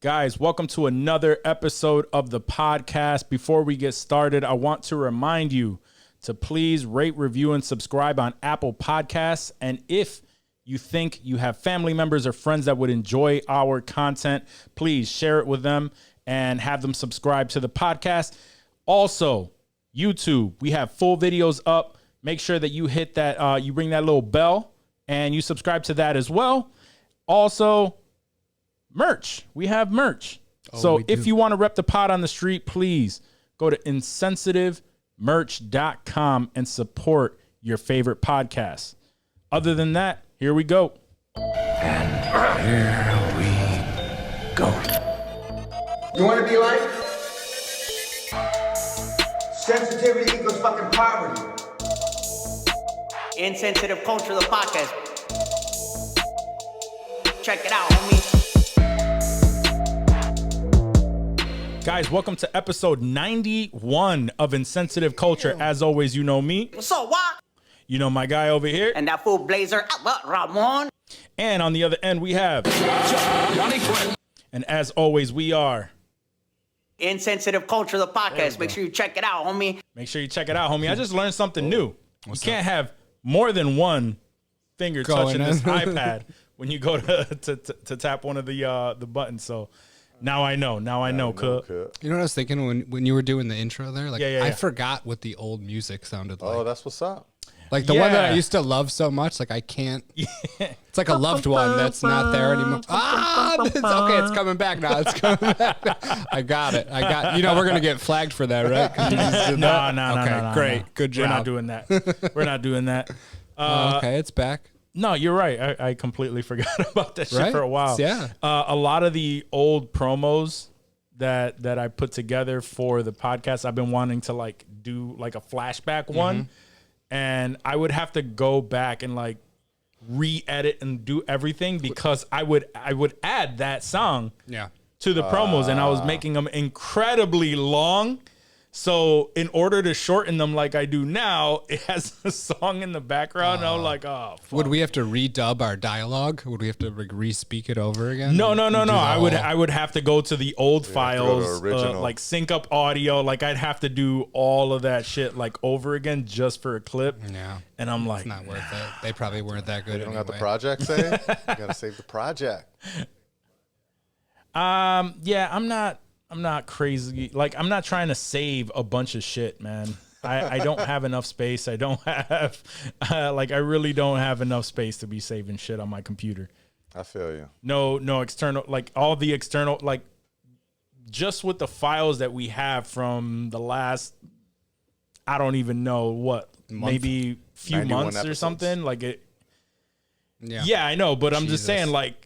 Guys, welcome to another episode of the podcast. Before we get started, I want to remind you to please rate, review, and subscribe on Apple Podcasts. And if you think you have family members or friends that would enjoy our content, please share it with them and have them subscribe to the podcast. Also, YouTube, we have full videos up. Make sure that you hit that, you ring that little bell and you subscribe to that as well. Also, merch. We have merch. So if you want to rep the pod on the street, please go to insensitivemerch.com and support your favorite podcast. Other than that, here we go. And here we go. You want to be like? Sensitivity equals fucking poverty. Insensitive Culture, the podcast. Check it out, homie. Guys, welcome to episode 91 of Insensitive Culture. As always, you know me. What's up, Juac? You know my guy over here. And that fool Blazer, Ramon. And on the other end, we have Jonni. And as always, we are Insensitive Culture, the podcast. Make sure you check it out, homie. Make sure you check it out, homie. I just learned something new. You can't have more than one finger touching this iPad when you go to tap one of the buttons. So now I know. Now I know. You know what I was thinking when you were doing the intro there? Like, I forgot what the old music sounded like. Oh, that's what's up. Like the one that I used to love so much. Like I can't. It's like a loved one that's not there anymore. It's okay. It's coming back now. It's coming back. I got it. You know we're gonna get flagged for that, right? No. Okay, great. No. Good job. We're not doing that. We're not doing that. Okay, it's back. No, you're right. I completely forgot about that shit for a while. Yeah. A lot of the old promos that I put together for the podcast, I've been wanting to like do like a flashback one, and I would have to go back and like re-edit and do everything because I would add that song to the promos, and I was making them incredibly long. So in order to shorten them like I do now, it has a song in the background. And I'm like, oh, fuck. Would we have to redub our dialogue? Would we have to like re-speak it over again? No. I would have to go to the old files, like sync up audio. Like I'd have to do all of that shit like over again just for a clip. Yeah. And I'm like, it's not worth it. They probably weren't that good. You don't got the project saved? You gotta save the project. Yeah, I'm not crazy. Like, I'm not trying to save a bunch of shit, man. I don't have enough space. I don't have, I really don't have enough space to be saving shit on my computer. I feel you. No external, like all the external, like just with the files that we have from the last, I don't even know what, maybe few months episodes. Or something. Like it. Yeah, I know, but I'm just saying like,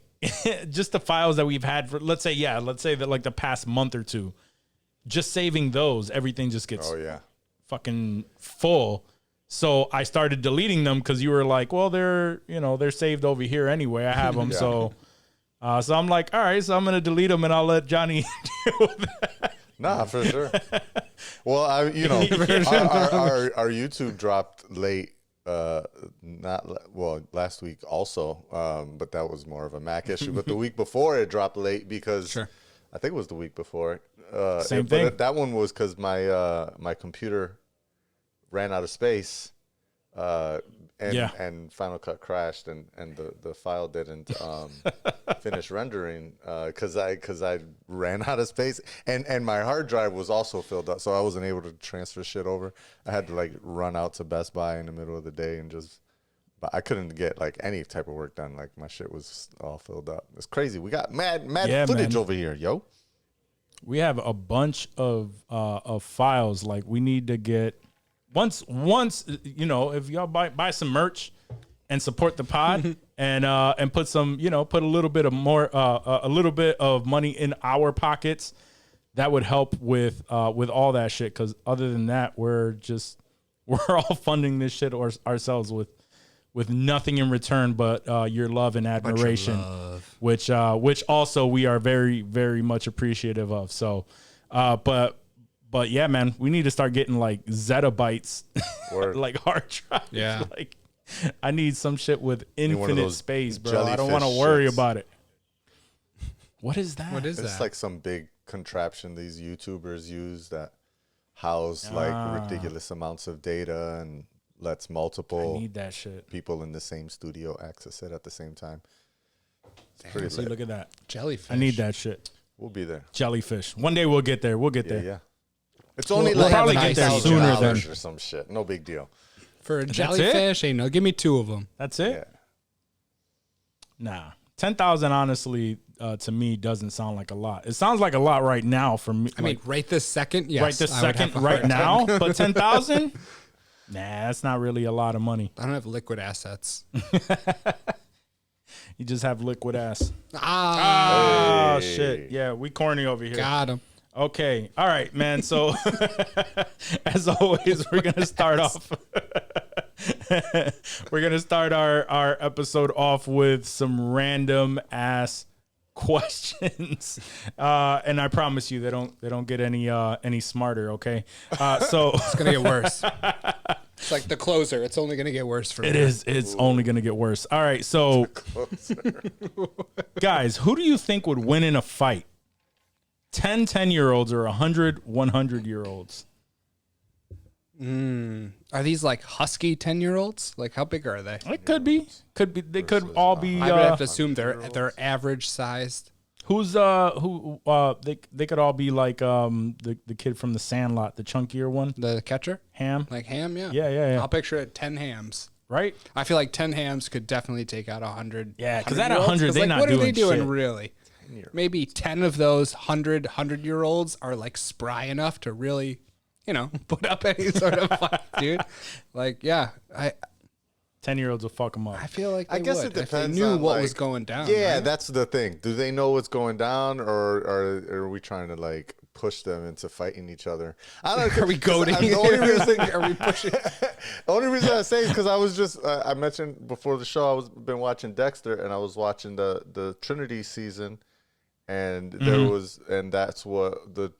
just the files that we've had for let's say that like the past month or two, just saving those, everything just gets fucking full. So I started deleting them because you were like, well, they're saved over here anyway. I have them. So I'm like, all right, so I'm gonna delete them and I'll let Jonni deal with that. Nah, for sure. Well, our YouTube dropped late. Last week also, but that was more of a Mac issue. But the week before it dropped late because I think it was the week before. Same thing. But that one was because my computer ran out of space, and Final Cut crashed, and the file didn't finish rendering because I ran out of space, and my hard drive was also filled up, so I wasn't able to transfer shit over. I had to like run out to Best Buy in the middle of the day but I couldn't get like any type of work done. Like my shit was all filled up. It's crazy. We got mad footage over here, yo. We have a bunch of files. Like we need to get once if y'all buy some merch and support the pod and put some put a little bit of money in our pockets, that would help with all that shit. Because other than that, we're all funding this shit ourselves with nothing in return but your love and admiration, which also we are very, very much appreciative of. So, but yeah, man, we need to start getting like zettabytes, like hard drives. Yeah, like I need some shit with infinite space, bro. I don't want to worry about it. What is that? What is It's that? like some big contraption these YouTubers use that house like ridiculous amounts of data and lets I multiple need that shit. people in the same studio access it at the same time. It's See, pretty lit. look at that. Jellyfish. I need that shit. We'll be there. Jellyfish. One day we'll get there. We'll get Yeah, there. yeah. It's only we'll like probably get there $10,000 sooner than- or some shit. No big deal. For a jellyfish, ain't no. Give me 2 of them. That's it? Yeah. Nah. 10,000 honestly to me doesn't sound like a lot. It sounds like a lot right now for me. I mean, right this second, yes. right this I would second, have a right hard now, time. but 10,000? Nah, that's not really a lot of money. I don't have liquid assets. You just have liquid ass. Ah, Oh, shit. Yeah, we corny over here. got him. Okay. All right, man. So as always, we're gonna start off. We're gonna start our episode off with some random ass questions, and I promise you they don't get any smarter. Okay, so It's gonna get worse. It's like the closer. It's only gonna get worse for me. it is. It's only gonna get worse. All right, so guys, who do you think would win in a fight? 10-year-olds or 100-year-olds? Are these like husky 10-year-olds? Like how big are they? It could be. They could all be. I would have to assume they're average sized. Who's they could all be like the kid from the Sandlot, the chunkier one, The catcher, Ham. like Ham, yeah. Yeah. I'll picture it 10 hams. Right? I feel like 10 hams could definitely take out 100. Yeah, 'cause at 100-year-olds. 100, they like, not what are they doing doing shit. really? Maybe 10 of those 100-year-olds are like spry enough to really, put up any sort of fight, dude. Like, yeah, I 10-year-olds will fuck them up. I feel like they I guess would it depends. if they knew on, what like- was going down. Yeah, right? that's the thing. Do they know what's going down, or are we trying to like push them into fighting each other? I don't know. Are we goading? The only reason, Are we pushing? the only reason I say is because I was just I mentioned before the show been watching Dexter, and I was watching the Trinity season, and there was, and that's what the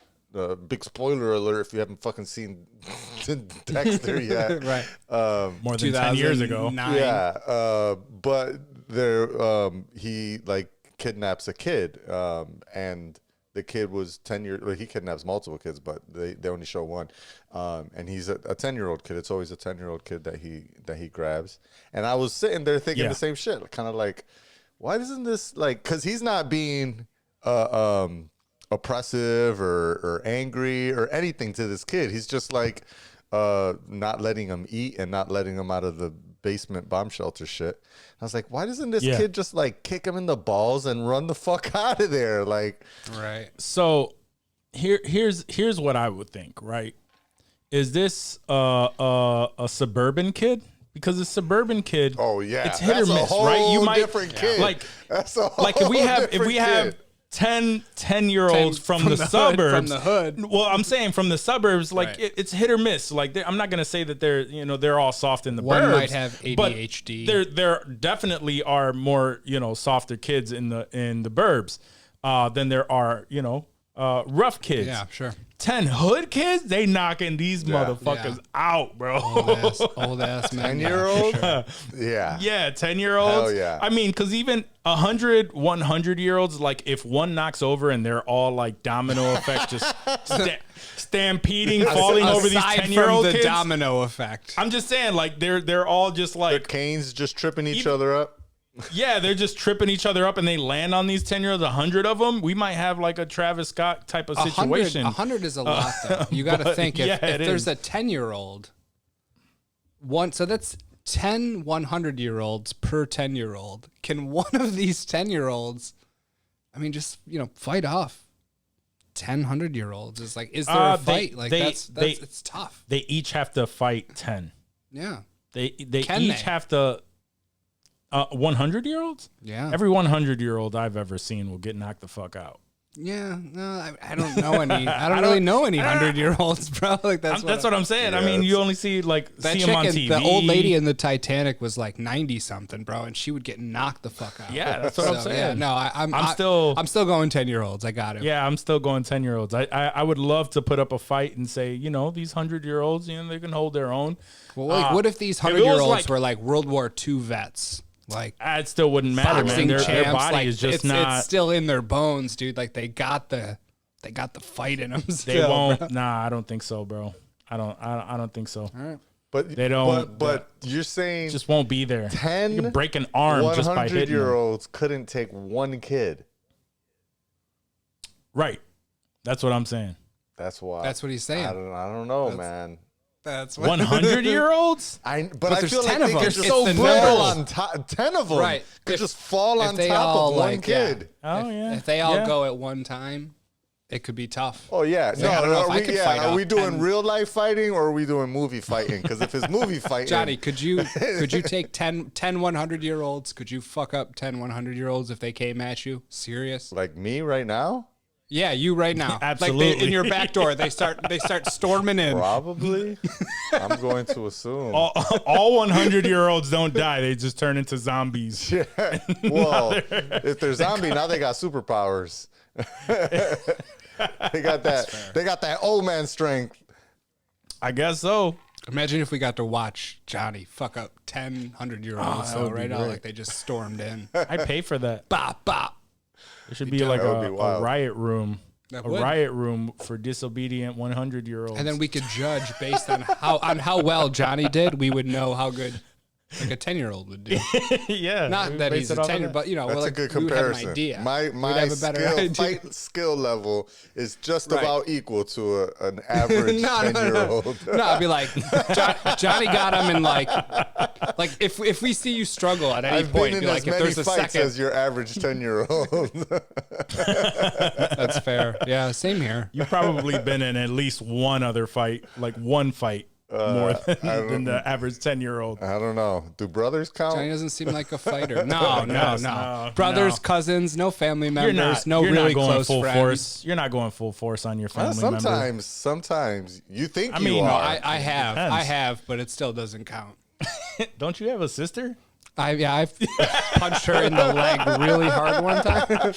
big spoiler alert if you haven't fucking seen Dexter yet. Right. More than 10 years ago. 2009. Yeah, but there, he like kidnaps a kid, and the kid was 10 years. Well, he kidnaps multiple kids, but they only show one, and he's a 10-year-old kid. It's always a 10-year-old kid that he grabs. And I was sitting there thinking the same shit, kind of like, why doesn't this like? Because he's not being oppressive or angry or anything to this kid. He's just like not letting him eat and not letting him out of the basement bomb shelter shit. I was like, why doesn't this kid just like kick him in the balls and run the fuck out of there? Like, Right. So here's what I would think, right? Is this a suburban kid? Because a suburban kid, oh yeah, it's hit or that's a miss, whole right? You might different kid. like That's a whole like if we have different kid. 10-year-olds from the suburbs, From the hood. Well, I'm saying from the suburbs, like Right. it's hit or miss. Like I'm not gonna say that they're all soft in the One burbs, might have but ADHD. there definitely are more softer kids in the burbs than there are rough kids. Yeah, sure. 10 hood kids, they knocking these motherfuckers out, bro. Old ass man. 10-year-old? Sure. Yeah. Yeah, 10-year-olds. Hell yeah. I mean, because even 100-year-olds, like if one knocks over and they're all like domino effect, just stampeding, falling over these Aside 10-year-old from the kids. domino effect. I'm just saying, like they're all just The like canes just tripping each other up. yeah, they're just tripping each other up and they land on these 10-year-olds. 100 of them, we might have like a Travis Scott type of situation. 100 is a lot, though. You got to but think yeah, if it there's is. a 10-year-old, so that's 10 100-year-olds per 10-year-old. Can one of these 10-year-olds, I mean, just fight off 10 100-year-olds? Is like, is there a fight? It's tough. They each have to fight 10. Yeah. They Can each they? have to. 100-year-olds? Yeah. Every 100-year-old I've ever seen will get knocked the fuck out. Yeah, no, I don't know any. I don't really know any 100-year-olds, bro. Like that's what I'm saying. I mean, you only see like that see them on chicken, TV. the old lady in the Titanic was like 90 something, bro, and she would get knocked the fuck out. Yeah, that's what I'm saying. Yeah, no, I'm still going 10-year-olds. I got it. Yeah, I'm still going 10-year-olds. I would love to put up a fight and say, these 100-year-olds, they can hold their own. Well, like, what if these it was 100-year-olds like- were like World War II vets? Like, it still wouldn't matter, man. Their body like, is just not. It's still in their bones, dude. Like they got the fight in them. Still, They won't. bro. Nah, I don't think so, bro. I don't think so. All right. But they don't. But you're saying just won't be there. 10 you break an arm just by hitting 100-year-olds couldn't take one kid. Right. That's what I'm saying. That's why. That's what he's saying. I don't know, man. That's what 100-year-olds. But I there's feel 10 like of they them. could just It's the fall numbers. on top. 10 of them, Right. could just fall on they top all, of one like, kid. Oh yeah. If they all go at one time, it could be tough. Oh yeah. So I don't know if I could fight Are we off doing 10 real life fighting or are we doing movie fighting? Because if it's movie fighting, Johnny, could you take 10 100-year-olds? Could you fuck up 10 100-year-olds if they came at you? Serious? like me right now. Yeah, you right now. Absolutely. Like in your back door, they start storming in. Probably. I'm going to assume. All 100-year-olds don't die. They just turn into zombies. Yeah. Well, if they're zombie, now they got superpowers. They got that. They got that old man strength. I guess so. Imagine if we got to watch Johnny fuck up 10 100-year-olds that would be right now, great. like they just stormed in. I pay for that. Bop, bop. There should be like That would be a wild. riot room. That A would. riot room for disobedient 100-year-olds. And then we could judge based on how well Johnny did. We would know how good like a 10-year-old would do. yeah. Not we that base he's it a off of 10-year, that. but you know, That's like, a good we would have an comparison. idea. My We'd have a better idea. fight skill level is just Right. about equal to an average 10-year-old. No, I'd be like, Johnny got him in like if we see you struggle at any I've point, been be in like, as if many there's a fights second, as your average 10-year-old. that's fair. Yeah, same here. You've probably been in at least one other fight, like one fight more than the average 10-year-old. I don't know. Do brothers count? Johnny doesn't seem like a fighter. No. No, Brothers, no. cousins, no family members, You're really not going close full friends. force. You're not going full force on your family member. Sometimes you think I mean, you no, are. I have, Depends. but it still doesn't count. Don't you have a sister? I've punched her in the leg really hard one time.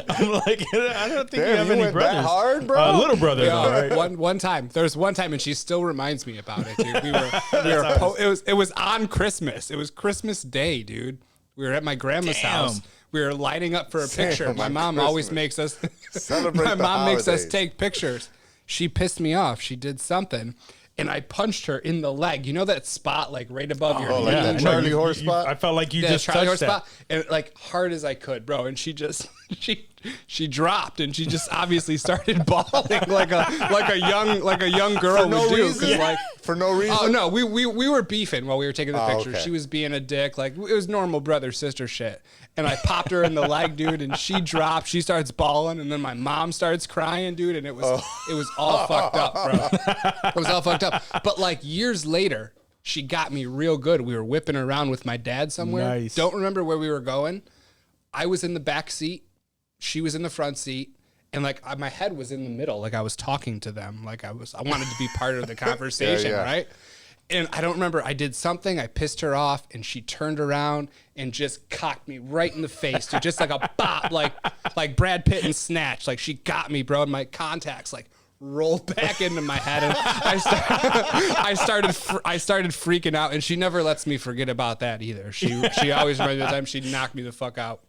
I'm like, I don't think you Damn, have you any went brothers. that hard, bro? Little brother, though, right? One time. There was one time, and she still reminds me about it, dude. We were it was on Christmas. It was Christmas Day, dude. We were at my grandma's house. We were lining up for a picture. My on mom always Christmas. makes us Celebrate my the mom makes us holidays. take pictures. She pissed me off. She did something, and I punched her in the leg. You know that spot, like right above your knee? like that I know, Charlie horse spot? I felt like you Yeah, just Charlie touched horse that. spot, and like hard as I could, bro. And she just she dropped, and she just obviously started bawling like a young girl no would do. reason? 'cause, like, For no reason? oh no, we were beefing while we were taking the picture. okay. She was being a dick, like it was normal brother sister shit. And I popped her in the leg, dude, and she dropped. She starts bawling, and then my mom starts crying, dude, and it was all fucked up, bro. It was all fucked up. But like years later, she got me real good. We were whipping around with my dad somewhere. Nice. Don't remember where we were going. I was in the back seat. She was in the front seat. And like my head was in the middle. Like I was talking to them. Like I wanted to be part of the conversation, Yeah. right? And I don't remember. I did something. I pissed her off, and she turned around and just cocked me right in the face, dude. Just like a bop, like Brad Pitt in Snatch. Like she got me, bro. And my contacts like rolled back into my head, and I started freaking out. And she never lets me forget about that either. She always remembers the time she knocked me the fuck out.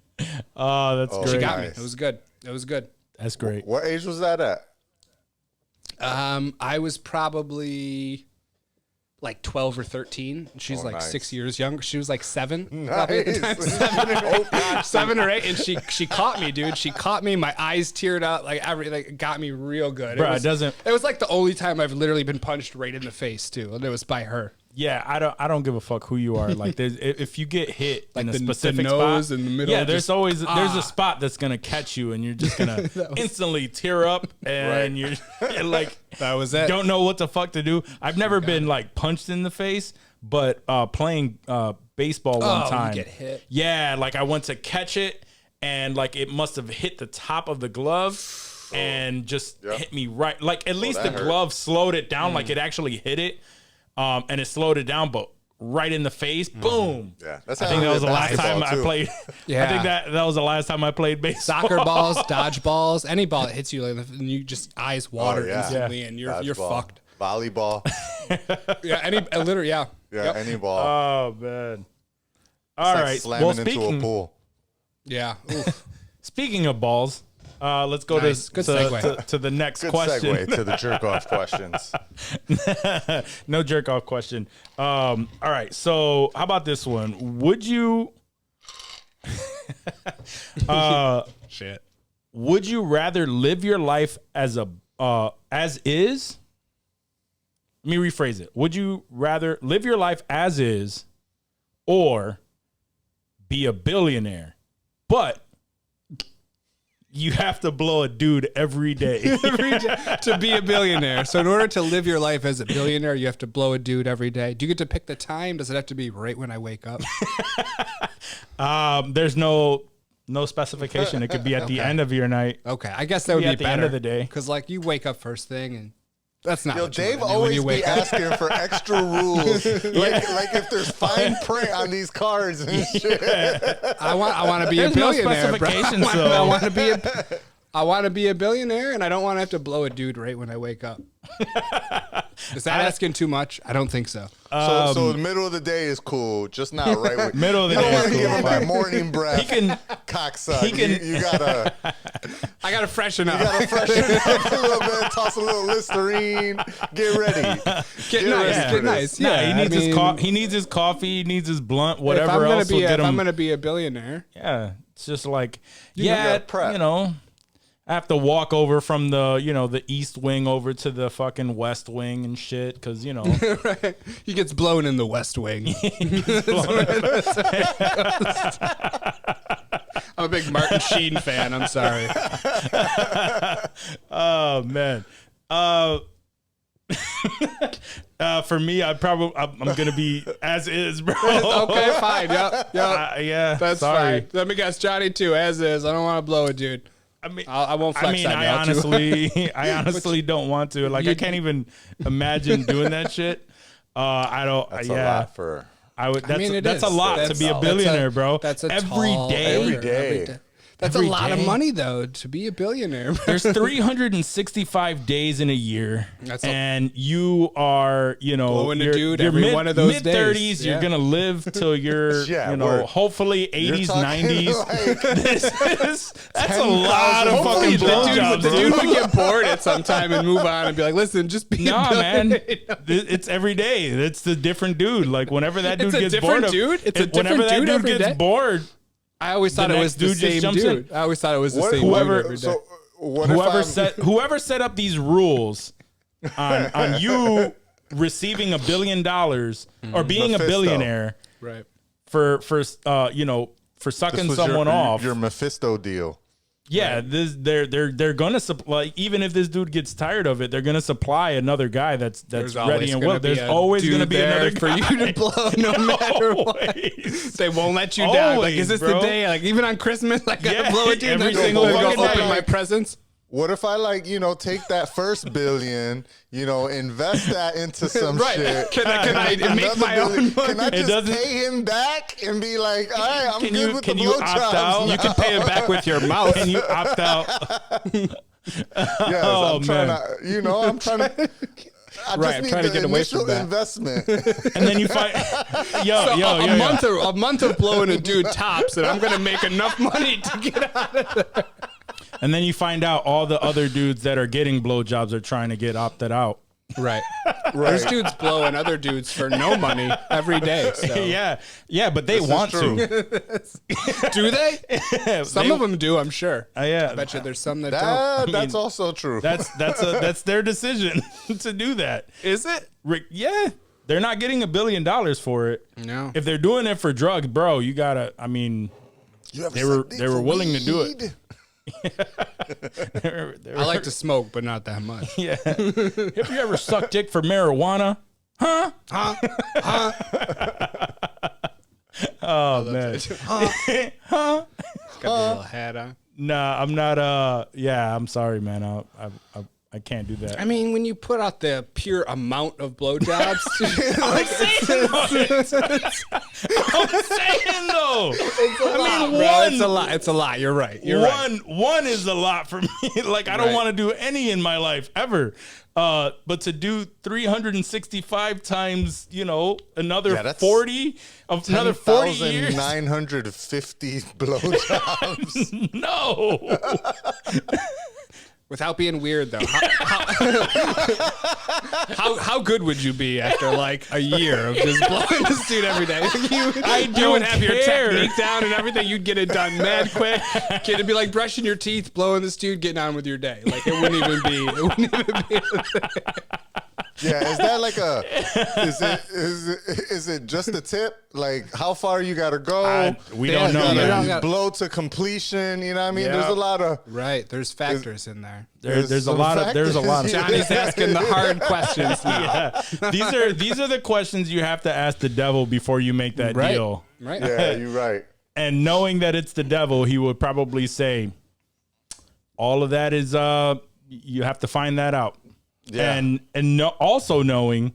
Oh, that's great. She got me. Nice. It was good. It was good. That's great. What age was that at? I was probably like 12 or 13. She's like nice. 6 years younger. She was like 7. Nice. 7 or 8. And she caught me, dude. She caught me. My eyes teared up. Like everything got me real good. Bro, it doesn't- It was like the only time I've literally been punched right in the face too. And it was by her. Yeah, I don't give a fuck who you are. Like, if you get hit Like in a the specific nose spot, in the middle, yeah, there's just- there's a spot that's gonna catch you, and you're just gonna instantly tear up, and you're like, That was it. don't know what the fuck to do. I've never been like punched in the face, but playing baseball one you time, get hit. yeah, like I went to catch it, and like it must have hit the top of the glove. And just hit me right. Like at least the that hurt. glove slowed it down. Like it actually hit it. And it slowed it down, but right in the face, boom. Yeah, that's I think that was the last time I played. played. Yeah. I think that was the last time I played baseball. Soccer balls, dodgeballs, any ball that hits you, like, and you just eyes water yeah. instantly, and you're Dodgeball, fucked. Volleyball. Yeah, literally, yeah. Yeah, Yep. any ball. Oh man. All like right. slamming Well, into a pool. Yeah. Oof. speaking of balls, let's go Nice. Good segue. to the next Good question. segue to the jerk off questions. No jerk off question. All right. So how about this one? Would you Shit. would you rather live your life as is? Let me rephrase it. Would you rather live your life as is or be a billionaire, but you have to blow a dude every day? To be a billionaire. So in order to live your life as a billionaire, you have to blow a dude every day. Do you get to pick the time? Does it have to be right when I wake up? There's no specification. It could be at the end of your night. Okay, I guess that would be at the better. end of the day. Because like you wake up first thing and that's not Yo, what you Dave wanna do when always you be wake up. asking for extra rules, like if there's fine print on these cards and shit. I want to be a There's no billionaire, bro. specifications, though. I want to be a billionaire, and I don't want to have to blow a dude right when I wake up. Is that asking too much? I don't think so. So the middle of the day is cool, just not right when Middle of the you day don't is want to give cool. him that morning breath. He can cocksuck. he can- You gotta I gotta freshen up. freshen up a little bit, toss a little Listerine, get ready. Get nice. ready Get for nice. this. Nah, Yeah, he needs his he needs his coffee, he needs his blunt, whatever else will get if I'm him. gonna be a billionaire, Yeah, it's just like gotta prep. you know, I have to walk over from the the east wing over to the fucking west wing and shit because he gets blown in the West Wing. I'm a big Martin Sheen fan. I'm sorry. Oh man. For me, I'm gonna be as is, bro. Okay, fine. Yep. Yeah, That's sorry. fine. Let me guess, Johnny too. As is. I don't want to blow a dude. I mean, I won't flex on I y'all, too. honestly don't want to. Like, I can't even imagine doing that shit. I don't. That's yeah, a lot for. I would. That's, it that's is. a lot That's to be a a- billionaire, bro. That's a every tall day. Every order, day. That's Every a lot of day. money, though, to be a billionaire. There's 365 days in a year, and you are, Blowing a you're, dude you're every one of those mid-30s. days. You're Yeah. gonna live till you're, Yeah, word. hopefully 80s, talking 90s. like That's a lot of Hopefully fucking blowjobs, the dude. dude would get bored at some time and move on and be like, listen, just be Nah, a man, billionaire. it's every day. It's the different dude. Like whenever that dude It's a gets different bored, dude? It's a whenever different that dude dude every gets day? bored, I always thought The it next was the dude just same jumps in. dude. I always thought it was the same whoever- dude every day. So what if whoever set up these rules on you receiving $1 billion or being Mephisto. a billionaire Right. for sucking someone off. Your Mephisto deal. Yeah, they're gonna supply. Even if this dude gets tired of it, they're gonna supply another guy that's There's ready always and gonna will. be There's a always dude gonna be there another for guy. you to blow no matter what. Always. They won't let you down. Like, is this Always, the bro. day? Like, even on Christmas, I gotta Yeah, blow a dude. every Then single go fucking open day. my presents. What if I take that first billion, invest that into some Right. shit? Can I make Another my own billion. money? Can I It just doesn't- pay him back and be like, all right, I'm Can good you- with can the you opt blowjobs out? now. You can pay it back with your mouth. Can you opt out? Yes, Oh, I'm trying man. to, I'm trying to. I Right, just need trying to the get away initial from that. investment. And then you find A month of blowing a dude tops, and I'm gonna make enough money to get out. And then you find out all the other dudes that are getting blowjobs are trying to get opted out. Right. There's dudes blowing other dudes for no money every day. So. Yeah, but they This is want true. to. Do they? Some of them do, I'm sure. Yeah, I bet you there's some that don't. That's also true. that's their decision to do that. Is it? Rick, yeah, they're not getting $1 billion for it. No. If they're doing it for drugs, bro, you gotta. I mean, You ever they were sucked dick they were for willing to do it. weed? They were- I like to smoke, but not that much. Yeah. Have you ever sucked dick for marijuana? Huh? Oh man. Got the little hat on. Nah, I'm not. Yeah, I'm sorry, man. I I can't do that. I mean, when you put out the pure amount of blowjobs, I'm saying though. It's a lot. It's a lot. You're right. You're right. One is a lot for me. Like I don't want to do any in my life ever. But to do 365 times, another 40 of another 40 years, 950 blowjobs. No. Without being weird though, how good would you be after like a year of just blowing this dude every day? You would have your technique down and everything. You'd get it done mad quick. It'd be like brushing your teeth, blowing this dude, getting on with your day. Like it wouldn't even be. Yeah, is that like is it just a tip? Like how far you gotta go? We don't know. You blow to completion. You know what I mean? Yeah. There's a lot of there's factors in there. There's a lot of Johnny's asking the hard questions now. Yeah. These are the questions you have to ask the devil before you make that deal. Right. Yeah, you're right. And knowing that it's the devil, he would probably say, all of that is you have to find that out. Yeah. Also knowing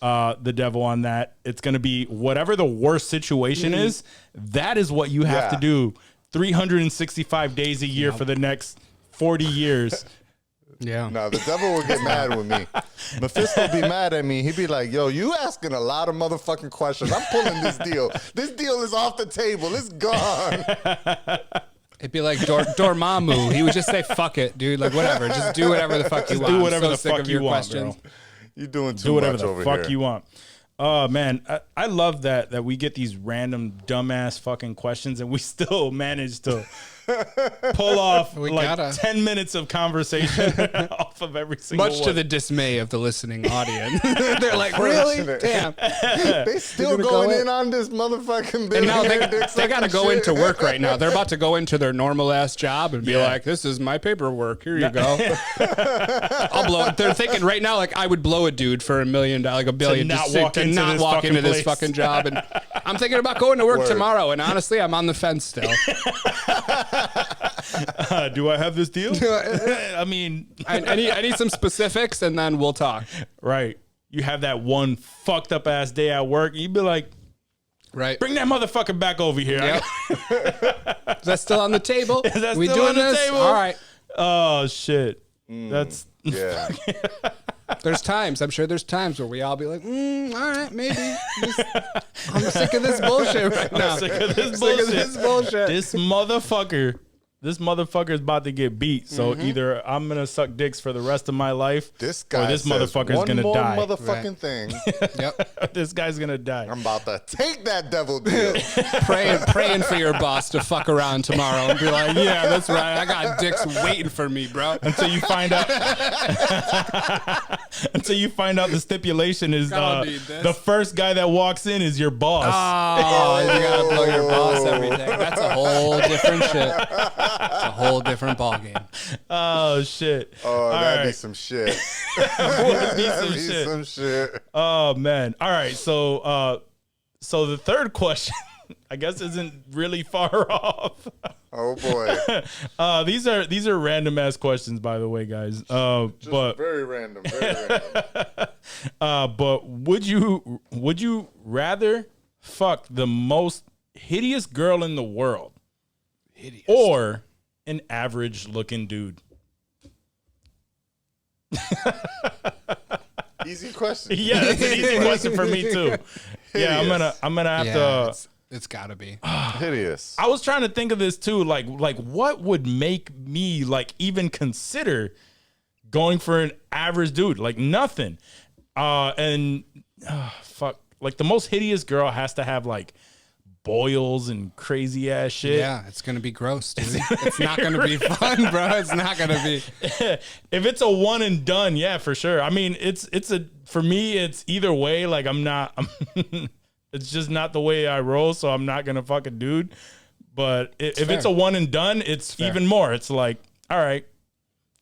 the devil on that, it's going to be whatever the worst situation is, that is what you have to do 365 days a year for the next 40 years. Yeah. No, the devil will get mad with me. Mephisto be mad at me. He'd be like, yo, you asking a lot of motherfucking questions. I'm pulling this deal. This deal is off the table. It's gone. It'd be like Dormammu. He would just say, fuck it, dude. Like, whatever. Just do whatever the fuck you want. Do whatever I'm so the sick fuck of you your want, questions. bro. You're doing too Do whatever much the over fuck here. you want. Oh, man. I love that we get these random dumbass fucking questions and we still manage to pull off 10 minutes of conversation off of every single Much one. to the dismay of the listening audience. They're like, really? Damn. They still going in on this motherfucking And now billionaire they got to go shit. into work right now. They're about to go into their normal ass job and be like, this is my paperwork. Here you go. I'll blow it. They're thinking right now, like, I would blow a dude for $1 million, like $1 billion, not just walk to into not this walk fucking into this place. fucking job. And I'm thinking about going to work Word. tomorrow. And honestly, I'm on the fence still. Do I have this deal? I mean, I need some specifics and then we'll talk. right. You have that one fucked up ass day at work, and you'd be like, Right. bring that motherfucker back over here. Yep. Is that still on the table? Is that we still doing on the this? table? All right. Oh, shit. That's Yeah. There's times, I'm sure there's times where we all be like, all right, maybe. I'm sick of this bullshit right now. I'm sick of this Sick of bullshit. this bullshit. This motherfucker is about to get beat. So either I'm gonna suck dicks for the rest of my life, This guy or this says motherfucker's one gonna more die. motherfucking thing. Yep. This guy's gonna die. I'm about to take that devil deal. Praying for your boss to fuck around tomorrow and be like, yeah, that's right. I got dicks waiting for me, bro. Until you find out, the stipulation is Gonna need this. the first guy that walks in is your boss. Oh, you gotta blow your boss every day. That's a whole different shit. It's a whole different ballgame. Oh shit. Oh, that'd be right. some shit. That'd be That'd some be shit. some shit. Oh man. All right. So the third question, I guess, isn't really far off. Oh boy. These are random ass questions, by the way, guys. Just But very random. Very random. but would you rather fuck the most hideous girl in the world, or an average looking dude? Easy question. Yeah, that's an easy question for me too. Yeah, I'm gonna have to. It's gotta be. Hideous. I was trying to think of this too, like what would make me like even consider going for an average dude? Like nothing. Fuck. Like the most hideous girl has to have like boils and crazy ass shit. Yeah, it's gonna be gross, dude. It's not gonna be fun, bro. It's not gonna be. If it's a one and done, yeah, for sure. I mean, for me, it's either way. Like it's just not the way I roll, so I'm not gonna fuck a dude. But if it's a one and done, it's even more. It's like, all right,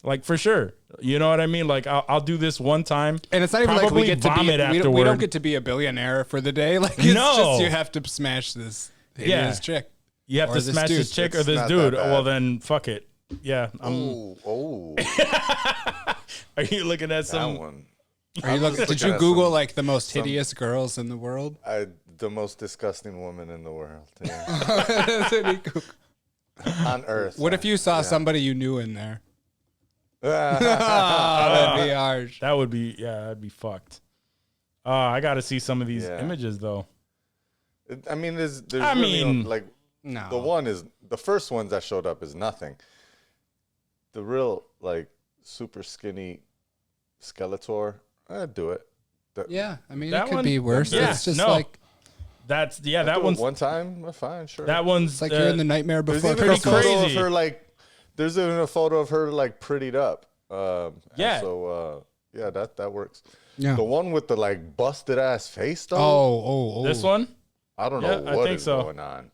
like for sure. You know what I mean? Like I'll do this one time, And it's not even like we get to be. afterward. We don't get to be a billionaire for the day. Like it's just you have to smash this hideous chick. You have or to this smash dude. this chick or It's this not dude. that bad. Well, then fuck it. Yeah. Oh. Are you looking at some? That one. Are you looking? Did you Google like the most hideous girls in the world? The most disgusting woman in the world. Yeah. On Earth. What if you saw somebody you knew in there? That'd be harsh. That would be that'd be fucked. I got to see some of these images though. I mean, there's I really mean, like no. The first ones that showed up is nothing. The real like super skinny Skeletor, I'd do it. Yeah, I mean, that it could one- be worse. Yeah, It's just no. like That's I'd that do it one's one time. Fine, sure. that one's it's like you're in the nightmare There's before even a Christmas. photo crazy. of her like. There's even a photo of her like prettied up. Yeah. So that works. Yeah. The one with the like busted ass face though. Oh. this one. I don't Yeah, know I what think is so. going on.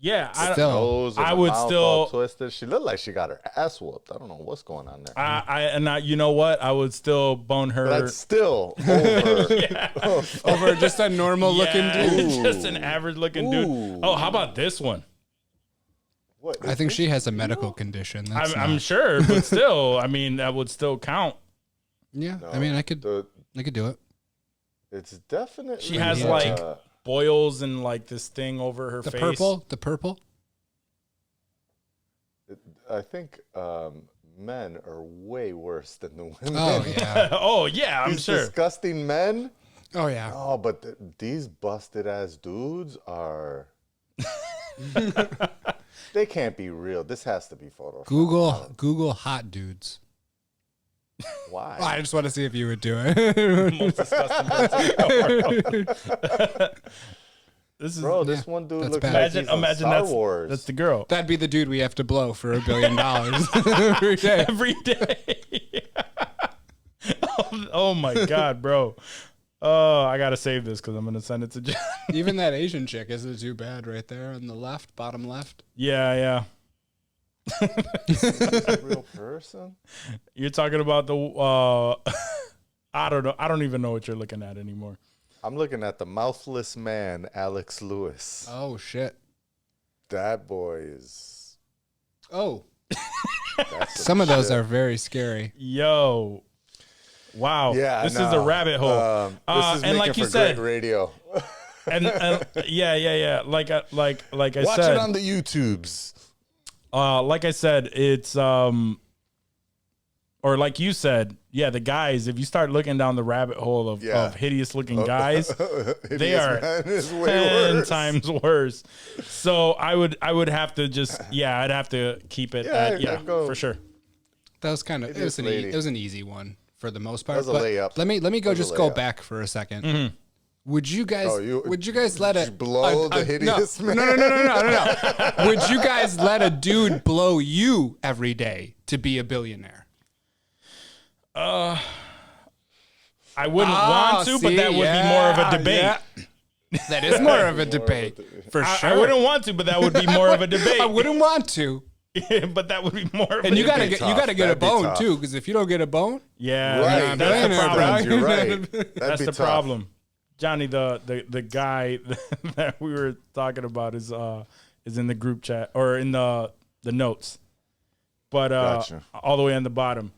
Yeah, Still. Nose and I the would mouth still- all twisted. She looked like she got her ass whooped. I don't know what's going on there. you know what? I would still bone her. But I'd still over. Over just a normal looking dude. just an average looking dude. Ooh. Oh, how about this one? What, I think she has a medical condition. That's I'm not- sure, but still, I mean, that would still count. Yeah, I mean, I could do it. It's definitely. She has like boils and like this thing over her The face. purple. I think men are way worse than the women. Oh yeah. Oh yeah, I'm These sure. disgusting men. Oh yeah. Oh, but these busted ass dudes are. They can't be real. This has to be Photoshop. Google hot dudes. Why? I just want to see if you would do it. Most disgusting person in the world. This is Bro, this one dude that's looks bad. like he's on imagine Star that's Wars. that's the girl. That'd be the dude we have to blow for $1 billion every day. Every day. oh my god, bro. Oh, I gotta save this because I'm gonna send it to John. Even that Asian chick isn't too bad right there on the left, bottom left. Yeah. A real person? You're talking about the I don't know. I don't even know what you're looking at anymore. I'm looking at the mouthless man, Alex Lewis. Oh shit. That boy is. Oh. That's Some of those are very scary. Yo. Wow. Yeah, This is a rabbit hole. This is and making like you for said, great radio. and yeah. Like I Watch said, it on the YouTubes. like I said, it's or like you said, yeah, the guys, if you start looking down the rabbit hole of hideous looking guys, they are 10 times worse. So I would have to just I'd have to keep it for sure. That was kind of it was an easy one for the most part. That was a layup. Let me That was a go layup. back for a second. Mm-hmm. Would you guys let Did you blow the hideous man? No. Would you guys let a dude blow you every day to be a billionaire? I wouldn't want to, but that would be more of a debate. Yeah. That is more of a debate for sure. I wouldn't want to, but that would be more of a debate. I wouldn't want to. But that would be more of And a you gotta debate. get a That'd be bone tough. too, because if you don't get a bone, Yeah, Right, that's the billionaire, problem. bro. You're right. That's That'd be the tough. problem. Johnny, the guy that we were talking about is in the group chat or in the notes, but Gotcha. all the way on the bottom.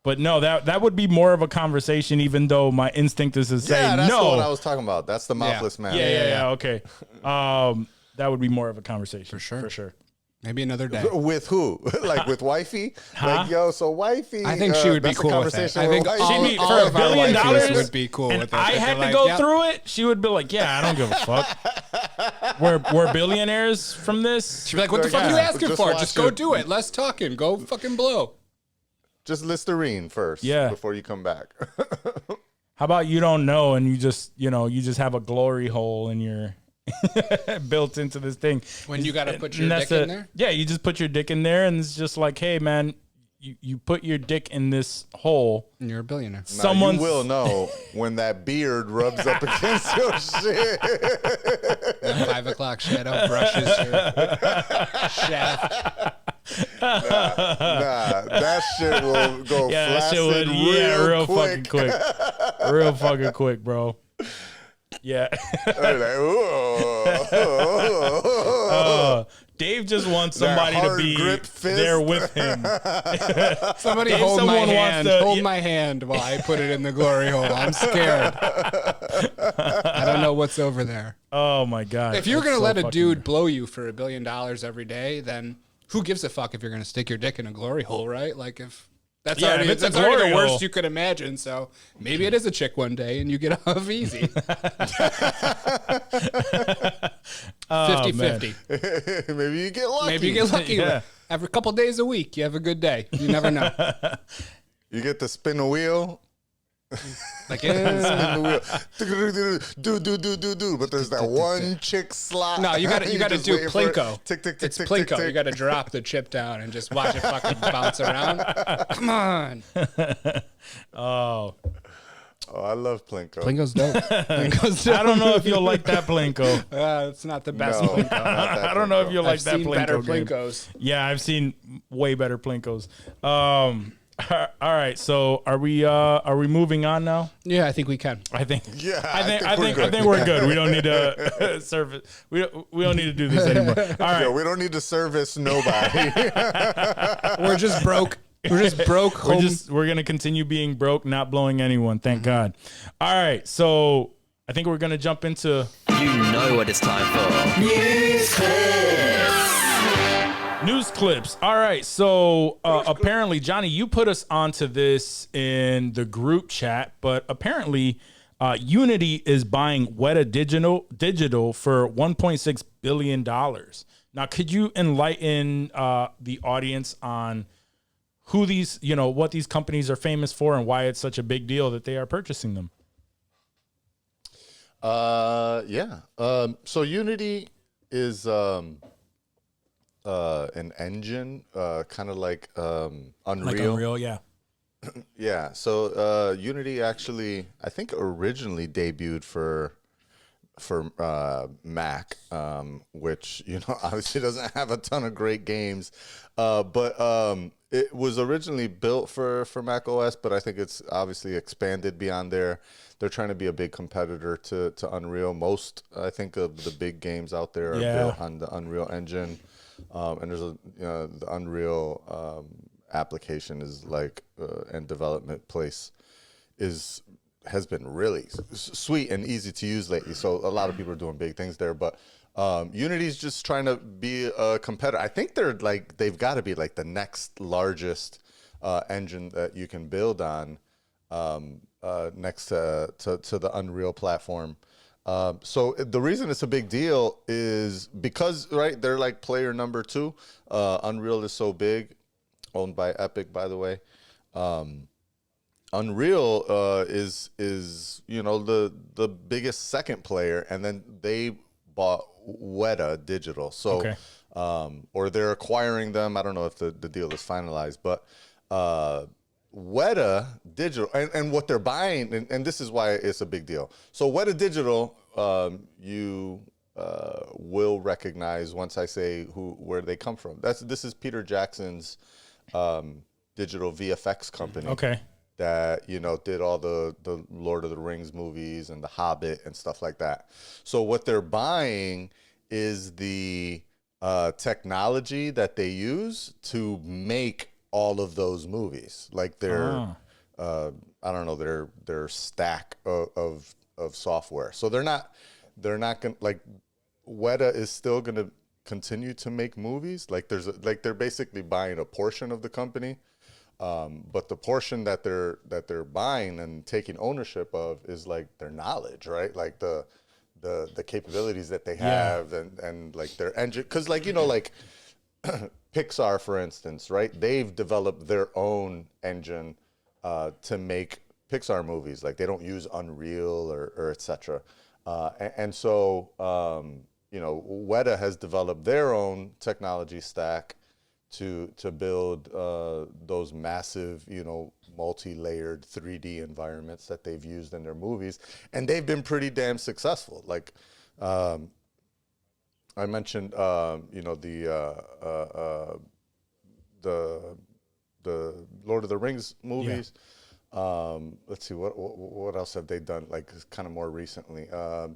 But no, that would be more of a conversation, even though my instinct is to say Yeah, that's no. the one I was talking about. That's the mouthless man. Yeah, okay. That would be more of a conversation for sure. maybe another day. With who? Like with wifey? Like, yo, so wifey. I think she would be that's a cool with it. conversation I think with all, wifey. She'd be- all for of $1 our billion wifeys would be cool and with it. I They'd had be to like, go yep. through it, she would be like, "Yeah, I don't give a fuck. We're billionaires from this." She'd be like, "What the Like, fuck are you yeah, asking just for? watch Just go your- do it. Less talking. Go fucking blow." Just Listerine first. Yeah. Before you come back. How about you don't know and you just have a glory hole in your built into this thing. When you got to put your And dick that's in there? Yeah, you just put your dick in there and it's just like, hey man, you put your dick in this hole. And you're a billionaire. Now, Someone's you will know when that beard rubs up against your shit. That 5 o'clock shadow brushes your shaft. Nah, that shit will go Yeah, that flaccid shit would real real quick. fucking quick. Real fucking quick, bro. Yeah. Like, Dave just wants somebody to be there with him. Somebody hold my hand. Hold my hand while I put it in the glory hole. I'm scared. I don't know what's over there. Oh my God. If you're going to let a dude blow you for $1 billion every day, then who gives a fuck if you're going to stick your dick in a glory hole, right? Like if that's already the worst you could imagine. So maybe it is a chick one day and you get off easy. 50-50. Maybe you get lucky. Maybe you get lucky. Yeah. Every couple days a week, you have a good day. You never know. You get to spin a wheel. Like spin the wheel. Do. But there's that one chick slot. No, you got to do plinko. Tick, tick, tick, it's tick, plinko. tick. You got to drop the chip down and just watch it fucking bounce around. Come on. Oh, I love plinko. Plinko's dope. Plinko's dope. I don't know if you'll like that plinko. It's not the best No, plinko. I don't know if you'll like I've that seen plinko better game. plinkos. Yeah, I've seen way better plinkos. All right, so are we moving on now? Yeah, I think we can. I think. Yeah, I think we're good. We don't need to service. We don't need to do this anymore. All right. Yo, we don't need to service nobody. We're just broke. We're just broke. We're gonna continue being broke, not blowing anyone. Thank God. All right, so I think we're gonna jump into. You know what it's time for. News clips. All right. So apparently, Jonni, you put us onto this in the group chat, but apparently Unity is buying Weta Digital for $1.6 billion. Now, could you enlighten the audience on who these, what these companies are famous for and why it's such a big deal that they are purchasing them? Yeah. So Unity is an engine, kind of like Unreal. Like Unreal, yeah. Yeah. So Unity actually, I think, originally debuted for Mac, which obviously doesn't have a ton of great games, but it was originally built for Mac OS, but I think it's obviously expanded beyond there. They're trying to be a big competitor to Unreal. Most, I think, of the big games out there are built on the Unreal Engine. And there's the Unreal application is like and development place has been really sweet and easy to use lately. So a lot of people are doing big things there, but Unity's just trying to be a competitor. I think they've got to be like the next largest engine that you can build on next to the Unreal platform. So the reason it's a big deal is because, right, they're like player number 2. Unreal is so big, owned by Epic, by the way. Unreal is the biggest second player, and then they bought Weta Digital. So, okay. Or they're acquiring them. I don't know if the deal is finalized, but Weta Digital and what they're buying, and this is why it's a big deal. So Weta Digital, you will recognize once I say where they come from. This is Peter Jackson's digital VFX company. Okay. That did all the Lord of the Rings movies and The Hobbit and stuff like that. So what they're buying is the technology that they use to make all of those movies, like their I don't know, their stack of software. So they're not gonna, like, Weta is still gonna continue to make movies. Like they're basically buying a portion of the company, but the portion that they're buying and taking ownership of is like their knowledge, right? Like the capabilities that they have and like their engine, because like Pixar, for instance, right? They've developed their own engine to make Pixar movies. Like they don't use Unreal or et cetera. And so, Weta has developed their own technology stack to build those massive, multi-layered 3D environments that they've used in their movies. And they've been pretty damn successful. Like, I mentioned, the Lord of the Rings movies. Let's see what else have they done? Like kind of more recently.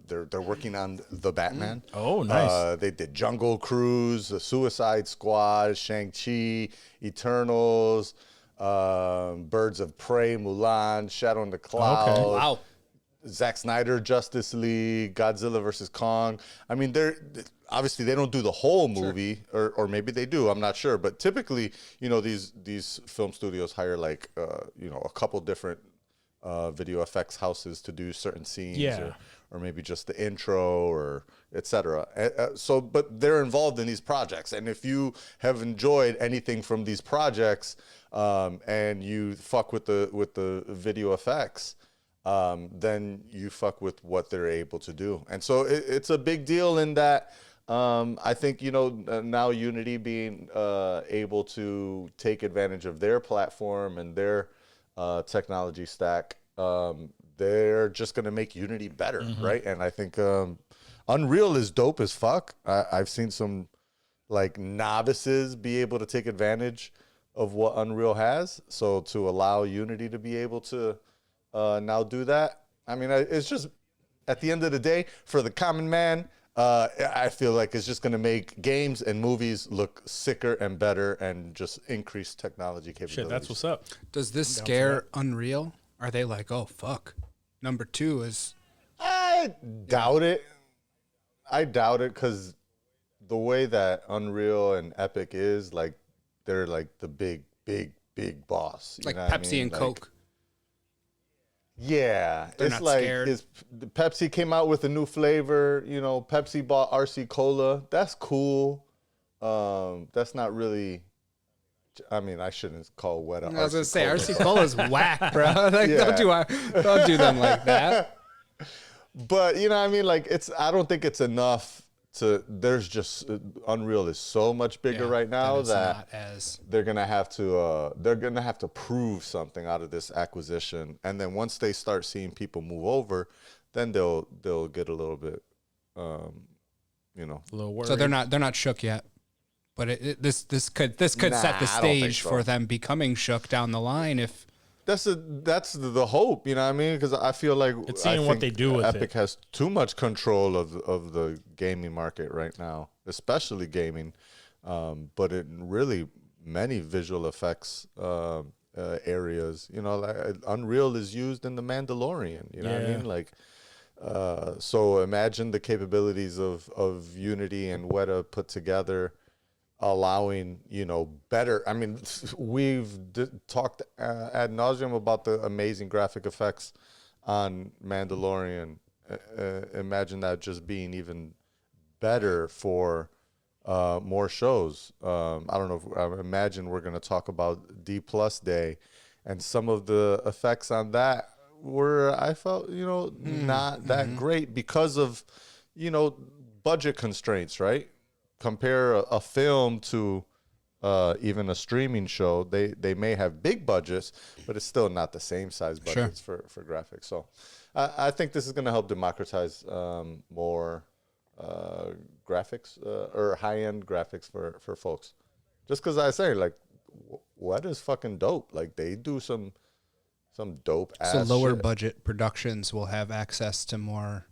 They're working on the Batman. Oh, nice. They did Jungle Cruise, the Suicide Squad, Shang-Chi, Eternals, Birds of Prey, Mulan, Shadow in the Cloud. Okay. Wow. Zack Snyder, Justice League, Godzilla versus Kong. I mean, obviously they don't do the whole movie, or maybe they do. I'm not sure, but typically, these film studios hire like a couple different video effects houses to do certain scenes, or maybe just the intro, or etc. But they're involved in these projects, and if you have enjoyed anything from these projects, and you fuck with the video effects, then you fuck with what they're able to do. And so it's a big deal in that I think, now Unity being able to take advantage of their platform and their technology stack, they're just going to make Unity better, right? And I think Unreal is dope as fuck. I've seen some like novices be able to take advantage of what Unreal has. So to allow Unity to be able to now do that. I mean, it's just at the end of the day, for the common man, I feel like it's just going to make games and movies look sicker and better and just increase technology capabilities. Shit, that's what's up. Does this scare Unreal? Are they like, oh, fuck, number 2 is... I doubt it. I doubt it because the way that Unreal and Epic is, like, they're like the big boss. Like Pepsi and Coke. Yeah, They're it's not like scared. the Pepsi came out with a new flavor. Pepsi bought RC Cola. That's cool. That's not really. I mean, I shouldn't call Weta. I was gonna say Cola. RC Cola's whack, bro. Like, Yeah. don't do them like that. But I mean, like I don't think it's enough to. There's just Unreal is so much bigger right now it's that not as they're gonna have to prove something out of this acquisition, and then once they start seeing people move over, then they'll get a little bit, A little worried. so they're not shook yet. But this could set the Nah, I don't think stage so. for them becoming shook down the line if. That's the hope, you know what I mean? Because I feel like It's seeing what they do with Epic it. has too much control of the gaming market right now, especially gaming, but in really many visual effects areas. Like Unreal is used in The Mandalorian. You know what I mean? Like, so imagine the capabilities of Unity and Weta put together, allowing better. I mean, we've talked ad nauseum about the amazing graphic effects on Mandalorian. Imagine that just being even better for more shows. I don't know. I imagine we're going to talk about D+ Day, and some of the effects on that were, I felt, not that great because of budget constraints, right? Compare a film to even a streaming show, they may have big budgets, but it's still not the same size budgets for graphics. So I think this is going to help democratize more graphics or high-end graphics for folks. Just because I say, like, what is fucking dope? Like, they do some dope ass So lower shit. budget productions will have access to more,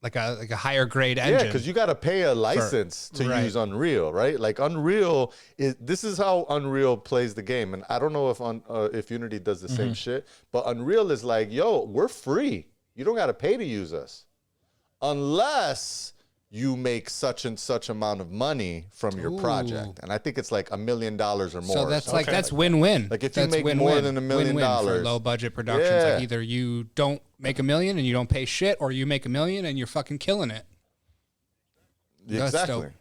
like a higher grade engine. Yeah, because you got to pay a license to use Unreal, right? Like Unreal this is how Unreal plays the game, and I don't know if Unity does the same shit, but Unreal is like, yo, we're free. You don't got to pay to use us, unless you make such and such amount of money from your project, and I think it's like $1 million or more. So that's that's win-win. Like if you that's make more than $1 million, for low budget productions, Yeah. like either you don't make $1 million and you don't pay shit, or you make $1 million and you're fucking killing it. That's Exactly. dope.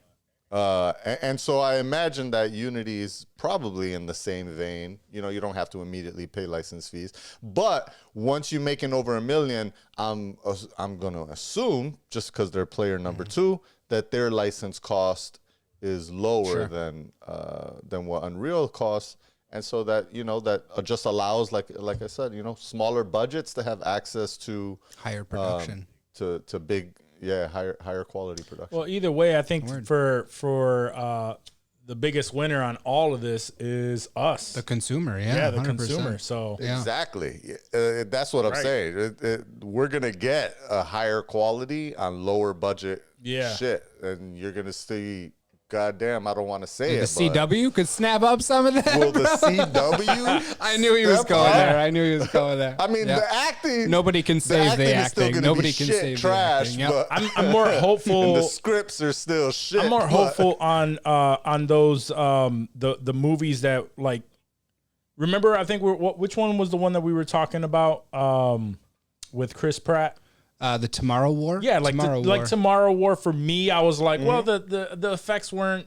And so I imagine that Unity is probably in the same vein. You don't have to immediately pay license fees, but once you're making over $1 million, I'm gonna assume, just because they're player number 2, that their license cost is lower than what Unreal costs, and so that that just allows, like I said, smaller budgets to have access to Higher production. to big higher quality production. Well, either way, I think for the biggest winner on all of this is us, The consumer, yeah, the 100%. consumer. So Yeah. Exactly. That's what I'm Right. saying. We're gonna get a higher quality on lower budget shit, and you're gonna see. Goddamn, I don't want to say The it. CW could snap up some of that. Will the CW? I knew he was going there. I knew he was going there. I mean, Yeah. the acting. Nobody can save the is still acting. gonna Nobody be can shit save trash, the acting. Yep. but I'm more and hopeful. the scripts are still shit. I'm more but- hopeful on those the movies that like. Remember, I think which one was the one that we were talking about with Chris Pratt? The Tomorrow War. Yeah, like Tomorrow War. like Tomorrow War. For me, I was like, well, the effects weren't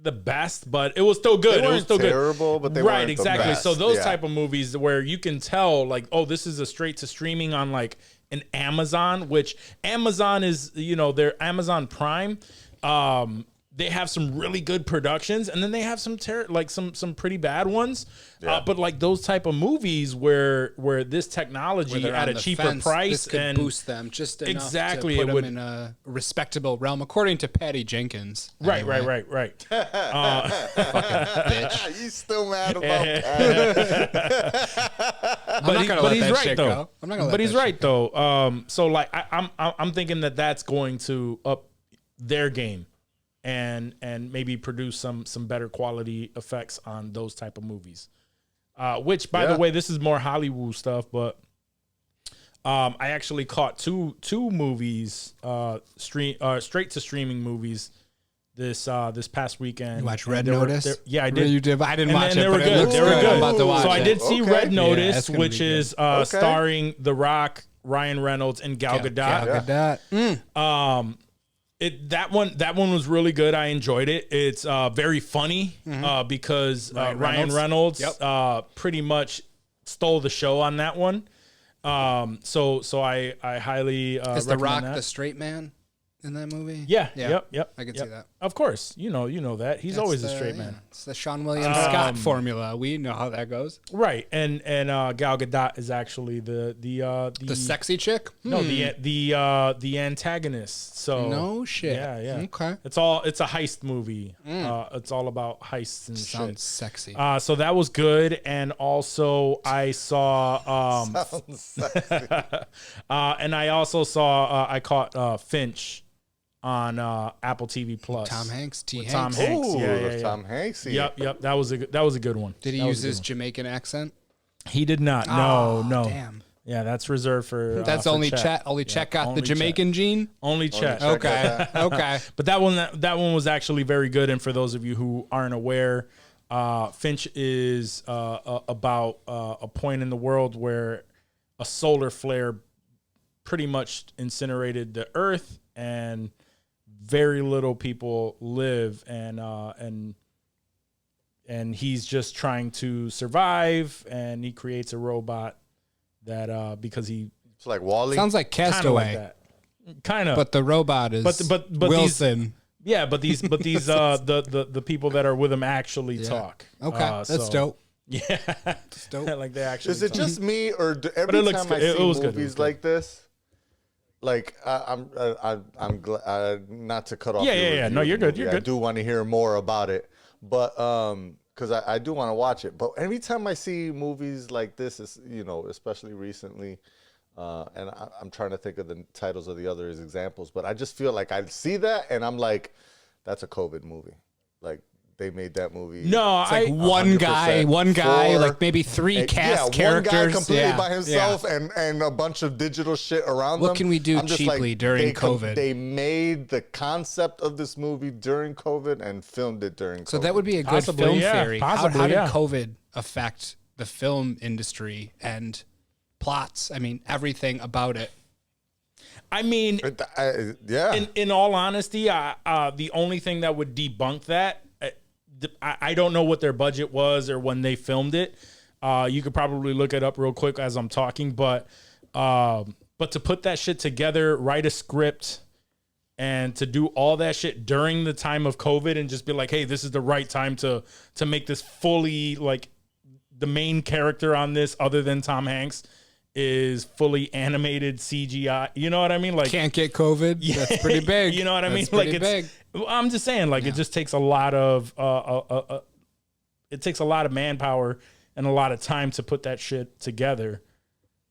the best, but it was still good. They It was weren't still terrible, good. but they right, weren't the exactly. best. So those Yeah. type of movies where you can tell, like, oh, this is a straight to streaming on like an Amazon, which Amazon is, their Amazon Prime. They have some really good productions, and then they have some some pretty bad ones. Yeah. But like those type of movies where this technology Where they're at on a the cheaper fence, price this could and boost them just enough Exactly, to it put would- them in a respectable realm, according to Patty Jenkins. right. Bitch. You still mad about that? I'm not gonna let he's that right shit though. go. I'm not gonna let But he's that right shit go. though. So like I'm thinking that's going to up their game, and maybe produce some better quality effects on those type of movies. Which, by the way, this is more Hollywood stuff, but I actually caught two movies, straight to streaming movies this past weekend. You watch And Red they were- Notice? Yeah, I did. You did. I didn't And watch then it, they were but it good. looks They were good. good. I'm about to watch So I it. did see Okay. Red Yeah, Notice, that's gonna which be good. is starring The Rock, Ryan Reynolds, and Gal Gadot. Gal Gadot. That one was really good. I enjoyed it. It's very funny because Ryan Reynolds pretty much stole the show on that one. So I highly Is The Rock recommend that. the straight man in that movie? Yeah. Yeah. Yep. I can see that. Of course, you know that he's always a straight man. It's the Sean William Scott formula. We know how that goes. Right, and Gal Gadot is actually the sexy chick. no the antagonist. So No shit. Yeah. Okay. It's a heist movie. It's all about heists and Sounds shit. sexy. So that was good, and also I saw Sounds sexy. and I also saw I caught Finch on Apple TV Plus. Tom Hanks. With Tom Hanks. Hanks. Ooh, Yeah. Tom Hanks. Yep. That was a good one. Did he That was use a good his one. Jamaican accent? He did not. Oh, No. Damn. Yeah, that's reserved for. That's for only Chet. Chet. Only Chet got only the Chet. Jamaican gene. Only Chet. Chet. Okay. Okay. But that one was actually very good. And for those of you who aren't aware, Finch is about a point in the world where a solar flare pretty much incinerated the Earth, and very little people live, and he's just trying to survive, and he creates a robot that because he It's like Wally. Sounds like kind of Castaway, like that. Kind of. but the robot is But Wilson. Yeah, but these the people that are with him actually talk. Okay, that's so- dope. Yeah, That's dope. like they actually. Is it talk. just me, or every looks time I good. It see was good. It was movies good. like this, like I'm glad not to cut off. Yeah, your yeah, yeah. review No, of you're the good. movie. You're I good. do want to hear more about it, but because I do want to watch it. But every time I see movies like this, is especially recently, and I'm trying to think of the titles of the other examples, but I just feel like I see that and I'm like, that's a COVID movie. Like they made that movie. No, It's like I one guy, for- like maybe three cast characters. One guy completely Yeah, by himself yeah. and a bunch of digital shit around What them. can we do I'm just cheaply during COVID? They made the concept of this movie during COVID and filmed it during COVID. So that would be a good Possibly, film yeah. theory. Possibly, how did yeah. COVID affect the film industry and plots? I mean, everything about it. I mean, yeah. in all honesty, the only thing that would debunk that, I don't know what their budget was or when they filmed it. You could probably look it up real quick as I'm talking, but to put that shit together, write a script, and to do all that shit during the time of COVID and just be like, hey, this is the right time to make this fully like the main character on this other than Tom Hanks is fully animated CGI. You know what I mean? Like can't get COVID. That's pretty big. You know what I mean? That's Like pretty big. I'm just saying, like it just takes a lot of it takes a lot of manpower and a lot of time to put that shit together.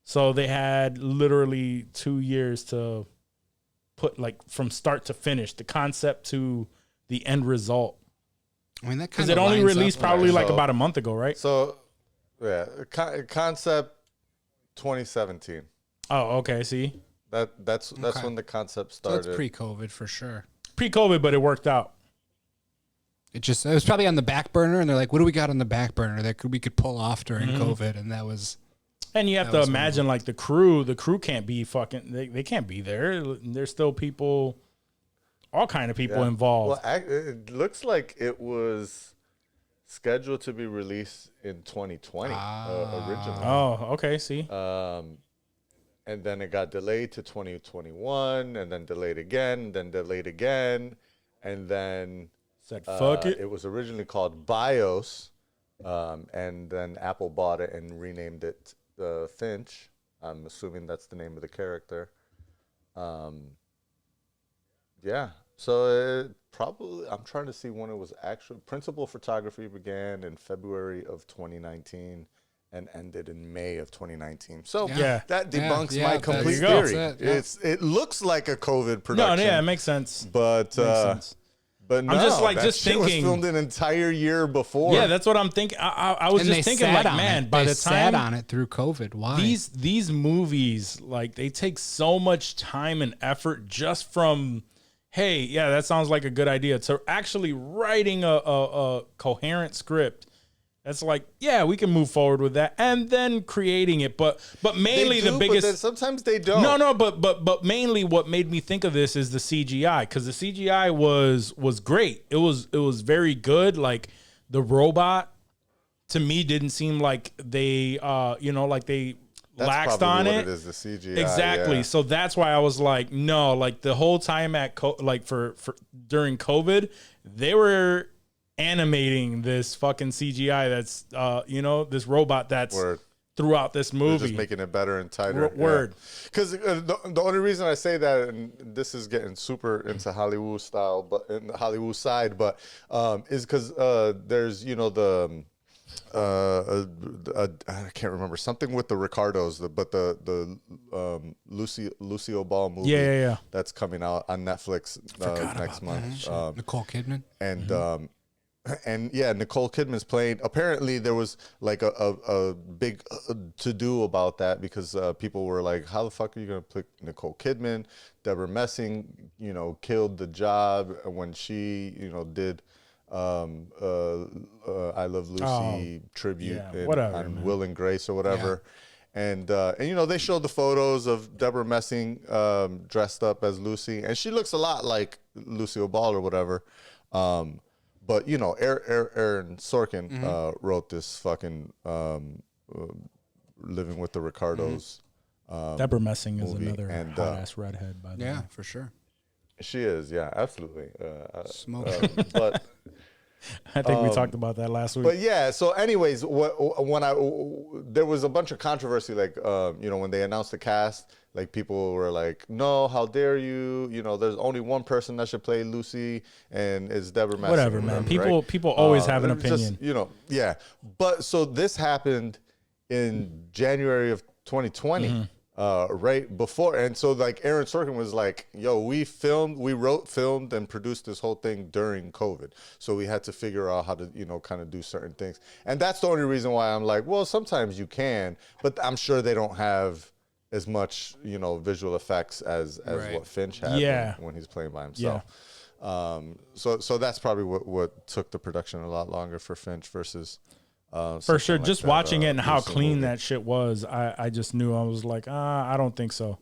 So they had literally 2 years to put like from start to finish, the concept to the end result. I mean, that because it only released probably like about a month ago, right? So, yeah, concept 2017. Oh, okay. See, that's when the concept started. So it's pre-COVID for sure. Pre-COVID, but it worked out. It was probably on the back burner, and they're like, "What do we got on the back burner that we could pull off during COVID?" And that was. And you have to imagine, like the crew can't be fucking. They can't be there. There's still people, all kind of people involved. Well, it looks like it was scheduled to be released in 2020 originally. Oh, okay. See. And then it got delayed to 2021, and then delayed again, and then said fuck it. It was originally called BIOS, and then Apple bought it and renamed it Finch. I'm assuming that's the name of the character. Yeah. So it probably, I'm trying to see when it was actually, principal photography began in February of 2019 and ended in May of 2019. So that debunks my complete theory. It looks like a COVID production. No, yeah, it makes sense. But But no, I'm just like that shit was filmed an entire year before. Yeah, that's what I'm thinking. I was just thinking, like, man, by the time sat on it through COVID, why these movies, like, they take so much time and effort just from, hey, yeah, that sounds like a good idea, to actually writing a coherent script. That's like, yeah, we can move forward with that, and then creating it. But mainly the biggest. But then sometimes they don't. No, but mainly what made me think of this is the CGI, because the CGI was great. It was very good. Like the robot, to me, didn't seem like they like they laxed on it. It is the CGI. Exactly. Yeah. So that's why I was like, no, like the whole time at for during COVID, they were animating this fucking CGI that's this robot that's throughout this movie. They're just making it better and tighter. Word. Because the only reason I say that, and this is getting super into Hollywood style, but in the Hollywood side, but is because there's I can't remember something with the Ricardos, but the Lucille Ball movie, yeah, that's coming out on Netflix next month. Nicole Kidman and yeah, Nicole Kidman's playing. Apparently, there was like a big to-do about that because people were like, "How the fuck are you gonna pick Nicole Kidman?" Deborah Messing, killed the job when she, did I Love Lucy tribute on Will and Grace or whatever. Yeah. And they showed the photos of Deborah Messing dressed up as Lucy, and she looks a lot like Lucille Ball or whatever. But Aaron Sorkin wrote this fucking Living with the Ricardos. Deborah Messing is movie. another hot ass redhead, by the way. Yeah, for sure. She is, yeah, absolutely. But I think we talked about that last week. But yeah, so anyways, there was a bunch of controversy, like when they announced the cast, like people were like, "No, how dare you? There's only one person that should play Lucy, and it's Deborah Messing." Whatever, man. People always have an opinion. Just, yeah. But so this happened in January of 2020. Right before, and so like Aaron Sorkin was like, "Yo, we wrote, filmed, and produced this whole thing during COVID, so we had to figure out how to, kind of do certain things." And that's the only reason why I'm like, well, sometimes you can, but I'm sure they don't have as much, visual effects as what Finch had when he's playing by himself. Yeah. So that's probably what took the production a lot longer for Finch versus. For sure, like just that, watching it and how clean movie. that shit was, I just knew. I was like, I don't think so,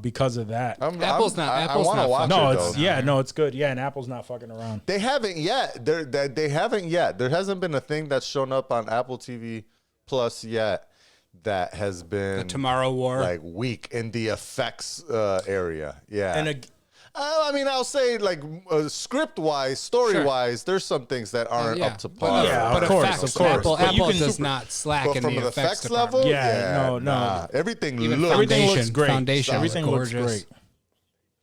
because of that. Apple's not. No, it's good. Yeah, and Apple's not fucking around. They haven't yet. They haven't yet. There hasn't been a thing that's shown up on Apple TV Plus yet that has been the Tomorrow War, like weak in the effects area. Yeah, And I mean, I'll say like script wise, story wise, there's some things that aren't up to par. But of course, effects, of course. Apple But you can does not slack But in from the an effects effects level, Yeah, no. everything Even looks Everything looks Foundation. great. Foundation Everything looks gorgeous. great.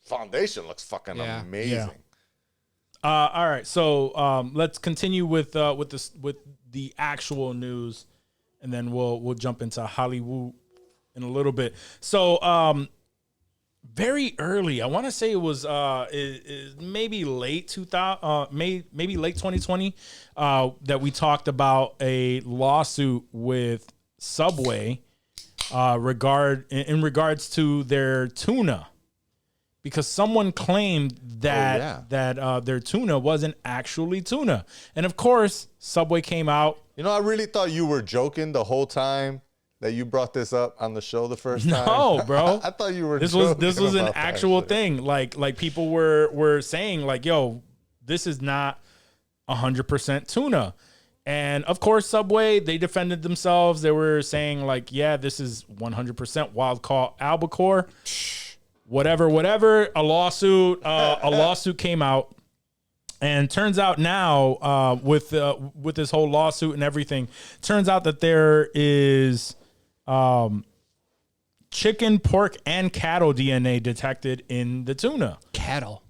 Foundation looks fucking amazing. All right, so let's continue with the actual news, and then we'll jump into Hollywood in a little bit. So very early, I want to say it was maybe late 2000, maybe late 2020, that we talked about a lawsuit with Subway in regards to their tuna. Because someone claimed that their tuna wasn't actually tuna. And of course, Subway came out. You know, I really thought you were joking the whole time that you brought this up on the show the first time. No, bro. I thought you were this joking. was an about that actual shit. thing. Like people were saying like, yo, this is not 100% tuna. And of course, Subway, they defended themselves. They were saying like, yeah, this is 100% wild caught albacore. Whatever, a lawsuit came out, and turns out now with this whole lawsuit and everything, turns out that there is chicken, pork, and cattle DNA detected in the tuna. Cattle.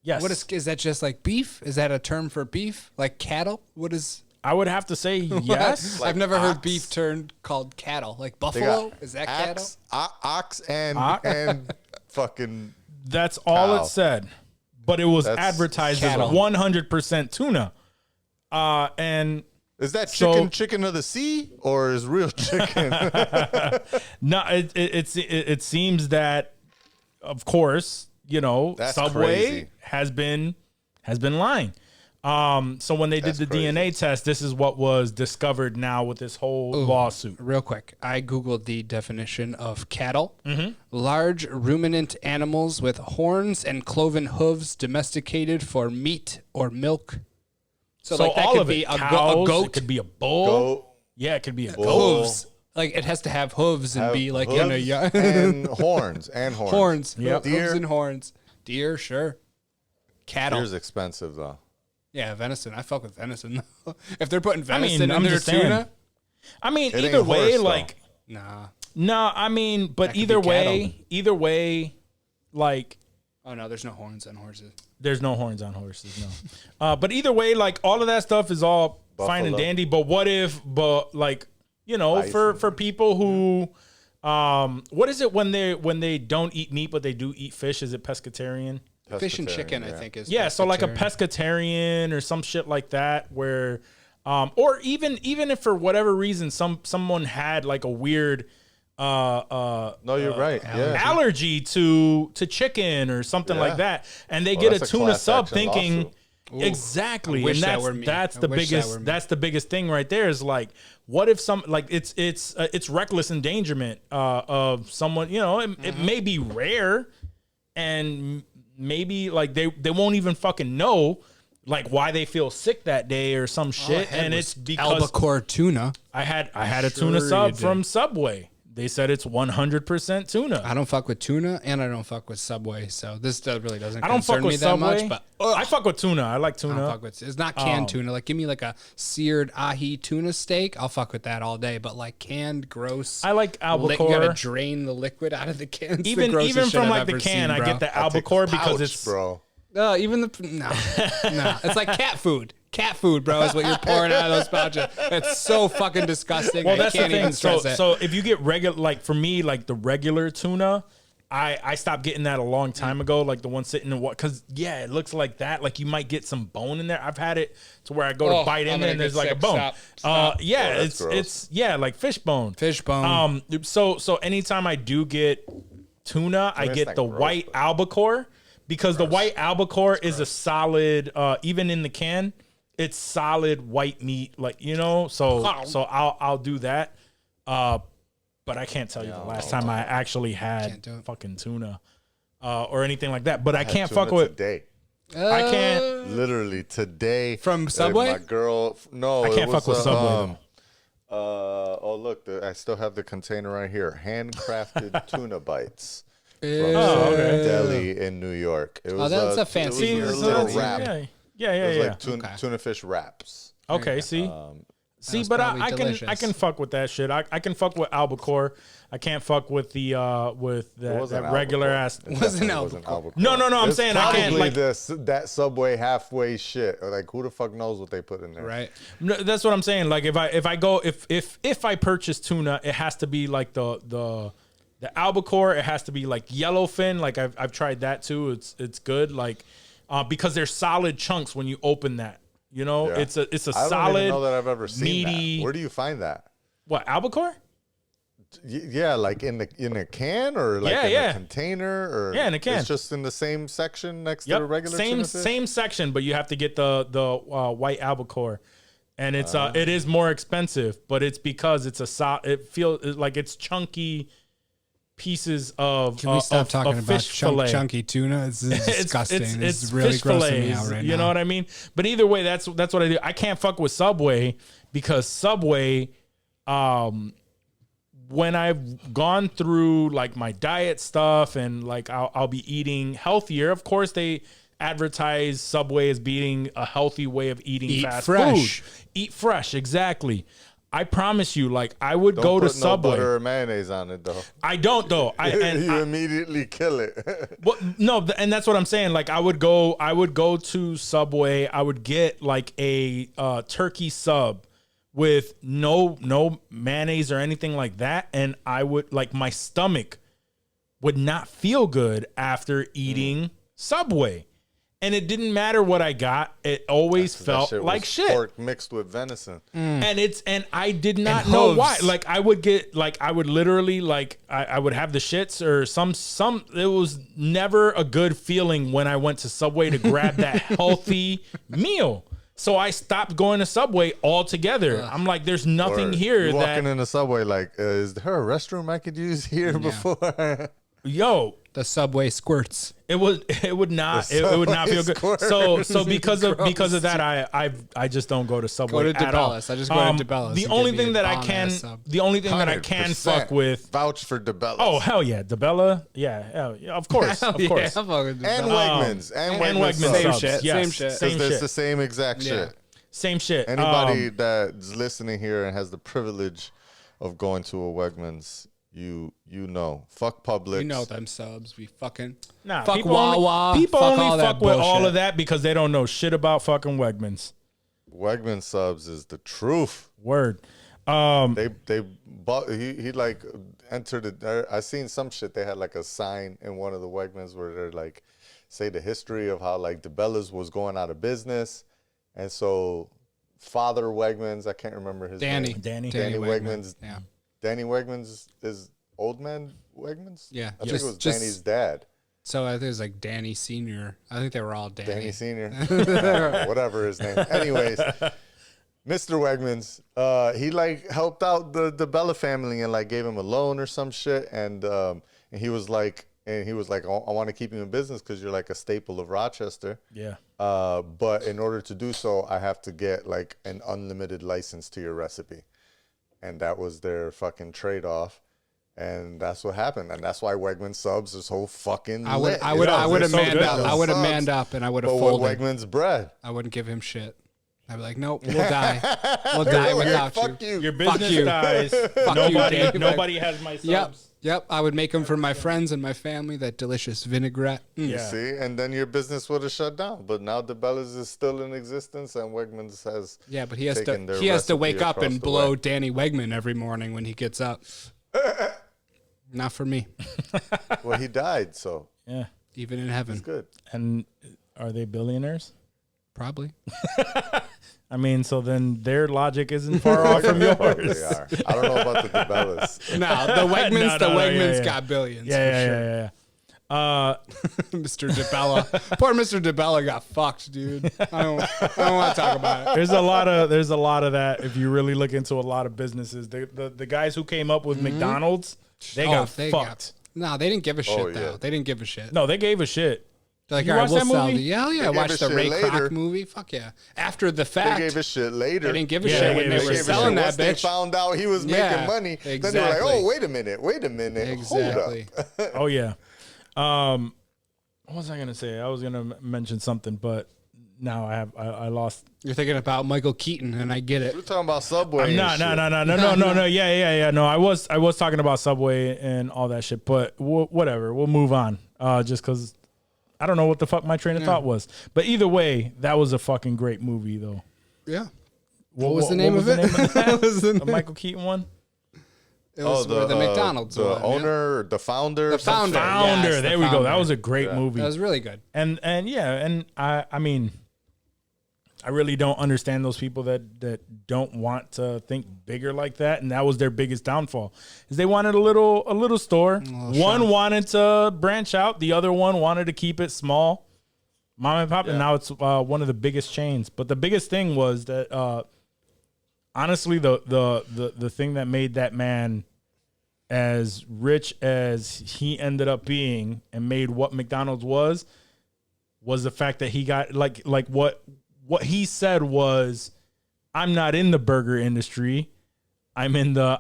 Yes. What is that? Just like beef? Is that a term for beef? Like cattle? What is? I would have to say yes. I've never heard beef termed called cattle. Like buffalo? Is that cattle? Ox and fucking. That's all cow. it said, but it was That's advertised as cattle. 100% tuna. And Is that So- chicken of the sea or is real chicken? no, it seems that, of course, That's Subway crazy. has been lying. So when they did That's the crazy. DNA test, this is what was discovered now with this whole lawsuit. Real quick, I Googled the definition of cattle. Large ruminant animals with horns and cloven hooves domesticated for meat or milk. So like that all could of be it, a cows, goat. it could be a bull. Goat, Yeah, it could be a goat. bull, Hooves. Like it has to have hooves and be like hooves and horns and horns. horns. Yep. Hooves Deer. and horns. Deer, sure. Cattle. Deer's expensive though. Yeah, venison. I fuck with venison. If they're putting venison in I'm their just saying. tuna, I mean, It either ain't way, horse, though. like, nah. no, I mean, but That could either be way, like, Oh no, there's no horns on horses. there's no horns on horses, no. But either way, like, all of that stuff is all fine and Buffalo. dandy. But what if, like, for people who, what is it when they don't eat meat but they do eat fish? Is it pescatarian? Fish and Pescatarian, chicken, yeah. I think is. Yeah, so like a pescatarian. pescatarian or some shit like that, where, or even if for whatever reason someone had like a weird No, you're right. Yeah. allergy to chicken or something like that, and they get a that's a tuna class sub action thinking lawsuit. exactly, I wish and that were me. that's I the wish that biggest were me. that's the biggest thing right there is like, what if some like it's reckless endangerment of someone, it may be rare, and maybe like they won't even fucking know like why they feel sick that day or some shit, and it's because albacore tuna. I had a tuna Sure sub you did. from Subway. They said it's 100% tuna. I don't fuck with tuna, and I don't fuck with Subway, so this really doesn't I don't concern fuck me with that Subway. much. But I fuck with tuna. I like I don't tuna. fuck with it's not canned tuna. Like give me like a seared ahi tuna steak. I'll fuck with that all day. But like canned, gross. I like You albacore. gotta drain the liquid out of the can. It's the even grossest shit from I've like the ever can, seen, I bro. get the Take albacore the because pouch, it's bro. Even the no. It's like cat food. Cat food, bro, is what you're pouring out of those pouches. It's so fucking disgusting. well. I That's the can't thing. even So stress it. so if you get regular, like for me, like the regular tuna, I stopped getting that a long time ago. Like the one sitting in what? Because yeah, it looks like that. Like you might get some bone in there. I've had it to where I go to bite in I'm there gonna and there's get like a sick. bone. Stop. Yeah, Oh, that's gross. it's yeah, like fish bone. Fish bone. So anytime I do get tuna, I get like the gross, white albacore because the white albacore is a solid, even in the can, it's solid white meat, like So I'll do that. But I can't tell you the last time I actually had Can't do it. fucking tuna, or anything like that. But I Had can't tuna fuck with. today. I can't. Literally today From Subway? My girl. No, I can't it was, fuck with Subway, oh look, I still have the container right here. Handcrafted tuna bites deli in New York. It was that's a fancy it was a little wrap. Yeah. It was like tuna fish wraps. Okay, see. See, but I can fuck with that shit. I can fuck with albacore. I can't fuck with the that regular ass. Wasn't albacore. No. I'm it's saying I can't like that Subway halfway shit. Like who the fuck knows what they put in there? Right. No, that's what I'm saying. Like if I purchase tuna, it has to be like the albacore. It has to be like yellowfin. Like I've tried that too. It's good. Like because they're solid chunks when you open that. You know, it's a solid. I don't even know that I've ever seen meaty, that. Where do you find that? What, albacore? Yeah, like in a can or like in a container or in a can. It's just in the same section next to the regular same section, but you have to get the white albacore, and it's it is more expensive, but it's because it's it feels like it's chunky pieces of Can we stop talking about fish fillet. chunky tuna? It's disgusting. It's really fish grossing fillets, me out right now. You know what I mean? But either way, that's what I do. I can't fuck with Subway because Subway, when I've gone through like my diet stuff and like I'll be eating healthier. Of course, they advertise Subway as being a healthy way of eating fast food. Eat fresh, exactly. I promise you, like I would go to Subway. No butter or mayonnaise on it though. I don't though. You immediately kill it. Well, no, and that's what I'm saying. Like I would go to Subway. I would get like a turkey sub with no mayonnaise or anything like that, and I would like my stomach would not feel good after eating Subway. And it didn't matter what I got; it always felt like shit. Pork mixed with venison, and I did not know why. Like I would literally like I would have the shits or some. It was never a good feeling when I went to Subway to grab that healthy meal. So I stopped going to Subway altogether. I'm like, there's nothing here. You're walking in the Subway, like, is there a restroom I could use here before? Yo, the Subway squirts. It would not feel good. So because of that, I just don't go to Subway at all. I just go to DaBaby's. The only thing that I can fuck with, vouch for DaBaby's. Oh hell yeah, DaBaby, yeah, of course, of course. And Wegmans, and Wegmans, same shit, yes, same shit. It's the same exact shit. Same shit. Anybody that's listening here and has the privilege of going to a Wegmans, you know, fuck Publix. You know them subs. We fucking fuck people Wawa. People fuck only all fuck that with bullshit. all of that because they don't know shit about fucking Wegmans. Wegman subs is the truth. Word. They bought. He like entered it. I seen some shit. They had like a sign in one of the Wegmans where they're like, say the history of how like DaBaby's was going out of business, and so Father Wegmans, I can't remember his name. Danny Wegmans. Yeah. Danny Wegmans is Old Man Wegmans? Yeah. I think it was Danny's dad. So I think it was like Danny Sr. I think they were all Danny. Danny Sr. Whatever his name. Anyways, Mr. Wegmans, he like helped out the DaBaby family and like gave him a loan or some shit. And he was like, I want to keep you in business because you're like a staple of Rochester. Yeah. But in order to do so, I have to get like an unlimited license to your recipe. And that was their fucking trade-off. And that's what happened. And that's why Wegmans subs is so fucking lit. I would have manned up and I would have folded. But with Wegmans bread, I wouldn't give him shit. I'd be like, nope, we'll die. We'll die without fuck you. Your business dies. Nobody has my subs. Yep. I would make them for my friends and my family, that delicious vinaigrette. You see? And then your business would have shut down. But now DaBaby's is still in existence and Wegmans has but he has to wake up and blow Danny Wegman every morning when he gets up. Not for me. Well, he died, so. Yeah. Even in heaven. It's good. And are they billionaires? Probably. I mean, so then their logic isn't far off from yours. They are. I don't know about the DaBaby's. No, the Wegmans got billions. Yeah. Mr. DaBaby. Poor Mr. DaBaby got fucked, dude. I don't want to talk about it. There's a lot of that if you really look into a lot of businesses. The guys who came up with McDonald's, they got fucked. No, they didn't give a shit, though. Yeah. They didn't give a shit. No, they gave a shit. They're like, You all right, watched we'll that sell movie? the... Yeah, I watched the Ray Kroc movie. Fuck yeah. After the fact. They gave a shit later. They didn't give a shit when they were selling that Once bitch. they found out he was making money, then they were like, oh, wait a minute. Exactly. Hold up. Oh, yeah. What was I gonna say? I was gonna mention something, but now I lost. You're thinking about Michael Keaton, and I get it. We're talking about Subway. No. Yeah. No, I was talking about Subway and all that shit, but whatever. We'll move on. Just because I don't know what the fuck my train of thought was, but either way, that was a fucking great movie, though. Yeah. What was the name of it? The Michael Keaton one. It was the McDonald's the one, owner, the founder. The founder. Yes, there we go. That was a great movie. That was really good. And I mean, I really don't understand those people that don't want to think bigger like that. And that was their biggest downfall, is they wanted a little store. One wanted to branch out, the other one wanted to keep it small, mom and pop. And now it's one of the biggest chains. But the biggest thing was that. Honestly, the thing that made that man as rich as he ended up being and made what McDonald's was the fact that he got like what he said was, I'm not in the burger industry, I'm in the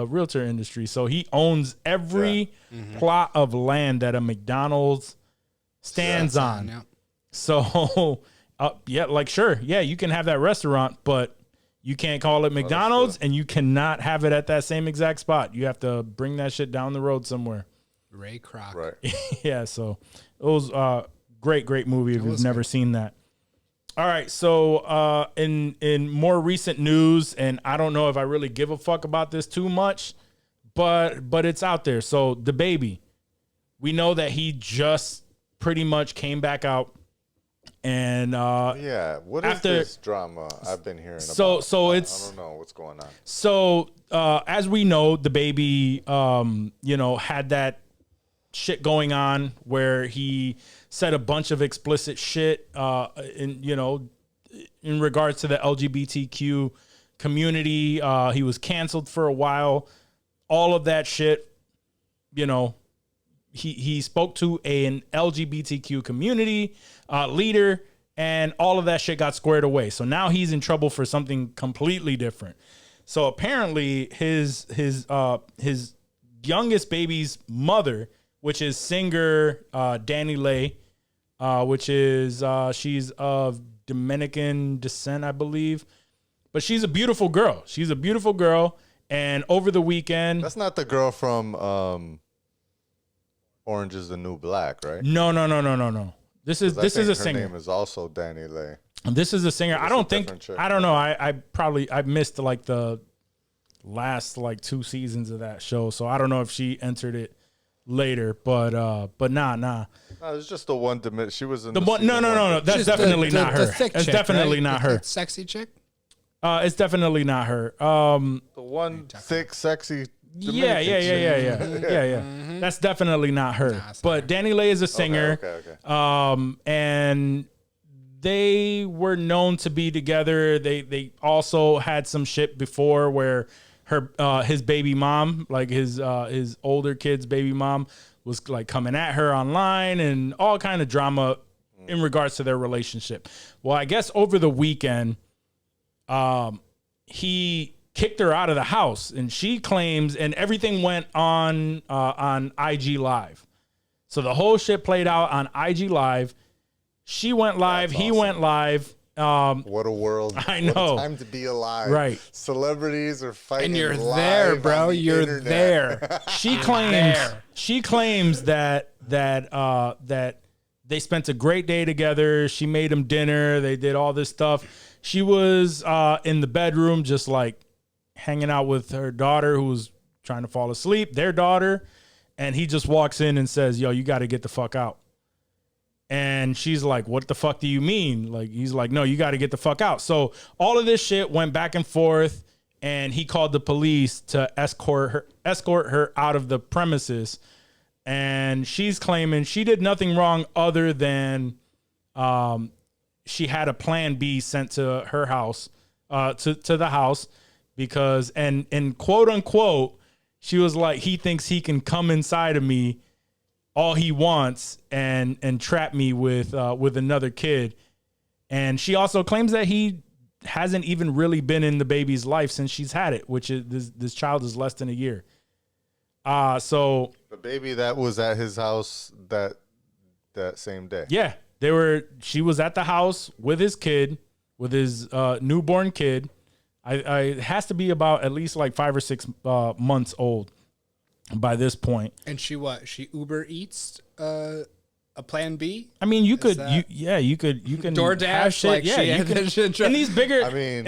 realtor industry. So he owns every plot of land that a McDonald's stands on. Yeah. So. You can have that restaurant, but you can't call it McDonald's, and you cannot have it at that same exact spot. You have to bring that shit down the road somewhere. Ray Kroc. Right. Yeah, so it was great movie if you've never seen that. All right, so in more recent news, and I don't know if I really give a fuck about this too much, but it's out there. So DaBaby, we know that he just pretty much came back out. And what is this drama I've been hearing about? So it's, I don't know what's going on. So as we know, DaBaby had that shit going on where he said a bunch of explicit shit in regards to the LGBTQ community. He was canceled for a while. All of that shit, he spoke to an LGBTQ community leader, and all of that shit got squared away. So now he's in trouble for something completely different. So apparently his youngest baby's mother, which is singer Danny Lay, which is she's of Dominican descent, I believe, but she's a beautiful girl. And over the weekend, that's not the girl from Orange is the New Black, right? No. This is a singer. Her name is also Danny Lay. This is a singer. I don't know. I missed like the last like 2 seasons of that show, so I don't know if she entered it later. But nah. No, it's just the one. She was in the one. No. That's definitely not her. It's definitely not her. Sexy chick. It's definitely not her. The one thick, sexy. Yeah. That's definitely not her. But Danny Lay is a singer. Okay. And they were known to be together. They also had some shit before where his baby mom, like his older kid's baby mom, was like coming at her online and all kind of drama in regards to their relationship. Well, I guess over the weekend, he kicked her out of the house, and she claims, and everything went on IG Live. So the whole shit played out on IG Live. She went live. He went live. What a world. I know. What a time to be alive. Right. Celebrities are fighting. And you're live there, bro. You're there. She claims that they spent a great day together. She made him dinner. They did all this stuff. She was in the bedroom just like hanging out with her daughter who was trying to fall asleep, their daughter. And he just walks in and says, yo, you got to get the fuck out. And she's like, what the fuck do you mean? Like, he's like, no, you got to get the fuck out. So all of this shit went back and forth, and he called the police to escort her out of the premises. And she's claiming she did nothing wrong other than she had a plan B sent to her house, to the house, because, and quote unquote, she was like, he thinks he can come inside of me all he wants and trap me with another kid. And she also claims that he hasn't even really been in the baby's life since she's had it, which is this child is less than a year. So the baby that was at his house that same day. Yeah, she was at the house with his kid, with his newborn kid. It has to be about at least like 5 or 6 months old by this point. And she Uber Eats a Plan B? I mean, you can DoorDash, shit. like You can, in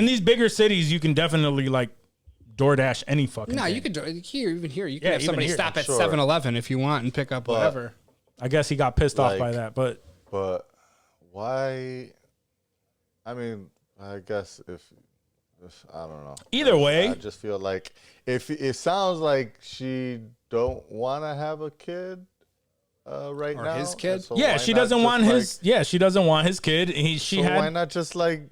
these bigger cities, you can definitely like DoorDash any fucking thing. You can even here you can have somebody stop at 7-Eleven if you want and pick up whatever. I guess he got pissed off by that, but why? I mean, I guess if I don't know. Either way, I just feel like if it sounds like she don't want to have a kid right now, his kid. So she doesn't want his. She doesn't want his kid. Why not just like,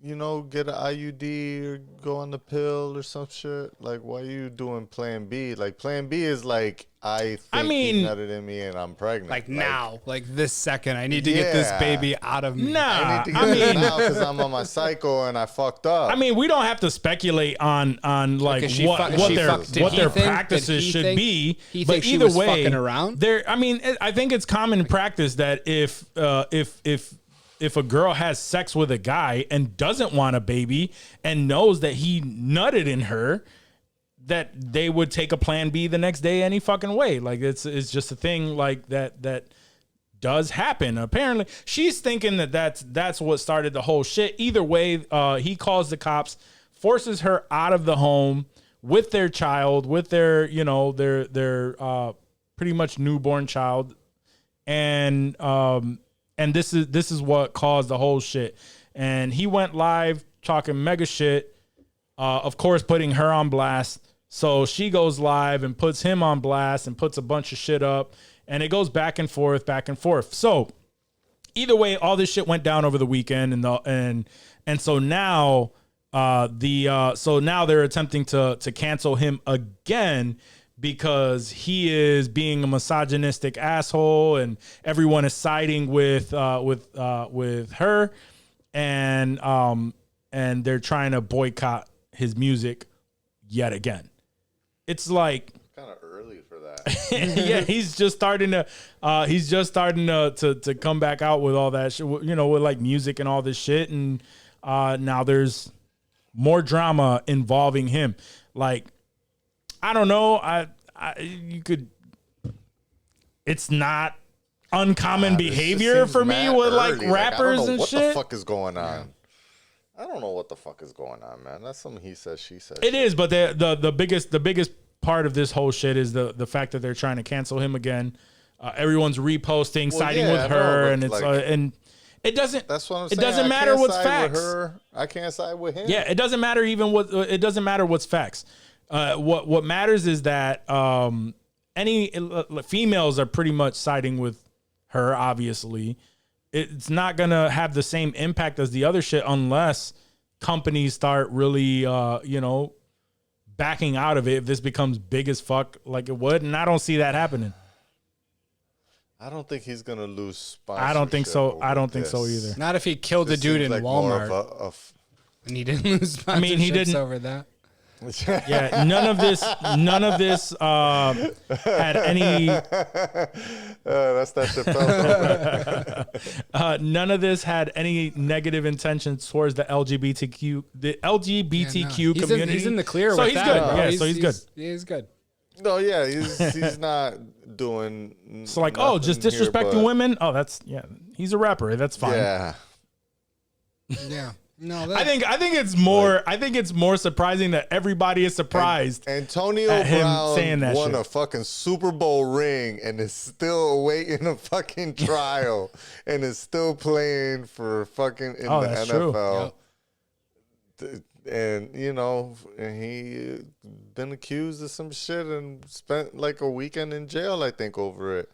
get an IUD or go on the pill or some shit? Like, why are you doing Plan B? Like, Plan B is like, he nutted in me and I'm pregnant. Like now, like this second, I need to get this baby out of me. Nah, I need to get it now because I'm on my cycle and I fucked up. I mean, we don't have to speculate on like what their practices should be. But either way, fucking around. I think it's common practice that if a girl has sex with a guy and doesn't want a baby and knows that he nutted in her, that they would take a Plan B the next day any fucking way. Like it's just a thing like that does happen. Apparently she's thinking that's what started the whole shit. Either way, he calls the cops, forces her out of the home with their child, with their pretty much newborn child. And this is what caused the whole shit. And he went live talking mega shit, of course, putting her on blast. So she goes live and puts him on blast and puts a bunch of shit up, and it goes back and forth. So either way, all this shit went down over the weekend, and so now they're attempting to cancel him again because he is being a misogynistic asshole, and everyone is siding with her, and they're trying to boycott his music yet again. It's like kind of early for that. Yeah, he's just starting to come back out with all that shit, with like music and all this shit, and now there's more drama involving him. Like, I don't know, it's not uncommon behavior for me with like rappers and shit. What the fuck is going on? I don't know what the fuck is going on, man. That's something he says, she says. It is, but the biggest part of this whole shit is the fact that they're trying to cancel him again. Everyone's reposting, siding with her, and it's like, and it doesn't. That's what I'm saying. It doesn't matter what's facts. I can't side with him. Yeah, it doesn't matter it doesn't matter what's facts. What matters is that any females are pretty much siding with her. Obviously, it's not gonna have the same impact as the other shit unless companies start really, backing out of it. If this becomes big as fuck like it would, and I don't see that happening. I don't think he's gonna lose sponsorship. I don't think so. I don't think so either. Not if he killed the dude in Walmart. And he didn't lose sponsorships. I mean, he didn't over that. Yeah, none of this had any. That's that shit. None of this had any negative intentions towards the LGBTQ community. He's in the clear. So with he's that, good. Yeah, so he's good. He's good. No, yeah, he's not doing. So like, just disrespecting women. Oh, he's a rapper. That's fine. Yeah. Yeah. No, I think it's more. I think it's more surprising that everybody is surprised. Antonio at him Brown saying that won shit. a fucking Super Bowl ring and is still awaiting a fucking trial and is still playing for fucking in the NFL. Yep. And and he been accused of some shit and spent like a weekend in jail, I think, over it.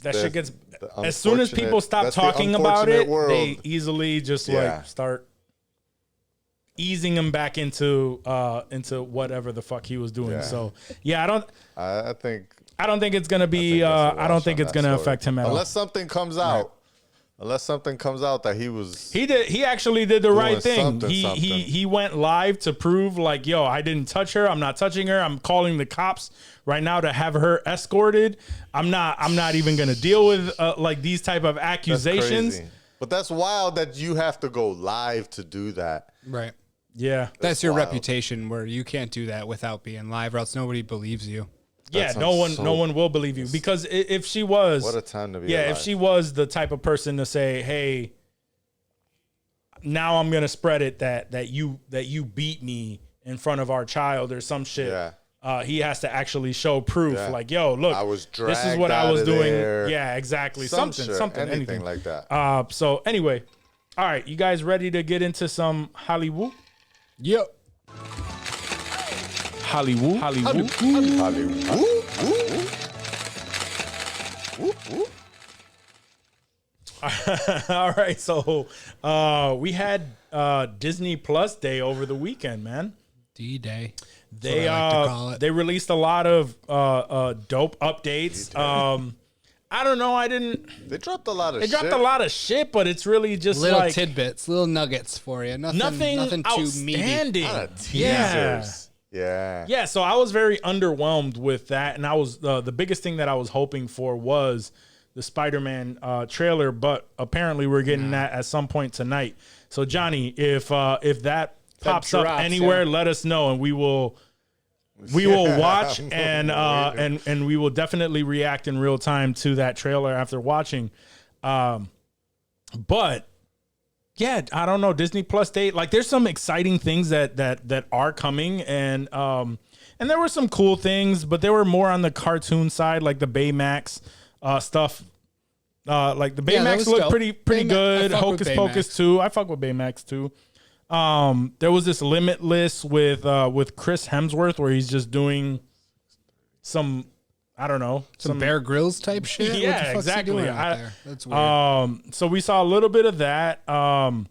That shit gets, as soon as people stop talking about it, they easily just like start easing him back into whatever the fuck he was doing. Yeah. So I don't think it's gonna be. I don't think it's gonna affect him at all. Unless something comes out Unless something comes out that he actually did the right thing. Something. He went live to prove like, yo, I didn't touch her. I'm not touching her. I'm calling the cops right now to have her escorted. I'm not even gonna deal with like these type of accusations. That's crazy. But that's wild that you have to go live to do that. Right. Yeah. That's your reputation where you can't do that without being live, or else nobody believes you. Yeah, no one will believe you, because if she was, what a time to be alive. if she was the type of person to say, hey, now I'm gonna spread it that you beat me in front of our child or some shit. Yeah. He has to actually show proof, like, yo, look, I was dragged this is what I was doing. There. Yeah, exactly. Something, anything like that. So anyway, all right, you guys ready to get into some Hollywood? Yep. Hollywood. All right, so we had Disney Plus Day over the weekend, man. D-Day. They released a lot of dope updates. I don't know. They dropped a lot of. They dropped a lot of shit, but it's really just little like tidbits, little nuggets for you. Nothing too meaty. Teasers. Yeah. So I was very underwhelmed with that, and I was the biggest thing that I was hoping for was the Spider-Man trailer, but apparently we're getting that at some point tonight. So Jonni, if that pops up anywhere, let us know, and we will watch and we will definitely react in real time to that trailer after watching. But yeah, I don't know, Disney Plus Day, like there's some exciting things that are coming, and there were some cool things, but they were more on the cartoon side, like the Baymax stuff. Like the Baymax looked pretty good. Hocus Pocus 2. I fuck with Baymax too. There was this Limitless with Chris Hemsworth where he's just doing some, I don't know, some Bear Grylls type shit. Yeah, what the fuck's exactly. He doing out there? That's weird. So we saw a little bit of that. And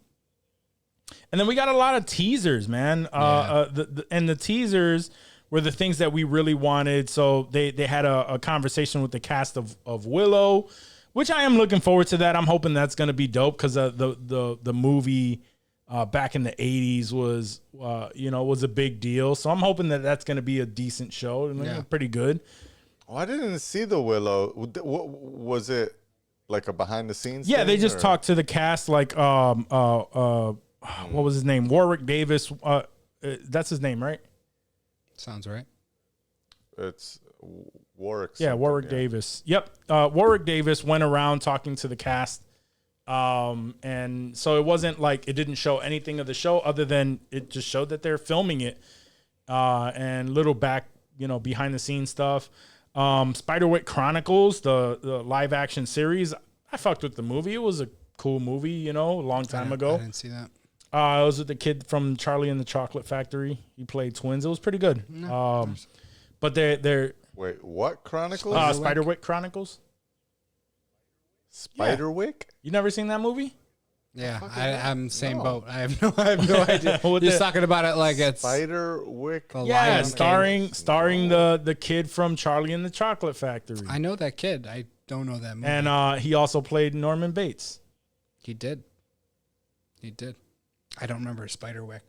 then we got a lot of teasers, man. And the teasers were the things that we really wanted. So they had a conversation with the cast of Willow, which I am looking forward to that. I'm hoping that's going to be dope, because the movie back in the 80s was a big deal. So I'm hoping that that's going to be a decent show and pretty good. Oh, I didn't see the Willow. What was it, like a behind the scenes? Yeah, they just talked to the cast, like what was his name? Warwick Davis. That's his name, right? Sounds right. It's Warwick. Yeah, Warwick Davis. Yep. Warwick Davis went around talking to the cast. And so it wasn't like it didn't show anything of the show other than it just showed that they're filming it. And little behind the scenes stuff. Spiderwick Chronicles, the live action series. I fucked with the movie. It was a cool movie, a long time ago. I didn't see that. It was with the kid from Charlie and the Chocolate Factory. He played twins. It was pretty good. But they're wait, what Chronicles? Spiderwick Chronicles. Spiderwick? You never seen that movie? Yeah, I'm same boat. I have no idea. You're talking about it like it's Spiderwick. Yeah, starring the kid from Charlie and the Chocolate Factory. I know that kid. I don't know that movie. And he also played Norman Bates. He did. I don't remember Spiderwick.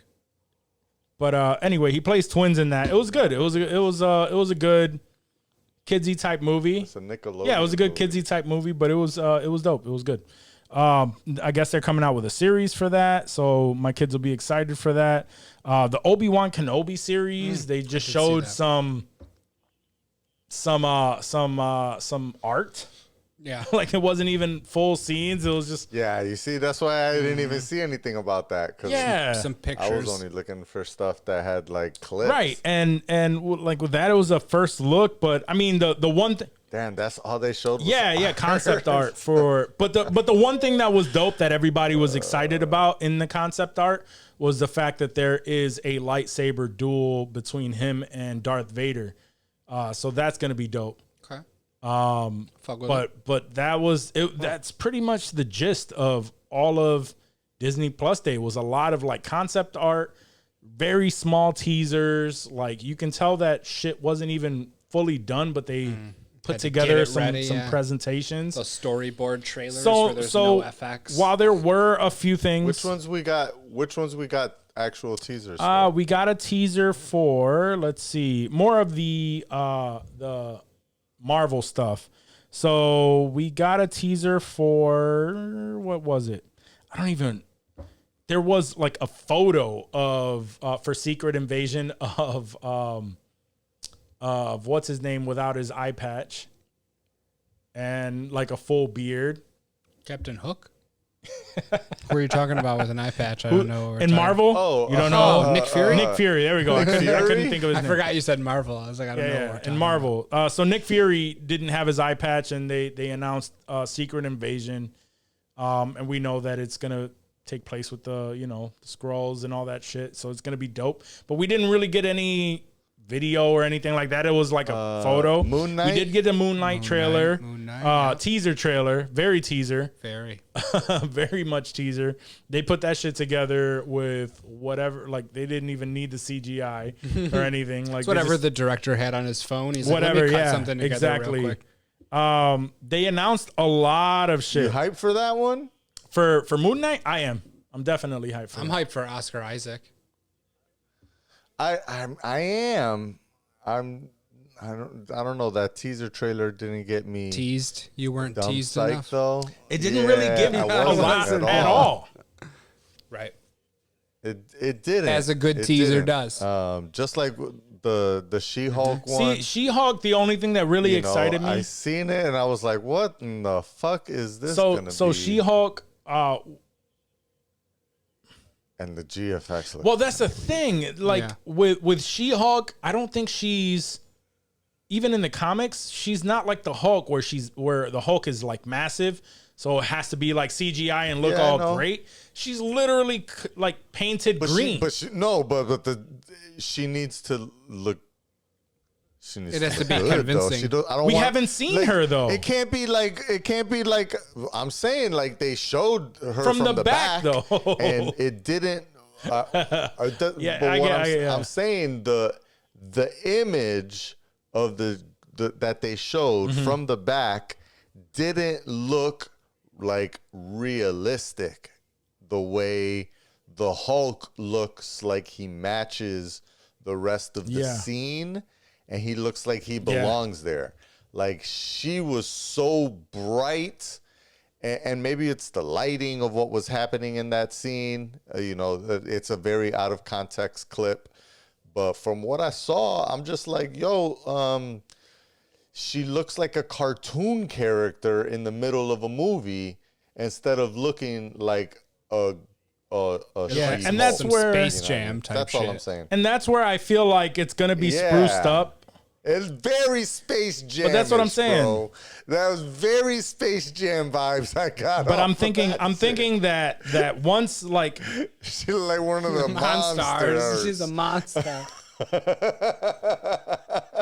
But anyway, he plays twins in that. It was good. It was a good kidsy type movie. It's a Nickelodeon. Yeah, it was a good kidsy type movie, but it was dope. It was good. I guess they're coming out with a series for that, so my kids will be excited for that. The Obi-Wan Kenobi series, they just showed some art. Yeah. Like it wasn't even full scenes. It was just. Yeah, you see, that's why I didn't even see anything about that. Cause some pictures. I was only looking for stuff that had like clips. Right. And like with that, it was a first look. But I mean, the one thing. Damn, that's all they showed. Yeah, concept art for. But the one thing that was dope that everybody was excited about in the concept art was the fact that there is a lightsaber duel between him and Darth Vader. So that's gonna be dope. Okay. But that was it. That's pretty much the gist of all of Disney Plus Day. Was a lot of like concept art, very small teasers. Like you can tell that shit wasn't even fully done, but they put Had to together get it some ready, yeah. presentations. The storyboard trailers where there's no FX. While there were a few things, Which ones we got actual teasers? we got a teaser for, let's see, more of the Marvel stuff. So we got a teaser for, what was it? There was like a photo of for Secret Invasion of what's his name without his eye patch and like a full beard. Captain Hook? Who are you talking about with an eye patch? I don't know. In Marvel? Oh, you don't know? Nick Fury? Nick Fury. There we go. I couldn't think of his I name. forgot you said Marvel. I was like, I don't know. What we're In talking Marvel. So Nick Fury didn't have his eye patch, and they announced Secret Invasion. And we know that it's going to take place with the Skrulls and all that shit. So it's going to be dope. But we didn't really get any video or anything like that. It was like a photo. Moon Knight? We did get a Moon Knight trailer. Moon Knight, yeah. Teaser trailer. Very teaser. Very. Very much teaser. They put that shit together with whatever. Like, they didn't even need the CGI or anything. Like, It's whatever the director had on his phone. He's whatever, like, let me cut yeah, something together exactly. real quick. They announced a lot of You shit. hyped for that one? For Moon Knight, I am. I'm definitely hyped for I'm that. hyped for Oscar Isaac. I am. I don't know. That teaser trailer didn't get me Teased. You weren't dumb teased psyched, enough. though. It didn't really give me I a wasn't lot at all. Right. It didn't. As a good It teaser didn't. does. Just like the She-Hulk one. See, She-Hulk, the only thing that really excited me. I seen it and I was like, "What in the fuck is this So gonna be?" She-Hulk. And the GFX. Well, that's the thing. Like Yeah. with She-Hulk, I don't think she's even in the comics. She's not like the Hulk, where the Hulk is like massive, so it has to be like CGI and look Yeah, I all know. great. She's literally like painted green. She needs to look. She needs It has to be look good, though. convincing. She don't, I don't We want- haven't seen like, her, though. It can't be like. I'm saying like they showed her From the back, though. and it didn't. Yeah, I'm saying the image of the that they showed Mm-hmm. from the back didn't look like realistic the way the Hulk looks like he matches the rest of the Yeah. scene and he looks like he belongs there. Like she was so bright and maybe it's the lighting of what was happening in that scene. It's a very out of context clip. But from what I saw, I'm just like, she looks like a cartoon character in the middle of a movie instead of looking like a Yeah, She-Hulk. and that's Some where Space Jam type That's shit. all I'm saying. and that's where I feel like it's gonna be spruced up. It's very Space Jam. But that's what I'm saying. Bro. That was very Space Jam vibes I got. But off I'm of thinking that once like she looked like one of the Monstars. monsters. She's a monster.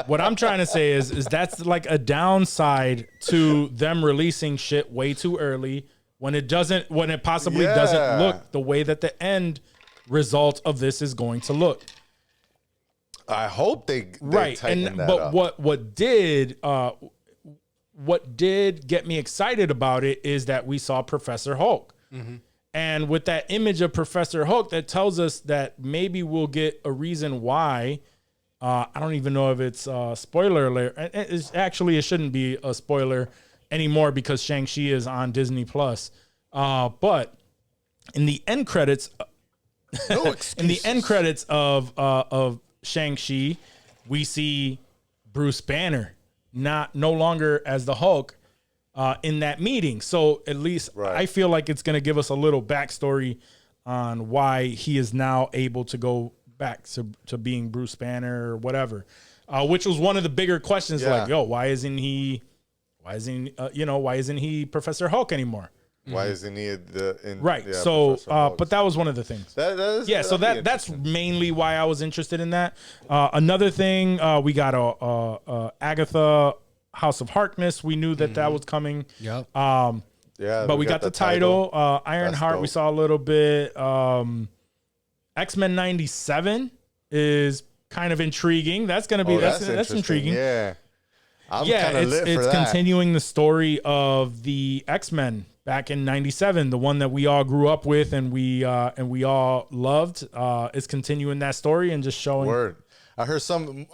what I'm trying to say is that's like a downside to them releasing shit way too early when it possibly doesn't look the way that the end result of this is going to look. I hope they Right. tighten And that but up. what did get me excited about it is that we saw Professor Hulk. And with that image of Professor Hulk, that tells us that maybe we'll get a reason why. I don't even know if it's spoiler alert. It shouldn't be a spoiler anymore because Shang-Chi is on Disney Plus. But in the end credits, of Shang-Chi, we see Bruce Banner no longer as the Hulk in that meeting. So at least I feel like it's going to give us a little backstory on why he is now able to go back to being Bruce Banner or whatever, which was one of the bigger questions. Like, why isn't he Professor Hulk anymore? Why isn't he Right. Yeah, so, Hulk. but that was one of the things. So that's mainly why I was interested in that. Another thing, we got a Agatha House of Harkness. We knew that was coming. Yep. But we got the title. Ironheart, we saw a little bit. X-Men 97 is kind of intriguing. That's gonna be that's intriguing. Yeah. I'm kind of lit for it's that. continuing the story of the X-Men back in '97, the one that we all grew up with and we all loved. It's continuing that story and just showing. Word. I heard some,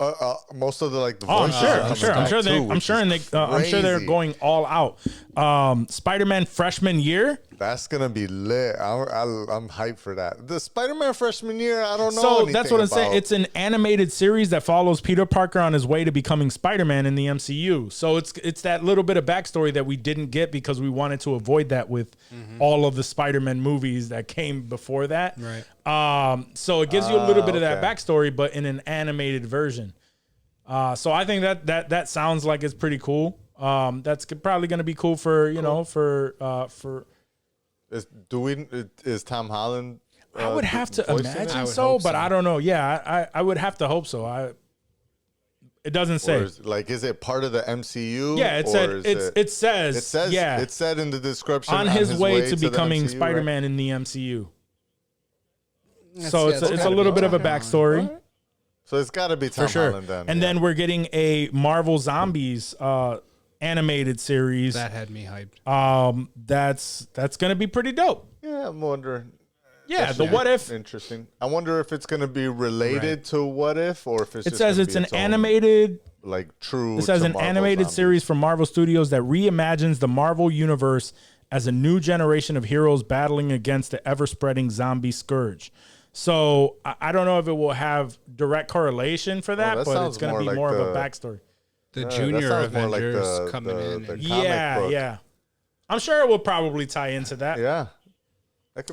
most of the the Oh, voices. I'm sure they're going all out. Spider-Man freshman year. That's gonna be lit. I'm hyped for that. The Spider-Man freshman year, I don't know. So that's what I'm saying. It's an animated series that follows Peter Parker on his way to becoming Spider-Man in the MCU. So it's that little bit of backstory that we didn't get because we wanted to avoid that with all of the Spider-Man movies that came before that. Right. So it gives you a little bit of that backstory, but in an animated version. So I think that sounds like it's pretty cool. That's probably going to be cool for for. Is Tom Holland? I would have to voicing imagine it? so, but I don't know. Yeah, I would have to hope so. It doesn't say. Is it part of the MCU? Yeah, it says. Yeah, it said in the description on his way to becoming Spider-Man in the MCU. So it's a little bit of a backstory. Right. So it's got to be Tom for sure. Holland then. And then we're getting a Marvel Zombies animated series. That had me hyped. That's gonna be pretty dope. Yeah, I'm wondering. Yeah, the What If. Interesting. I wonder if it's gonna be related to What If, or if it's. It says it's an animated. True. It says an Marvel animated Zombies. series from Marvel Studios that reimagines the Marvel universe as a new generation of heroes battling against the ever-spreading zombie scourge. So I don't know if it will have direct correlation for that, but it's going to be more of a backstory. The Junior Avengers coming in. Yeah. I'm sure it will probably tie into that. Yeah.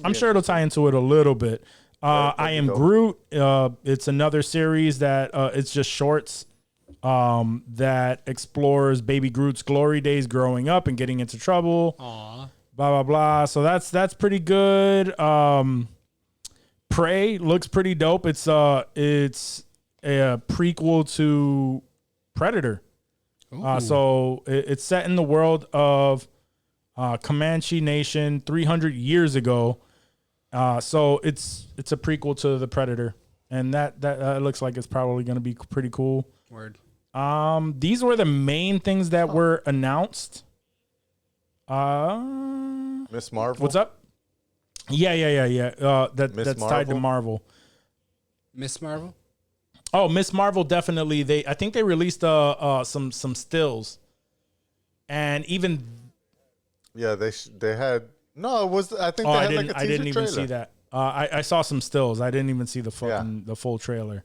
I'm sure it'll tie into it a little bit. I Am Groot. It's another series that it's just shorts that explores baby Groot's glory days growing up and getting into trouble. Aww. Blah, blah, blah. So that's pretty good. Prey looks pretty dope. It's a prequel to Predator. So it's set in the world of Comanche Nation 300 years ago. So it's a prequel to the Predator, and that looks like it's probably going to be pretty cool. Word. These were the main things that were announced. Miss Marvel. What's up? Yeah. That's tied to Marvel. Miss Marvel? Oh, Miss Marvel definitely. I think they released some stills, and even. Yeah, they had no. It was I think they had like a teaser I didn't even trailer. see that. I saw some stills. I didn't even see the full trailer.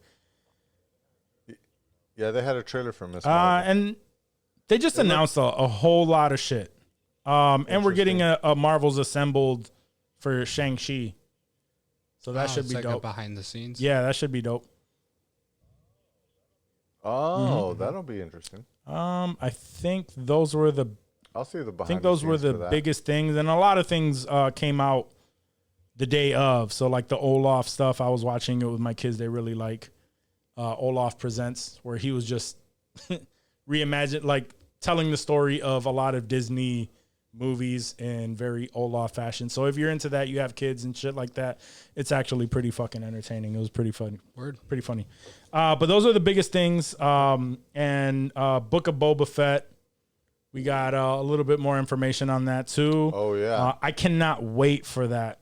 Yeah, they had a trailer for Miss Marvel. And they just announced a whole lot of shit. And we're getting a Marvel's Assembled for Shang-Chi. So that should be dope. Behind the scenes. Yeah, that should be dope. Oh, that'll be interesting. I think those were the. I'll see the behind. I think those were the biggest things, and a lot of things came out the day of. So like the Olaf stuff, I was watching it with my kids. They really like Olaf Presents, where he was just reimagined, like telling the story of a lot of Disney movies in very Olaf fashion. So if you're into that, you have kids and shit like that, it's actually pretty fucking entertaining. It was pretty fun. Pretty funny. But those are the biggest things. And Book of Boba Fett, we got a little bit more information on that too. Oh yeah. I cannot wait for that.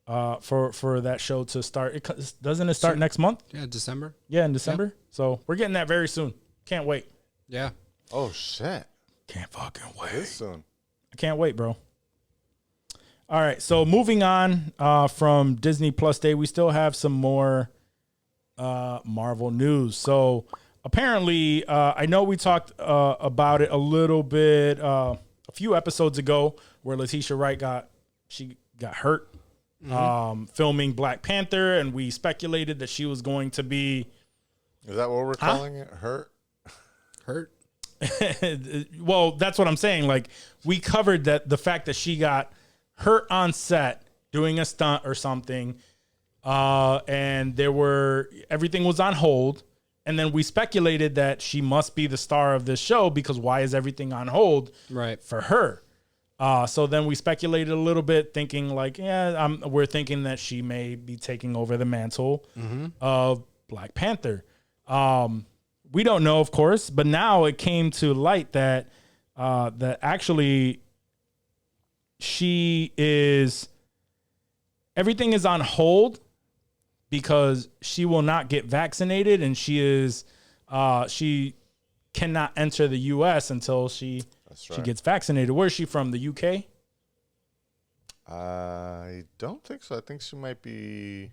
For that show to start. Doesn't it start next month? Yeah, December. Yeah, in December. Yep. So we're getting that very soon. Can't wait. Yeah. Oh shit. Can't fucking wait. This soon. I can't wait, bro. All right, so moving on from Disney Plus Day, we still have some more Marvel news. So apparently, I know we talked about it a little bit a few episodes ago, where Letitia Wright got hurt filming Black Panther, and we speculated that she was going to be. Is that what we're calling it? Hurt. Well, that's what I'm saying. Like, we covered that the fact that she got hurt on set doing a stunt or something, and everything was on hold, and then we speculated that she must be the star of this show, because why is everything on hold for her? So then we speculated a little bit, thinking like, we're thinking that she may be taking over the mantle of Black Panther. we don't know, of course, but now it came to light that that actually everything is on hold because she will not get vaccinated, and she cannot enter the U.S. until she gets vaccinated. Where is she from? The UK? I don't think so. I think she might be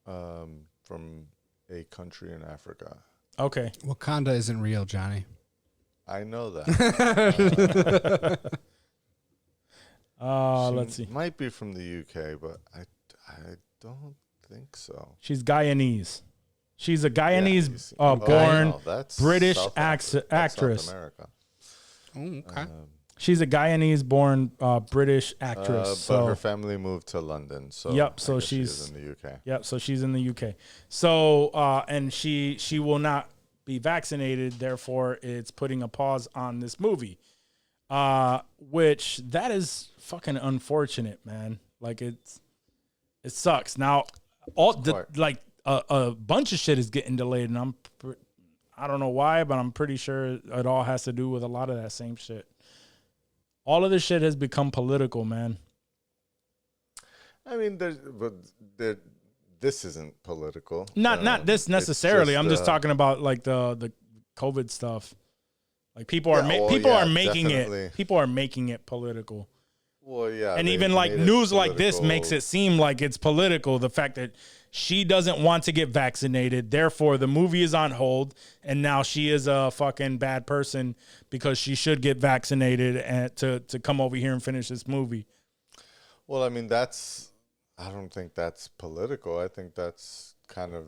from a country in Africa. Okay. Wakanda isn't real, Johnny. I know that. Let's see. Might be from the UK, but I don't think so. She's Guyanese. She's a Guyanese born British actress. South America. Oh, okay. She's a Guyanese born British actress. But her family moved to London. So yep. So she's in the UK. Yep. So she's in the UK. So and she will not be vaccinated. Therefore, it's putting a pause on this movie. Which that is fucking unfortunate, man. Like it sucks. Now a bunch of shit is getting delayed, and I don't know why, but I'm pretty sure it all has to do with a lot of that same shit. All of this shit has become political, man. I mean, this isn't political. Not this necessarily. I'm just talking about like the COVID stuff. Like people are making it political. Well, yeah, and even like news like this makes it seem like it's political. The fact that she doesn't want to get vaccinated, therefore the movie is on hold, and now she is a fucking bad person because she should get vaccinated and to come over here and finish this movie. Well, I mean, I don't think that's political. I think that's kind of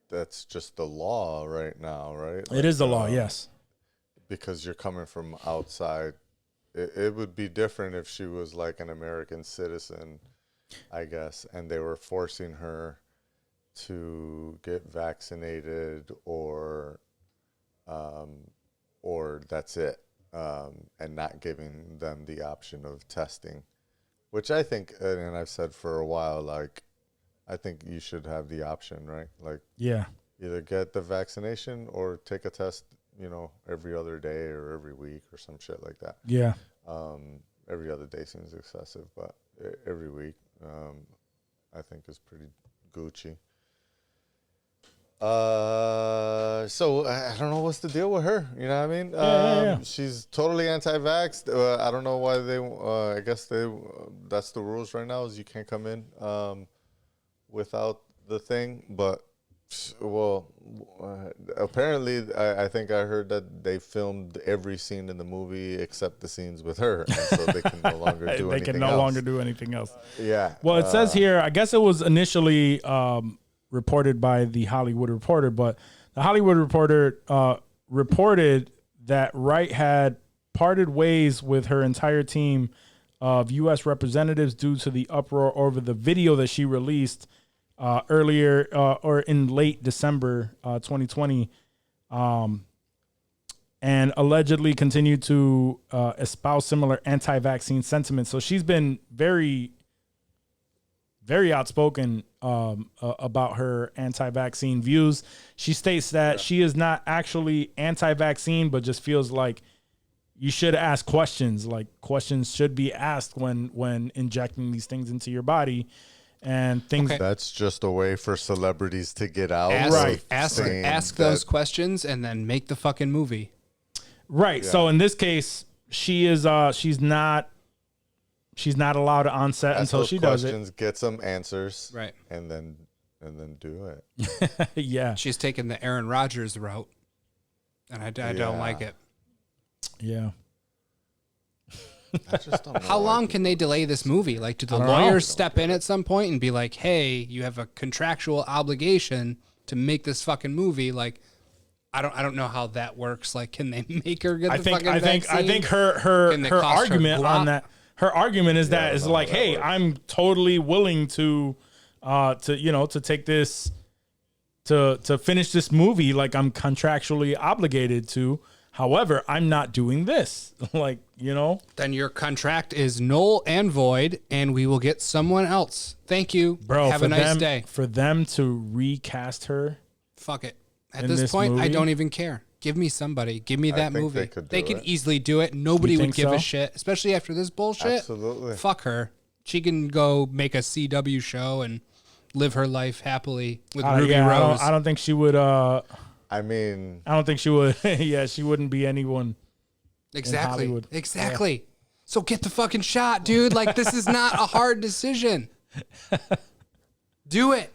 that's just the law right now, right? It is the law, yes. Because you're coming from outside. It would be different if she was like an American citizen, I guess, and they were forcing her to get vaccinated or that's it, and not giving them the option of testing, which I think, and I've said for a while, like, I think you should have the option, right? Like, yeah, either get the vaccination or take a test, every other day or every week or some shit like that. Yeah. Every other day seems excessive, but every week, I think is pretty Gucci. So I don't know what's the deal with her. You know what I mean? Yeah. She's totally anti-vax. I don't know why I guess that's the rules right now, is you can't come in without the thing. But apparently I think I heard that they filmed every scene in the movie except the scenes with her, and so they can no longer do anything else. They can no longer do anything else. Yeah. Well, it says here, I guess it was initially reported by the Hollywood Reporter, but the Hollywood Reporter reported that Wright had parted ways with her entire team of U.S. representatives due to the uproar over the video that she released earlier or in late December 2020, and allegedly continued to espouse similar anti-vaccine sentiments. So she's been very, very outspoken about her anti-vaccine views. She states that she is not actually anti-vaccine, but just feels like you should ask questions. Like, questions should be asked when injecting these things into your body. And things that's just a way for celebrities to get out. Ask those questions and then make the fucking movie. Right. Yeah. So in this case, she is she's not allowed on set until she does it. Get some answers. Right. And then do it. Yeah. She's taking the Aaron Rodgers route, and I don't like it. Yeah. I just don't know. How long can they delay this movie? Like, do the lawyers step in at some point and be like, "Hey, you have a contractual obligation to make this fucking movie"? Like, I don't know how that works. Like, can they make her get the fucking vaccine? I think her argument on that. Her argument is that is like, "Hey, I'm totally willing to take this to finish this movie. Like, I'm contractually obligated to. However, I'm not doing this. Like, you know, Then your contract is null and void, and we will get someone else. Thank you. bro. Have for a nice them, day. For them to recast her, Fuck it. At in this this point, I movie? don't even care. Give me somebody. Give me that think movie. they could They do can it. easily do it. Nobody You would think give so? a shit, especially after this bullshit. Absolutely. Fuck her. She can go make a CW show and live her life happily with Ruby yeah, Rose. I don't think she would. I mean, I don't think she would. Yeah, she wouldn't be anyone. Exactly. Hollywood. Exactly. So get the fucking shot, dude. Like, this is not a hard decision. Do it.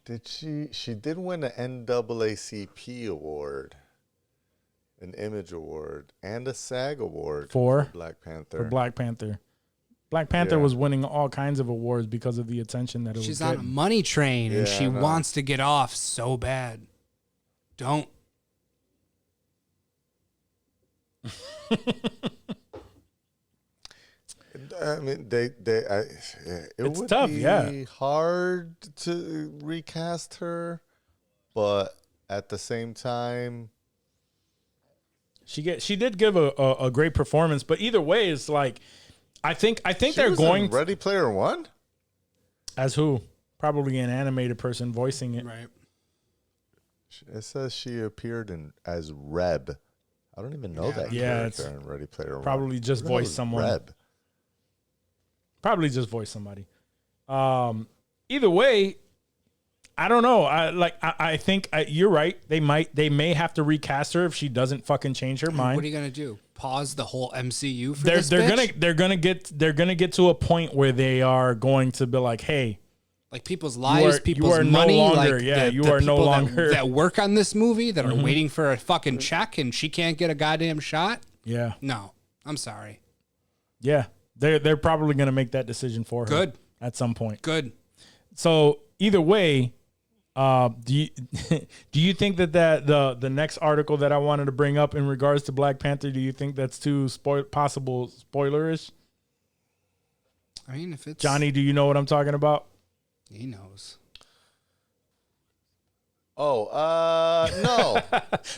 did she did win an NAACP award, an Image Award, and a SAG Award For Black Panther. For Black Panther. Black Panther Yeah. was winning all kinds of awards because of the attention that it was She's on a getting. money train and Yeah, she I know. wants to get off so bad. Don't. I mean, it It's would tough, be yeah. hard to recast her, but at the same time, She did give a great performance, but either way, it's like I think she they're was going in Ready Player One. as who? Probably an animated person voicing it. Right. It says she appeared as Reb. I don't even know that Yeah, character it's in Ready Player One. probably just Who the hell voiced is someone. Reb? Probably just voice somebody. Either way, I don't know. I think you're right. They may have to recast her if she doesn't fucking change her mind. What are you gonna do? Pause the whole MCU for they're this bitch? they're gonna get to a point where they are going to be like, hey, Like people's lives, you people's are no money. longer- like yeah, the, you the are no people longer- that work on this movie that are waiting for a fucking check and she can't get a goddamn shot. yeah, No, I'm sorry. yeah, they're probably gonna make that decision for her. Good. At some point. Good. So either way, do you do you think that the next article that I wanted to bring up in regards to Black Panther, do you think that's too possible spoilerish? I mean, if it's Johnny, do you know what I'm talking about? he knows. Oh, no.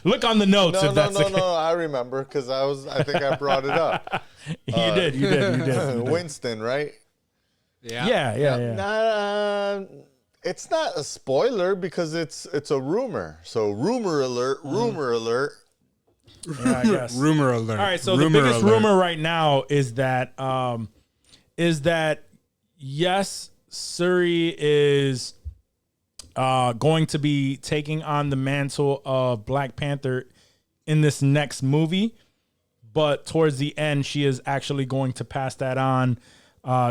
Look on the notes if No, that's no, the no. I remember because I think I brought it up. You did. You did. Winston, right? Yeah. It's not a spoiler because it's a rumor. So rumor alert. Yeah, I guess. Rumor alert. All right, so the biggest rumor right now is that yes, Suri is going to be taking on the mantle of Black Panther in this next movie, but towards the end, she is actually going to pass that on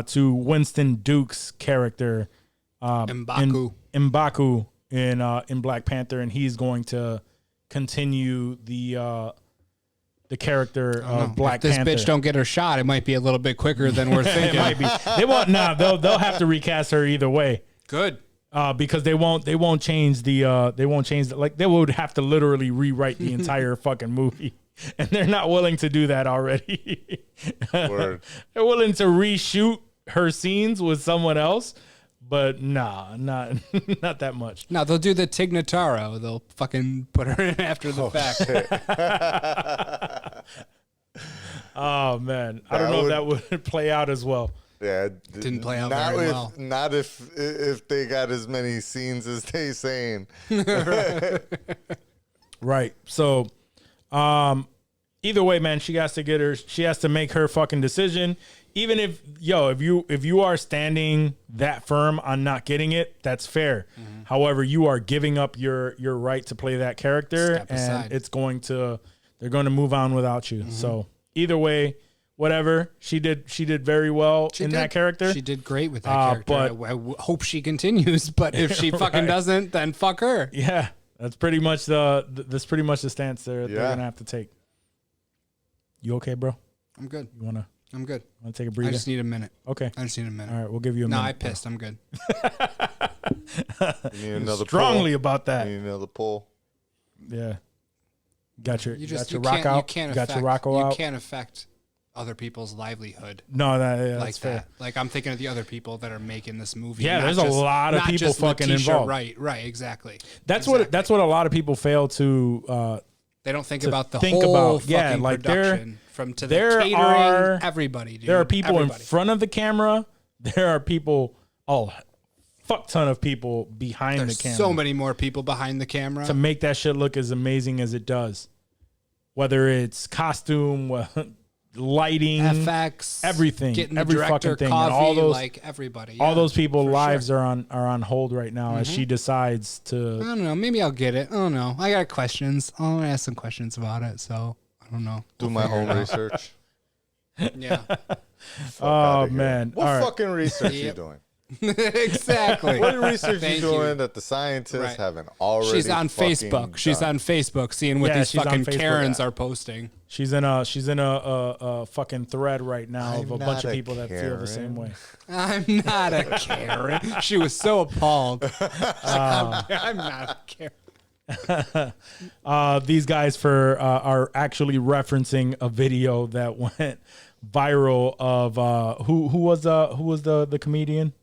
to Winston Duke's character, M'Baku. in Black Panther, and he's going to continue the character of Black If this Panther. bitch don't get her shot, it might be a little bit quicker than we're It thinking. might be. They won't. Nah, they'll have to recast her either way. Good. Because they won't change like they would have to literally rewrite the entire fucking movie, and they're not willing to do that already. Word. They're willing to reshoot her scenes with someone else, but nah, not that much. No, they'll do the Tig Notaro. They'll fucking put her in after the fact. Oh man, I don't know if that would play out as well. Yeah, Didn't play out not very if, well. Not if they got as many scenes as they saying. Right. So, either way, man, she has to make her fucking decision. Even if you are standing that firm on not getting it, that's fair. Mm-hmm. However, you are giving up your right to play that character, Step aside. and they're going to move on without you. So either way, whatever, she did very well that character. She did great with that character. but- I hope she continues, but if she fucking Right. doesn't, then fuck her. Yeah, that's pretty much the stance they're gonna have to take. You okay, bro? I'm good. You wanna I'm good. take a I breather? just need a minute. Okay. I just need a minute. All right, we'll give you a No, minute. I pissed. I'm good. You need another Strongly pull. about that. You need another pull. Yeah. Got your You just got your you rock can't, out. You can't got affect, your rocko you out. can't affect other people's livelihood No, like that's fair. that. Like I'm thinking of the other people that are making this movie. Yeah, not there's a lot of not people just fucking Letitia involved. Right, exactly. That's Exactly. what a lot of people fail to They don't think to about the think whole about- yeah, fucking like production from to the there catering, are- everybody. Dude. There are people Everybody. in front of the camera. There are people, fuck ton of people behind There's the camera. so many more people behind the camera. to make that shit look as amazing as it does. Whether it's costume, lighting, FX, everything, getting the every director fucking thing, coffee, and all those like everybody. all yeah, those people for lives sure. are on hold right now as she decides I to. don't know. Maybe I'll get it. I don't know. I got questions. I'll ask some questions about it. So I don't know. Do my own research. Yeah, Oh man! What All right. fucking research you Yep. doing? exactly. What research you Thank doing you. that the scientists Right. haven't already? She's on fucking Facebook. She's done? on Facebook, seeing what Yeah, these she's on fucking Facebook. Karens are posting. She's in a fucking thread right now of I'm a bunch not of a people that feel the same way. I'm not a Karen. She was so appalled. I'm not a Karen. These guys are actually referencing a video that went viral of who was the comedian?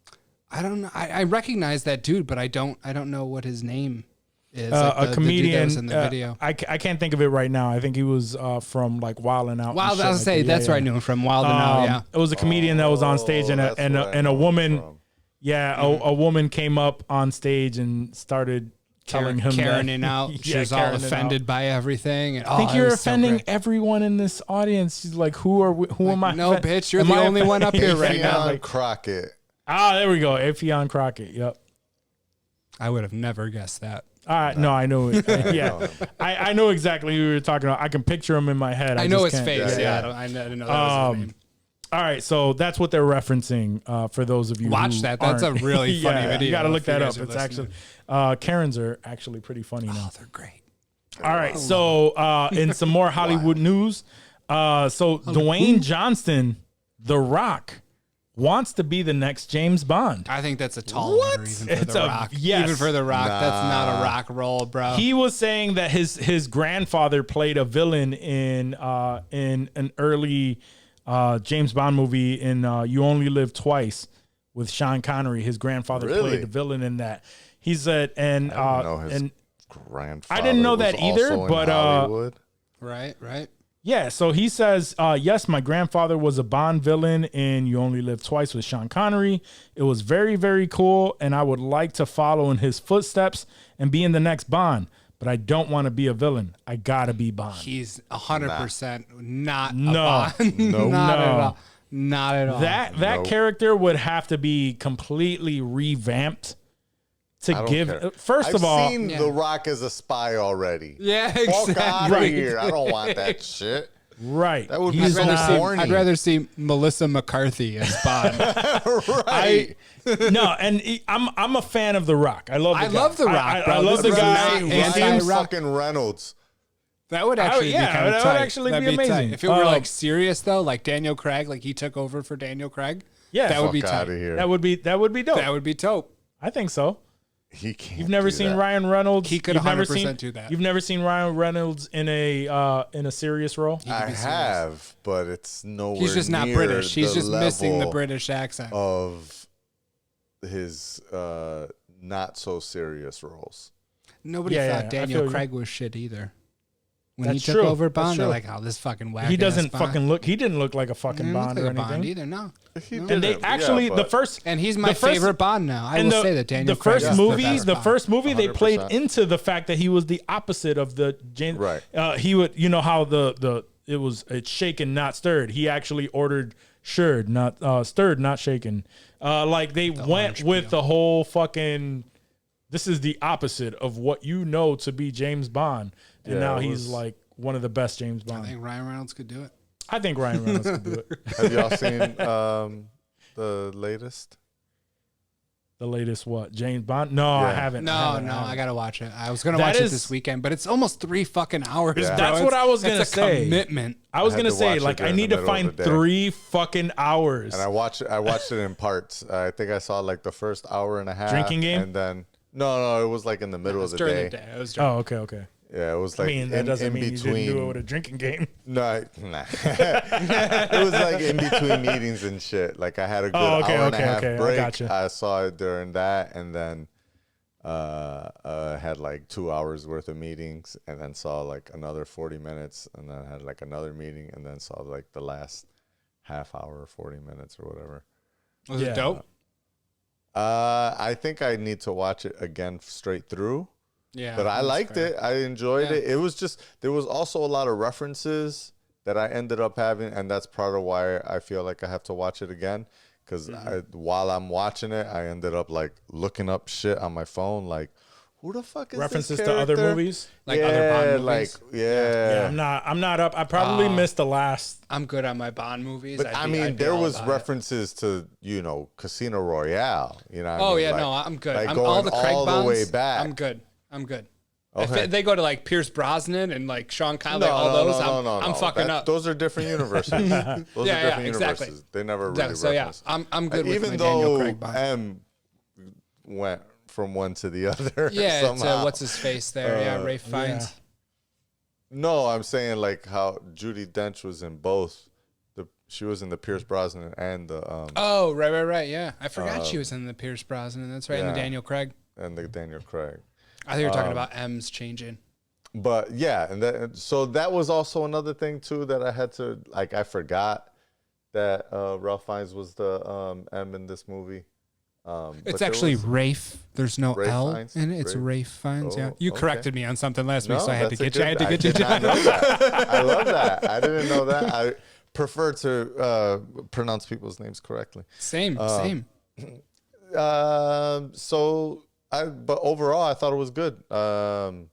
I don't know. I recognize that dude, but I don't know what his name is. A the comedian dude that was in the video. I can't think of it right now. I think he was from like Wild 'N Out. Wild, I was say that's where I knew him from. Wild 'N Out. Yeah. It was a comedian that was on stage and that's where I a know him woman. from. Yeah, a woman came up on stage and started telling him Karening that, out. Yeah, She was all Karening offended by everything. And, I think you're offending everyone in this audience. She's like, who am I? No, bitch, you're am the I only one up here right now. Afion Like, Crockett. there we go. Afion Crockett. Yep. I would have never guessed that. No, I know it. Yeah, I know exactly who you're talking about. I can picture him in my head. I know just his can't- face. Yeah, Yeah, I didn't know that was his name. All right, so that's what they're referencing for those of you Watch who that. That's a aren't- really funny Yeah, video. You got to look if you that guys up. are It's listening. actually Karens are actually pretty funny now. They're great. All right, so in some more Hollywood news, so Dwayne Johnson, The Rock, wants to be the next James Bond. I think that's a tall order even for It's The a- Rock. yes. Even for The Rock, that's not a rock roll, bro. He was saying that his grandfather played a villain in an early James Bond movie in You Only Live Twice with Sean Connery. His grandfather Really? played a villain in that. He said, and I don't know his and grandfather. I didn't know was that either, also in but, Hollywood. right. yeah, so he says, yes, my grandfather was a Bond villain in You Only Live Twice with Sean Connery. It was very, very cool, and I would like to follow in his footsteps and be in the next Bond, but I don't want to be a villain. I gotta be Bond. He's 100% not No. a Bond. No. Not at No. all. Not at all. That Nope. character would have to be completely revamped I to don't give. care. First I've of all, seen Yeah. The Rock as a spy already. yeah, Fuck exactly. out of here. I don't want that shit. right? That would be He's so not- corny. I'd rather see Melissa McCarthy as Bond. Right. No, and I'm a fan of The Rock. I love. The I guy. love The Rock, I bro. love the This is guy. not He anti- seems- fucking Reynolds. That would actually yeah, be kind of that tight. would actually That'd be tight. amazing. If it were like serious though, like Daniel Craig, like he took over for Daniel Craig. Yeah, that would be Fuck tight. out of here. that would be dope. That would be dope. I think so. He can't. You've never do seen that. Ryan Reynolds. He could You've never 100% seen- do that. You've never seen Ryan Reynolds in a serious role. I have, but it's nowhere. He's just not near British. He's the just missing the level British accent. of his not so serious roles. Nobody Yeah, thought I Daniel feel you. Craig was shit either. When That's he took true. over That's Bond, they're true. like, "Oh, this fucking whack." He doesn't Bond. fucking look. He didn't look like a fucking He didn't Bond look or like a Bond anything. either. No. And they actually the first And he's my the first- favorite Bond now. I and will say that Daniel the Craig first is movie, best the Bond. first movie, they played 100%. into the fact that he was the opposite of the James. Right. He would, you know how it's shaken, not stirred. He actually ordered stirred, not shaken. Like they went with the whole fucking. This is the opposite of what you know to be James Bond, and Yeah, now it he's was- like one of the best James I Bond. think Ryan Reynolds could do it. I think Ryan Reynolds could do it. Have y'all seen the latest? The latest what? James Bond? No, I Yeah. haven't. No, I haven't. I gotta watch it. I was gonna That watch is- it this weekend, but it's almost 3 fucking hours. Yeah. Bro. That's what I was It's gonna a say. Commitment. I was I had gonna to say, watch it like, I during need the to middle of find the day. 3 fucking hours. And I watched it in parts. I think I saw like the first hour and a half. Drinking game? And then no, it was like in the middle of the During day. the day. It was during Oh, okay. Yeah, it was I like mean, that in doesn't mean between. you didn't do it with a drinking game. No, nah. It was like in between meetings and shit. Like I had a good Oh, okay, hour and a half okay, I break. gotcha. I saw it during that, and then had like 2 hours worth of meetings, and then saw like another 40 minutes, and then had like another meeting, and then saw like the last half hour, 40 minutes or whatever. Was it dope? I think I need to watch it again straight through. Yeah, but I liked it. I enjoyed it. It was just, there was also a lot of references that I ended up having, and that's part of why I feel like I have to watch it again. Because while I'm watching it, I ended up like looking up shit on my phone, like, who the fuck is references this to other character? movies? Like other Bond movies? I'm not up. I probably missed the last. I'm good on my Bond movies. But there was references to, you know, Casino Royale. You know. Oh, yeah, no, I'm good. Like I'm going all the Craig Bonds, the way back. I'm good. Okay. If they go to like Pierce Brosnan and like Sean Connery, I'm fucking up. Those are different universes. Those are different universes. They never really reference. I'm good with even my though Daniel Craig Bond. M went from one to the other. Yeah, somehow. it's what's his face there? Ralph Fiennes. Yeah. No, I'm saying like how Judi Dench was in both. She was in the Pierce Brosnan and the. Oh, right. Yeah, I forgot she was in the Pierce Brosnan. That's right, and the Daniel Craig. And the Daniel Craig. I think you're talking about M's changing. But yeah, and so that was also another thing too that I had to like. I forgot that Ralph Fiennes was the M in this movie. It's actually Rafe. There's no Rafe L Fiennes? in it. It's Rafe Fiennes. Yeah, you corrected me on something last week, so I had to get you. I had to get you. I love that. I didn't know that. I prefer to pronounce people's names correctly. Same. But overall, I thought it was good. I'm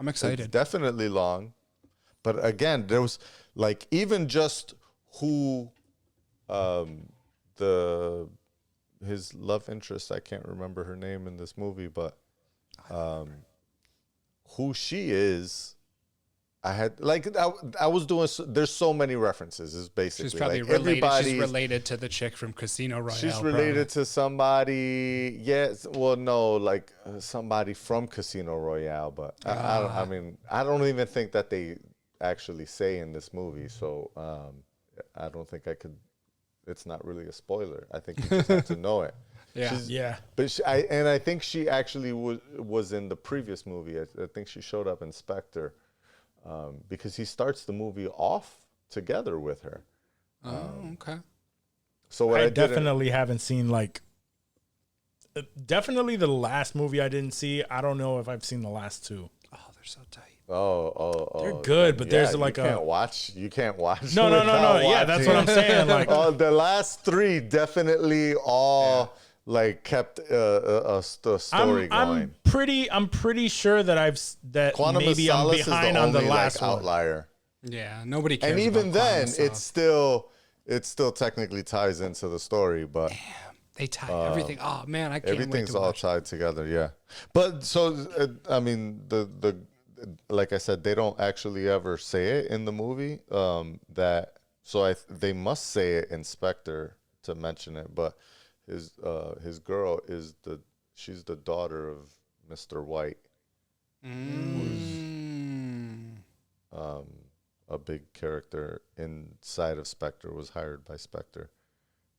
excited. It's definitely long, but again, there was like even just who, his love interest. I can't remember her name in this movie, but who she is. I had like I was doing. There's so many references. Is basically she's probably like related. She's related to the chick from Casino Royale. She's related to somebody. Yes, well, no, like somebody from Casino Royale. But I don't even think that they actually say in this movie. So I don't think I could. It's not really a spoiler. I think you just have to know it. Yeah. But I think she actually was in the previous movie. I think she showed up in Spectre. Because he starts the movie off together with her. Okay. So I definitely haven't seen like. Definitely the last movie I didn't see. I don't know if I've seen the last two. Oh, they're so tight. Oh. They're good, but there's like you can't watch. No. Yeah, that's what I'm saying. Like, the last three definitely all. Yeah. Like kept a story going. I'm pretty sure that Quantum maybe I'm behind on the last one. Outlier. Yeah, nobody cares. And even then, it still technically ties into the story. But damn, they tie everything. Oh man, I can't. Everything's all tied together. Yeah, but so I mean the like I said, they don't actually ever say it in the movie. They must say it in Spectre to mention it, but. His girl she's the daughter of Mr. White, who's a big character inside of Spectre, was hired by Spectre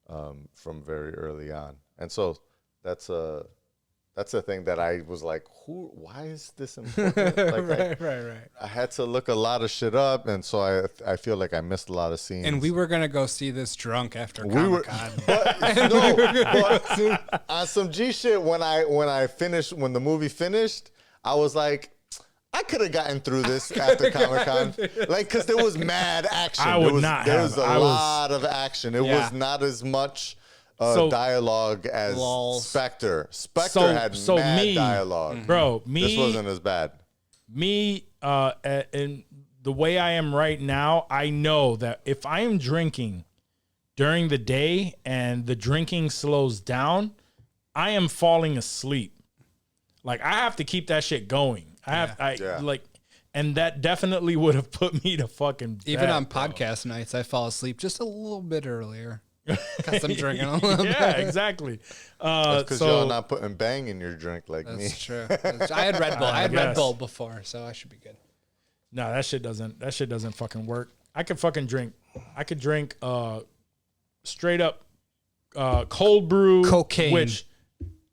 from very early on, and so that's a thing that I was like, why is this important? Like right. I had to look a lot of shit up, and so I feel like I missed a lot of scenes. And we were gonna go see this drunk after Comic-Con. But on some G shit, when the movie finished, I was like, I could have gotten through this after Comic-Con, like because there was mad action. There was a lot of action. It was not as much. Dialogue as Spectre. Spectre had mad dialogue. Bro, this wasn't as bad. And the way I am right now, I know that if I am drinking during the day and the drinking slows down, I am falling asleep. Like I have to keep that shit going. And that definitely would have put me to fucking bed, even on podcast nights, I fall asleep just a little bit earlier. Because I'm drinking a little bit. Yeah, exactly. That's because y'all not putting bang in your drink like me. That's true. I had Red Bull. I had Red Bull before, so I should be good. No, that shit doesn't fucking work. I could fucking drink. I could drink straight up cold brew cocaine, which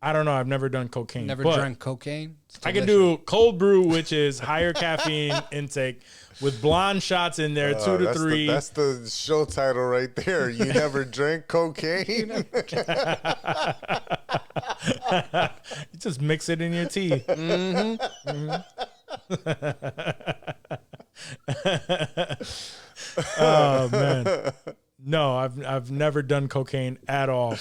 I don't know. I've never done cocaine. Never but drank cocaine? I can do cold brew, which is higher caffeine intake with blonde shots in there, 2 to 3. That's the show title right there. You never drank cocaine? You just mix it in your tea. Oh man, no, I've never done cocaine at all.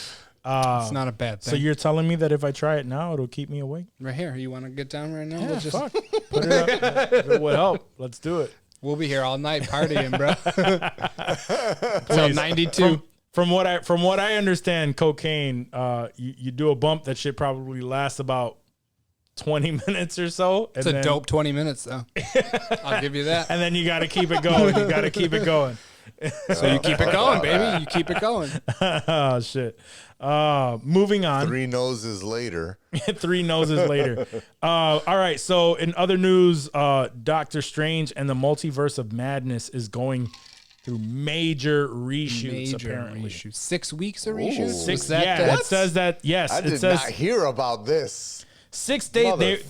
It's not a bad thing. So you're telling me that if I try it now, it'll keep me awake? Right here. You want to get down right now? Yeah, Let's fuck. Put it up. If it would help. Let's do it. We'll be here all night partying, bro. Till 92. From what I understand, cocaine, you do a bump, that shit probably lasts about 20 minutes or so. It's a dope 20 minutes, though. I'll give you that. And then you got to keep it going. You got to keep it going. So you keep it going, baby. You keep it going. Oh, shit. Moving on. 3 noses later. 3 noses later. All right. So in other news, Doctor Strange and the Multiverse of Madness is going through major reshoots, apparently. 6 weeks of reshoots? It says that, yes. I did not hear about this. 6 days.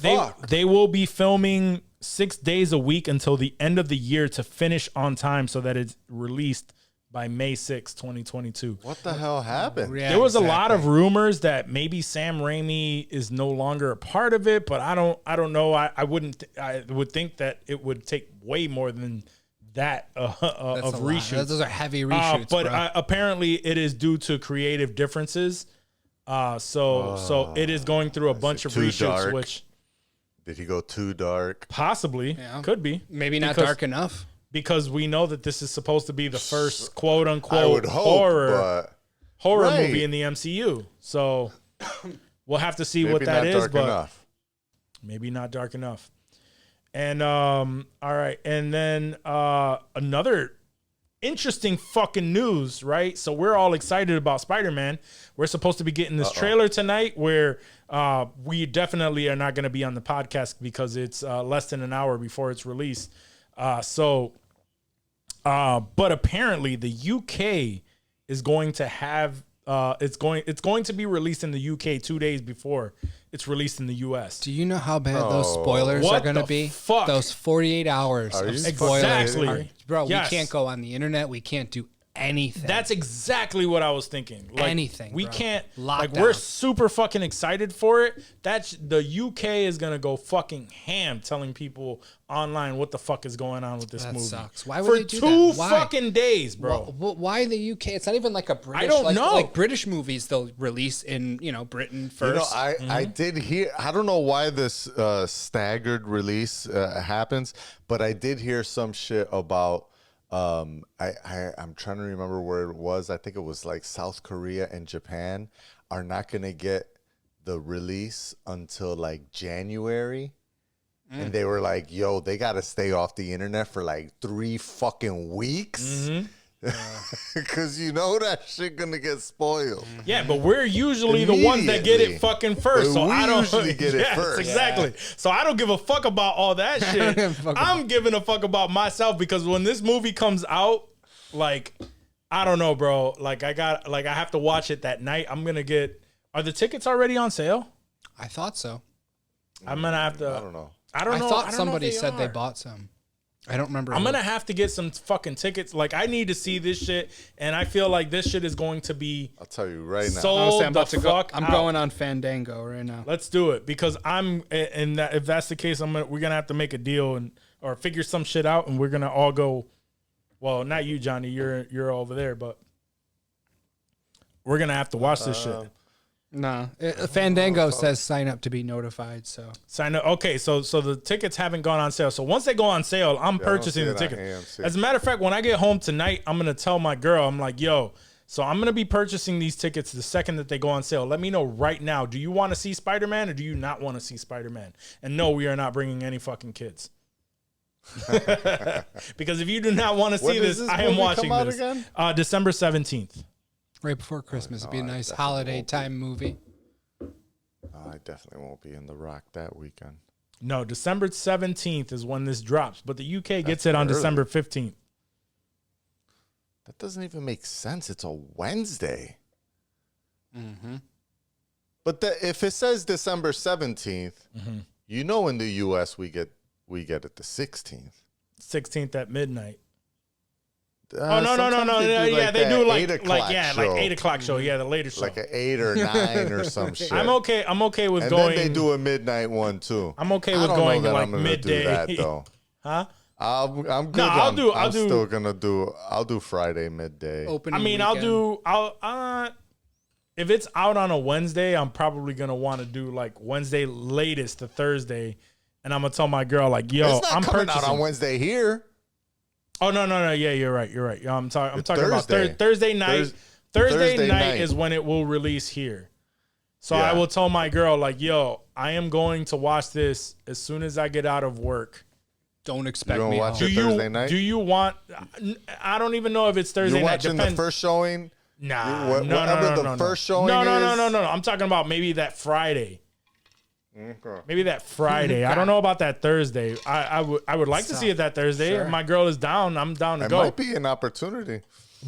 They will be filming 6 days a week until the end of the year to finish on time so that it's released by May 6, 2022. What the hell happened? Yeah, there was a lot of rumors that maybe Sam Raimi is no longer a part of it, but I don't know. I would think that it would take way more than that of reshoots. Those are heavy reshoots, but apparently it is due to creative differences. So it is going through a bunch of reshoots, dark? which Did he go too dark? Possibly. Could be. Maybe not dark enough. Because we know that this is supposed to be the first quote unquote I would hope, horror movie in the MCU. So we'll have to see what that is, but maybe not dark enough. And all right, and then another interesting fucking news, right? So we're all excited about Spider-Man. We're supposed to be getting this trailer tonight where we definitely are not going to be on the podcast because it's less than an hour before it's released. But apparently the UK is going to have it's going to be released in the UK 2 days before it's released in the US. Do you know how bad those spoilers are going to be? Fuck? Those 48 hours of spoilers. Exactly. Bro, we can't go on the internet. We can't do anything. That's exactly what I was thinking. Like, anything. We bro. can't. Lockdown. We're super fucking excited for it. That's the UK is gonna go fucking ham, telling people online what the fuck is going on with this movie. That sucks. Why would they do that? For 2 fucking days, bro. Well, why the UK? It's not even like a British. I don't know. Like British movies, they'll release in Britain first. I did hear. I don't know why this staggered release happens, but I did hear some shit about. I'm trying to remember where it was. I think it was like South Korea and Japan are not going to get the release until like January. And they were like, yo, they got to stay off the internet for like 3 fucking weeks. Because you know that shit going to get spoiled. Yeah, but we're usually the ones that get it fucking first. So I don't usually get it first. Exactly. Yeah. So I don't give a fuck about all that shit. I'm giving a fuck about myself because when this movie comes out, like, I don't know, bro. Like I have to watch it that night. I'm going to get, are the tickets already on sale? I thought so. I'm going to have to. I don't know. I don't know. I thought somebody said they bought some. I don't remember. I'm going to have to get some fucking tickets. Like, I need to see this shit, and I feel like this shit is going to be. I'll tell you right now. Sold I'm about the to fuck go. I'm out. going on Fandango right now. Let's do it because if that's the case, we're gonna have to make a deal or figure some shit out, and we're gonna all go. Well, not you, Johnny. You're over there, but we're gonna have to watch this shit. No, Fandango says sign up to be notified. So sign up. Okay, so the tickets haven't gone on sale. So once they go on sale, I'm purchasing the ticket. As a matter of fact, when I get home tonight, I'm gonna tell my girl, I'm like, yo, so I'm gonna be purchasing these tickets the second that they go on sale. Let me know right now. Do you want to see Spider-Man or do you not want to see Spider-Man? And no, we are not bringing any fucking kids. Because if you do not want to see this, I am watching this. December 17th. Right before Christmas. It'd be a nice holiday time movie. I definitely won't be in The Rock that weekend. No, December 17th is when this drops, but the UK gets it on December 15th. That doesn't even make sense. It's a Wednesday. But if it says December 17th, you know, in the U.S. we get it the 16th. 16th at midnight. No. They Yeah, they do like 8 o'clock like 8 o'clock show. Yeah, the latest show. like an 8 or 9 or some shit. I'm okay with and going. then they do a midnight one too. I'm okay with going like midday. Do that, though. Huh? I'm good. No, I'll do Friday midday. Opening I'll weekend. if it's out on a Wednesday, I'm probably gonna want to do like Wednesday latest to Thursday, and I'm gonna tell my girl like, yo, It's not I'm coming purchasing out on Wednesday here. Oh no, yeah, you're right. Yeah, I'm talking about Thursday. Thursday night. Thursday Thursday night night. is when it will release here. So Yeah. I will tell my girl like, yo, I am going to watch this as soon as I get out of work. Don't expect You gonna me watch home. it Thursday night? Do you want? I don't even know if it's Thursday You're night. watching the first showing. Nah, Whatever the first showing no. is? I'm talking about maybe that Friday. Maybe that Friday. I don't know about that Thursday. I would like to see it that Thursday. Sure. If my girl is down, I'm down to It go. might be an opportunity.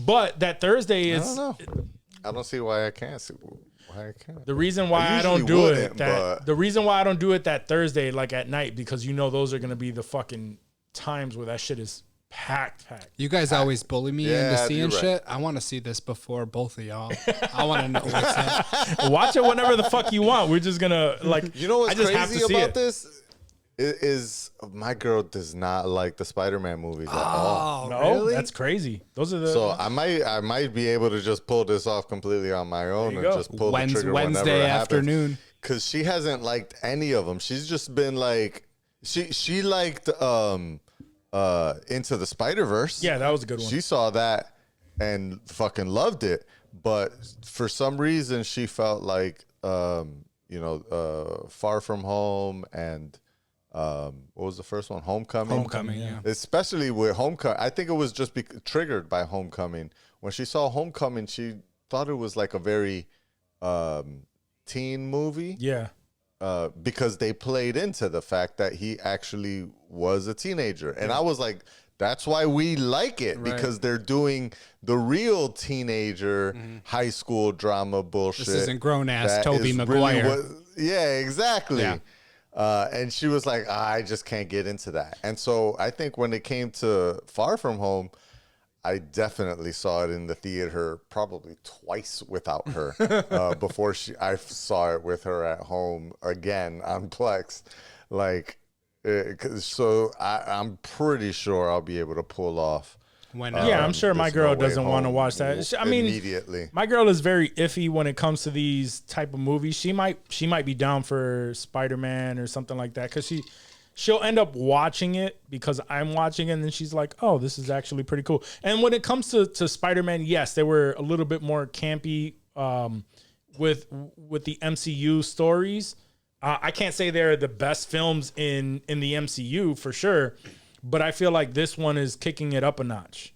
But that Thursday I is don't know. I don't see why I can't. See why I can't. the reason why I usually don't do it. wouldn't, but- The reason why I don't do it that Thursday, like at night, because you know those are gonna be the fucking times where that shit is packed. You guys always bully me Yeah, into seeing you're right. shit. I want to see this before both of y'all. I want to know what's up. Watch it whenever the fuck you want. We're just gonna like. You know what's I just have to crazy see about it. this? Is my girl does not like the Spider-Man movies at all. No, really? that's crazy. Those are the. So I might be able to just pull this off completely on my own you and go. just pull the trigger Wednesday whenever it afternoon. happens. Because she hasn't liked any of them. She's just been like, she liked Into the Spider-Verse. yeah, that was a good one. She saw that and fucking loved it. But for some reason, she felt like, Far From Home and what was the first one? Homecoming. Homecoming, yeah. Especially with Homecoming. I think it was just triggered by Homecoming. When she saw Homecoming, she thought it was like a very teen movie. Yeah. Because they played into the fact that he actually was a teenager. And I was like, that's why we like it, because they're doing the real teenager high school drama bullshit. This isn't grown-ass that Tobey is Maguire. Yeah, exactly. Yeah. And she was like, I just can't get into that. And so I think when it came to Far From Home, I definitely saw it in the theater probably twice without her before I saw it with her at home again on Plex. So I'm pretty sure I'll be able to pull off. Yeah, I'm sure my There's girl No Way doesn't want to Home watch that. I mean, immediately. My girl is very iffy when it comes to these type of movies. She might be down for Spider-Man or something like that because she'll end up watching it because I'm watching it, and then she's like, "Oh, this is actually pretty cool." And when it comes to Spider-Man, yes, they were a little bit more campy with the MCU stories. I can't say they're the best films in the MCU for sure, but I feel like this one is kicking it up a notch.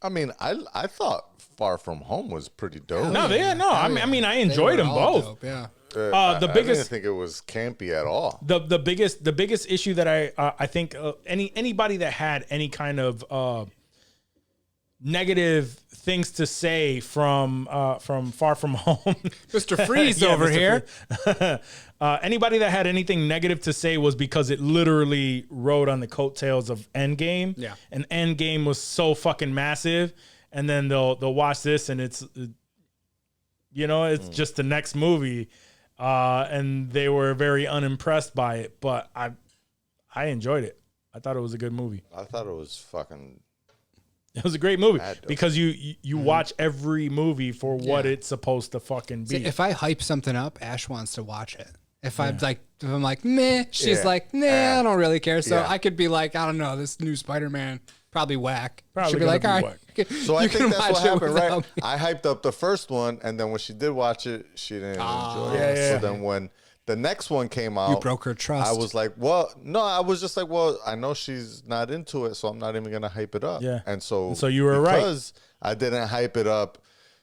I mean, I thought Far From Home was pretty dope. I mean, I enjoyed them both. Dope, yeah. I didn't think it was campy at all. The biggest issue that I think anybody that had any kind of negative things to say from Far From Home, Mr. Freeze Yeah, over Mr. here. Anybody that had anything negative to say was because it literally rode on the coattails of Endgame. Yeah. And Endgame was so fucking massive, and then they'll watch this and it's just the next movie. And they were very unimpressed by it, but I enjoyed it. I thought it was a good movie. I thought it was fucking. It was a great movie Bad, though. because you watch every movie for what Yeah. it's supposed to fucking be. See, if I hype something up, Ash wants to watch it. If I'm like, meh, she's Yeah. like, nah, I don't really care. So Yeah. I could be like, I don't know, this new Spider-Man, probably whack. Probably She'll be gonna like, be all right. whack. So I you think can that's what watch it happened, right? without me. I hyped up the first one, and then when she did watch it, she didn't enjoy it. Yeah. So then when the next one came out, You broke her trust. I was like, well, no, I was just like, well, I know she's not into it, so I'm not even gonna hype it up. Yeah. And so you were right. because I didn't hype it up,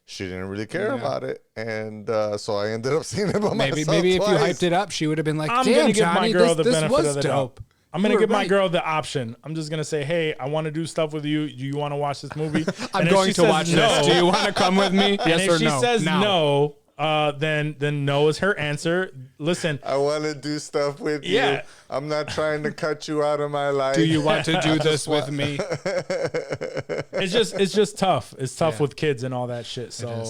she didn't really care about it, and so I ended up seeing it by myself. Maybe if you twice. hyped it up, she would have been like, I'm damn, gonna give my Johnny, girl this the benefit was of the doubt. dope. I'm You gonna were give my right. girl the option. I'm just gonna say, hey, I want to do stuff with you. Do you want to watch this movie? I'm And if going she to says watch no, this. Do you want to come with me? And Yes if or she no? says no, then no is her answer. Listen, I want to do stuff with you. I'm not trying to cut you out of my life. Do you want to do this with me? It's just tough. It's tough with kids and all that shit. So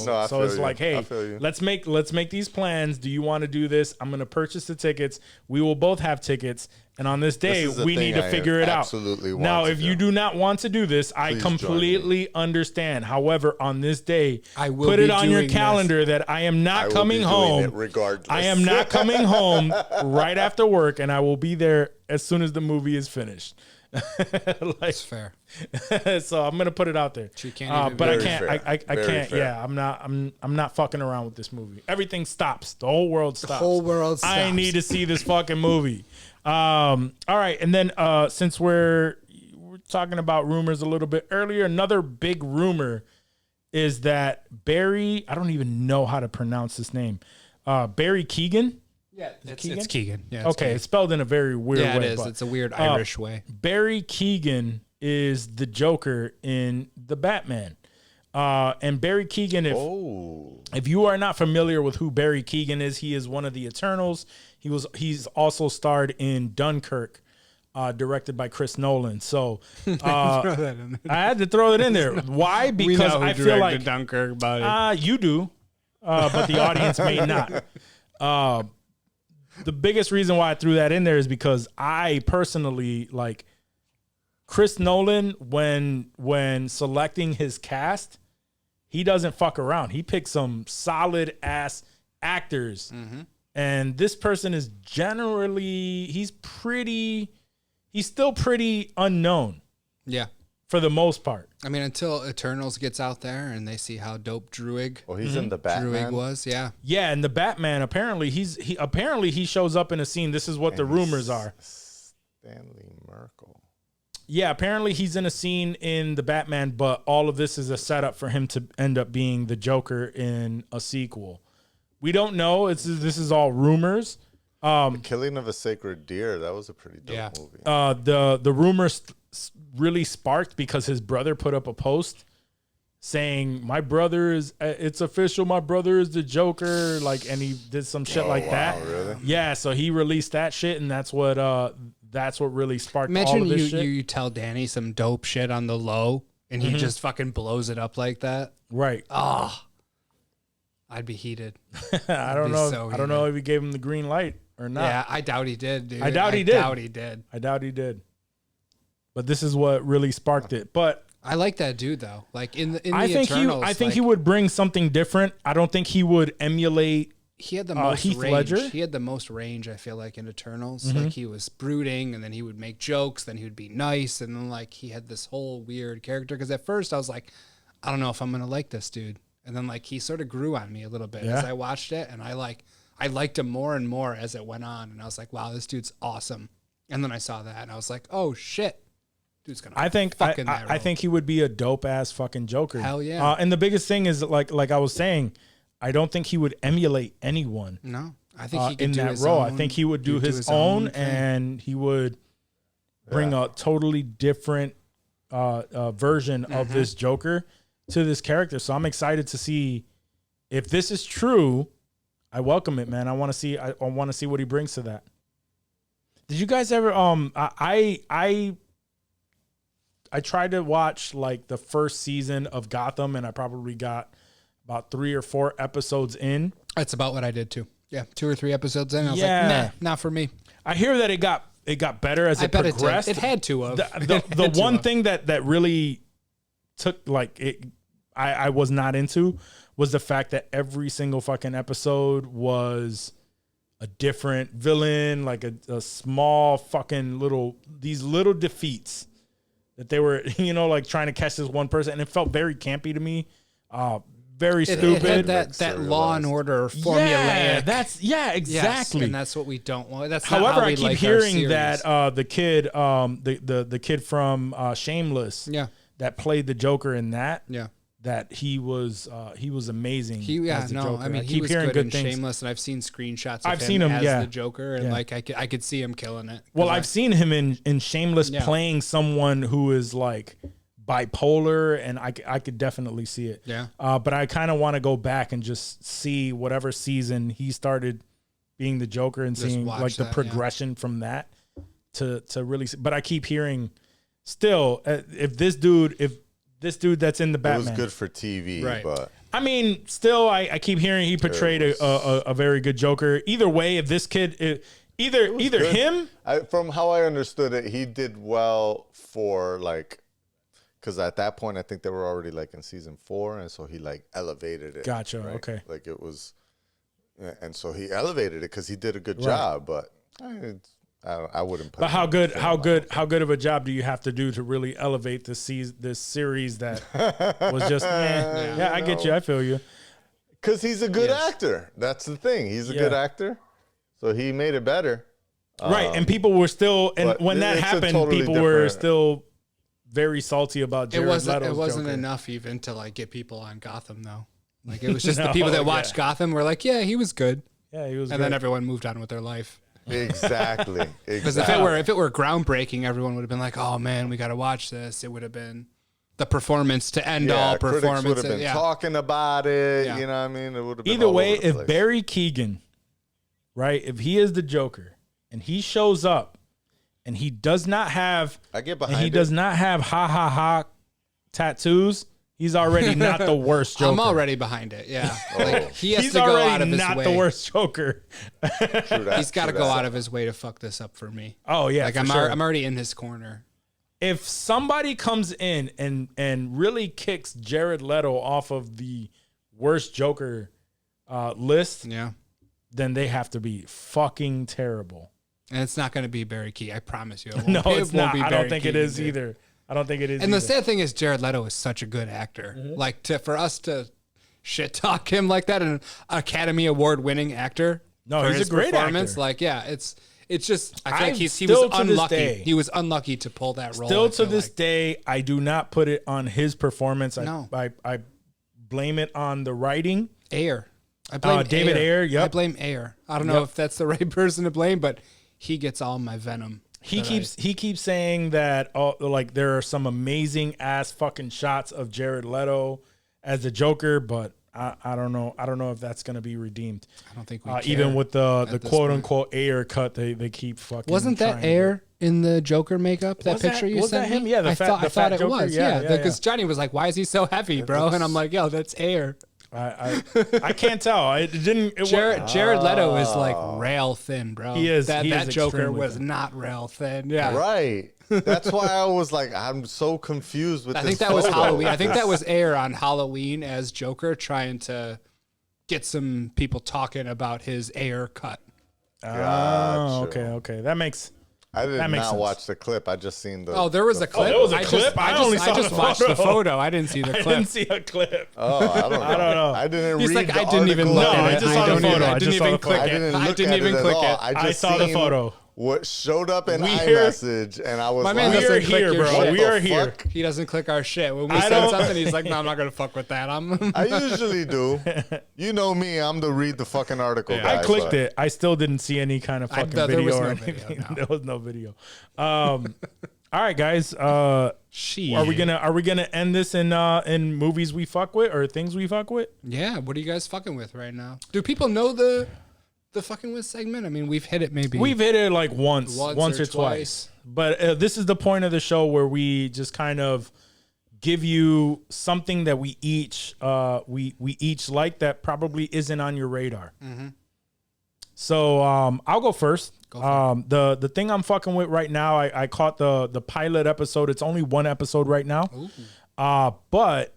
it's like, hey, let's make these plans. Do you want to do this? I'm gonna purchase the tickets. We will both have tickets. And on this day, we need to figure it out. Absolutely. Now, if you do not want to do this, I completely understand. However, on this day, I will put it on your calendar that I am not coming home. Regardless, I am not coming home right after work, and I will be there as soon as the movie is finished. That's fair. So I'm gonna put it out there. But I can't. I can't. Fair. Yeah, I'm not fucking around with this movie. Everything stops. The whole world stops. The whole world stops. I need to see this fucking movie. All right, and then since we're talking about rumors a little bit earlier, another big rumor is that Barry, I don't even know how to pronounce this name, Barry Keoghan. Yeah, it's Keoghan. Yeah, okay, Keoghan. It's spelled in a very weird way. Yeah, it is. It's a weird Irish way. Barry Keoghan is the Joker in the Batman. And Barry Keoghan, if you are not familiar with who Barry Keoghan is, he is one of the Eternals. He's also starred in Dunkirk, directed by Chris Nolan. So I had to throw it in there. Why? Because I feel like Dunkirk, buddy. You do, but the audience may not. The biggest reason why I threw that in there is because I personally like Chris Nolan when selecting his cast. He doesn't fuck around. He picks some solid ass actors. Mm-hmm. And this person is generally, he's still pretty unknown. Yeah. For the most part. I mean, until Eternals gets out there and they see how dope Druig. Oh, he's in the Batman. Druig was, yeah. Yeah, and the Batman, apparently he shows up in a scene. This is what the rumors are. Stanley Merkel. Yeah, apparently he's in a scene in the Batman, but all of this is a setup for him to end up being the Joker in a sequel. We don't know. This is all rumors. The Killing of a Sacred Deer, that was a pretty dope movie. The rumors really sparked because his brother put up a post saying, it's official, my brother is the Joker, like, and he did some shit that. Really? Yeah, so he released that shit, and that's what really sparked all of this shit. Imagine you tell Danny some dope shit on the low, and he just fucking blows it up like that. Right. I'd be heated. I don't know if he gave him the green light or not. Yeah, I doubt he did, dude. I doubt he did. But this is what really sparked it. But I like that dude though. Like in the Eternals, I think he would bring something different. I don't think he would emulate. He had the most Heath range. Ledger. He had the most range, I feel like, in Eternals. Like he was brooding, and then he would make jokes, then he would be nice, and then like he had this whole weird character. Because at first I was like, I don't know if I'm gonna like this dude. And then like he sort of grew on me a little bit as I watched it, and I liked him more and more as it went on. And I was like, wow, this dude's awesome. And then I saw that, and I was like, oh shit. Dude's gonna I think he would be a dope ass fucking Joker. Hell yeah. And the biggest thing is like I was saying, I don't think he would emulate anyone. No, I think he could in do that his role. own, I think he would do his own and he would bring a totally different version of this Joker to this character. So I'm excited to see if this is true. I welcome it, man. I want to see. I want to see what he brings to that. Did you guys ever? I tried to watch like the first season of Gotham, and I probably got about 3 or 4 episodes in. That's about what I did too. Yeah, 2 or 3 episodes in. I was like, nah, not for me. I hear that it got better as it progressed. It had to have. The one thing that really took like it, I was not into was the fact that every single fucking episode was a different villain, like a small fucking little defeats that they were, like trying to catch this one person, and it felt very campy to me. Very stupid. It had that Law and Order formulaic. Exactly. Yes, and that's what we don't want. That's however, not how I keep like hearing that the kid, the kid from Shameless, that played the Joker in that, that he was amazing. As the Joker. I mean, he was hearing good things. Shameless, and I've seen screenshots of him as the Joker, and like I could see him killing it. Well, I've seen him in Shameless playing someone who is like bipolar, and I could definitely see it. Yeah. But I kind of want to go back and just see whatever season he started being the Joker and Just seeing watch like the that, progression from that to really see. But I keep hearing still, if this dude that's in the Batman. It was good for TV, Right. but I mean, still, I keep hearing he portrayed a very good Joker. Either way, if this kid, either good. him. From how I understood it, he did well for like, because at that point I think they were already like in season 4, and so he like elevated it. Gotcha. Right? Okay. Like it was, and so he elevated it because he did a good job. But I wouldn't. Put But how good of a job do you have to do to really elevate this series that was just yeah, I get you, I feel you. Because he's a good actor. That's the thing. He's a good actor, so he made it better. Right, and people were still, and when that it's a happened, totally people were different- still very salty about Jared Leto's It wasn't Joker. enough even to like get people on Gotham though. Like it was just the No, people that watched Gotham were like, yeah, he was good, Yeah, he was. and great. then everyone moved on with their life. Exactly. Because if it were groundbreaking, everyone would have been like, "Oh man, we got to watch this." It would have been the performance to end all critics performances. would have been talking about it. Yeah. You know what I mean? It would have been Either all way, over the if place. Barry Keoghan, right, if he is the Joker and he shows up and he does not have, I get and behind he it. does not have ha ha ha tattoos, he's already not the worst Joker. I'm already behind it. Yeah, like he has He's to go already out of his not way. the worst Joker. True that, He's got to true go that. out of his way to fuck this up for me. Oh yeah, Like for I'm sure. I'm already in his corner. If somebody comes in and really kicks Jared Leto off of the worst Joker list, Yeah, then they have to be fucking terrible. and it's not going to be Barry Key. I promise you. It won't, No, it it's won't not. be I don't Barry think it Keoghan, is dude. either. I don't think it is. And either. the sad thing is, Jared Leto is such a good actor. Like for us to shit talk him like that, an Academy Award winning actor. No, for he's a his great performance. actor. Like, yeah, it's just. I feel like he still was to this unlucky. day- He was unlucky to pull that role. Still I to feel this like. day, I do not put it on his performance. No. I blame it on the writing. Ayer. I blame David Ayer, yep. I blame Ayer. I don't know if that's the right person to blame, but he gets all my venom. He keeps saying that like there are some amazing ass fucking shots of Jared Leto as the Joker, but I don't know. I don't know if that's gonna be redeemed. I don't think we Even care with the this quote point. unquote Ayer cut, they keep fucking. Wasn't that trying to Ayer in the Joker makeup? That Was that- picture you was sent that him? me? Yeah, the I fat- thought, the I fat thought it Joker? was. Yeah, Yeah, because Johnny was like, "Why is he so heavy, bro?" And I'm like, "Yo, that's Ayer." I can't tell. It didn't. It Jared Leto is like rail thin, bro. He is- That he is Joker extremely was thin. not rail thin. Yeah. Right. That's why I was like, I'm so confused with I this think that was photo. Halloween. I think that was Ayer on Halloween as Joker trying to get some people talking about his Ayer cut. Oh, Gotcha. okay. That makes. I did That makes not sense. watch the clip. I just seen the. Oh, there was a clip. there was a I clip? Just, I only saw I just the watched the photo. photo. I didn't see the I clip. didn't see a clip. Oh, I don't know. I don't know. I didn't He's read like, the I didn't even look No, at I it. just saw the don't even- photo. I I didn't just saw even the click photo. I didn't it. look I didn't at even it at click all. it. I just saw the seen photo. What showed up in We here- iMessage, and I was My man like, We are doesn't click here, your bro. shit. We are What the here. fuck? He doesn't click our shit. When we I send don't- something, he's like, "No, I'm not gonna fuck with that." I usually do. You know me. I'm the read the fucking article guy. I clicked but- it. I still didn't see any kind of fucking there video was or no anything. video, no. There was no video. All right, guys. Are we gonna end this in movies we fuck with or things we fuck with? Yeah. What are you guys fucking with right now? Do people know the fucking with segment? I mean, we've hit it maybe. We've hit it like once Once or or twice. But this is the point of the show where we just kind of give you something that we each like that probably isn't on your radar. So I'll go first. The thing I'm fucking with right now, I caught the pilot episode. It's only one episode right now. But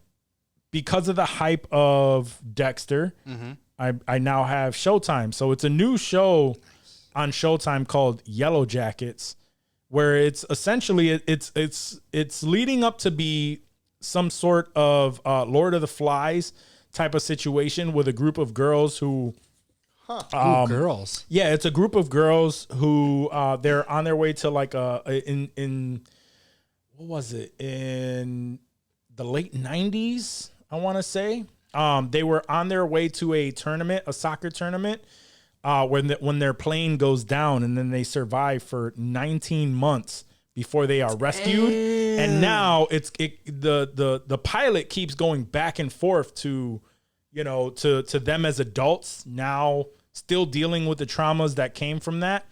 because of the hype of Dexter, I now have Showtime. So it's a new show on Showtime called Yellowjackets, where it's essentially it's leading up to be some sort of Lord of the Flies type of situation with a group of girls who girls. yeah, it's a group of girls who they're on their way to like in what was it, in the late 90s, I want to say. They were on their way to a tournament, a soccer tournament, when their plane goes down, and then they survive for 19 months before they are rescued. And now the pilot keeps going back and forth to, to them as adults now still dealing with the traumas that came from that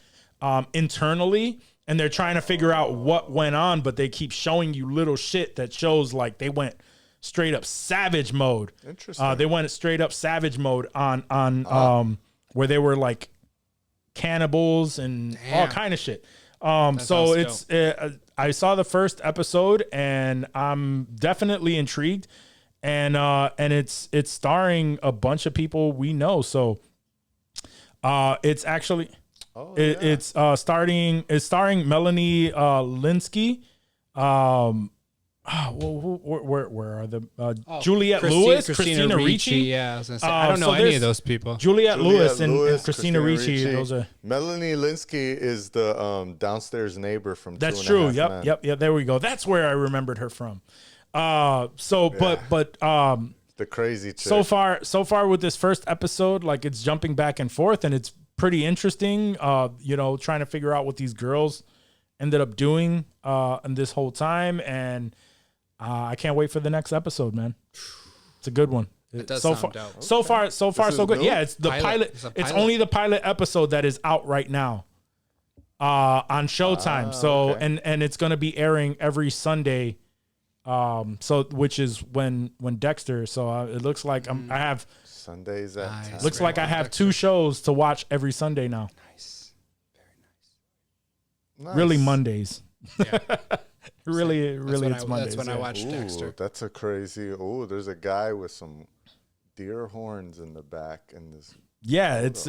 internally. And they're trying to figure out what went on, but they keep showing you little shit that shows like they went straight up savage mode. Interesting. They went straight up savage mode on where they were like cannibals and all kind of shit. So it's I saw the first episode and I'm definitely intrigued, and it's starring a bunch of people we know. So it's actually. It's starring Melanie Linsky. Where are the Juliette Lewis, Christina Ricci? Yeah, I was gonna say, I don't know any of those people. Juliette Lewis and Christina Ricci. Those are Melanie Linsky is the downstairs neighbor from. That's Two true. and a Half Men. Yep. There we go. That's where I remembered her from. But the crazy chick. so far with this first episode, like it's jumping back and forth, and it's pretty interesting. Trying to figure out what these girls ended up doing in this whole time, and I can't wait for the next episode, man. It's a good one. It does so sound far, dope. so far, so good. new? Yeah, it's the pilot. It's only the pilot episode that is out right now on Showtime. Okay. and it's going to be airing every Sunday. Which is when Dexter. So it looks like I have. Sundays at 10. Looks like I have 2 shows to watch every Sunday now. Nice. Very Nice. Really Mondays. nice. Yeah. really, That's it's Mondays. when I yeah. watched Dexter. Ooh, that's a crazy. Oh, there's a guy with some deer horns in the back and this. Yeah, it's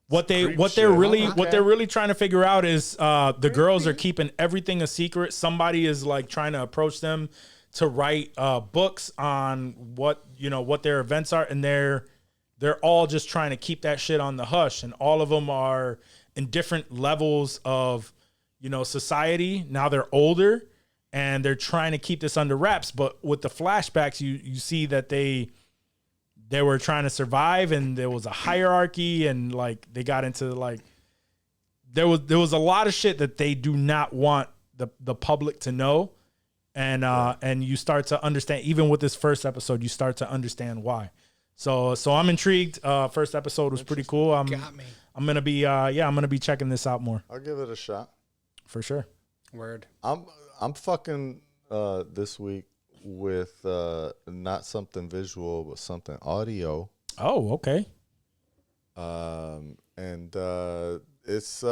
what they're shit. really trying to figure out is the girls are keeping everything a secret. Somebody is like trying to approach them to write books on what their events are, and they're all just trying to keep that shit on the hush, and all of them are in different levels of society. Now they're older and they're trying to keep this under wraps, but with the flashbacks you see that they were trying to survive, and there was a hierarchy, and like they got into like there was a lot of shit that they do not want the public to know. And you start to understand, even with this first episode, you start to understand why. So I'm intrigued. First episode was pretty cool. Got me. I'm gonna be checking this out more I'll give it a shot. for sure. Word. I'm fucking this week with not something visual but something audio. Oh, okay. And it's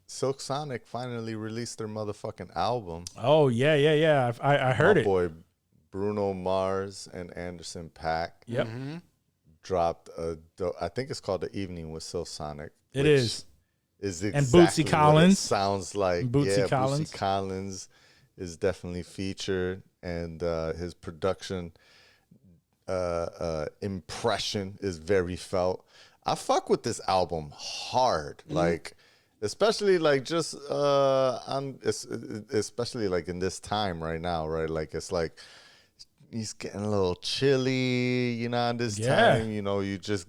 Silk Sonic finally released their motherfucking album. Oh yeah. I heard My it. boy Bruno Mars and Anderson .Paak Yep, dropped I think it's called The Evening with Silk Sonic. it is. Is And exactly Bootsy what Collins. it sounds like. Bootsy Collins. Bootsy Collins is definitely featured, and his production impression is very felt. I fuck with this album hard, like especially like just especially like in this time right now, right? Like it's like he's getting a little chilly, in this time, you just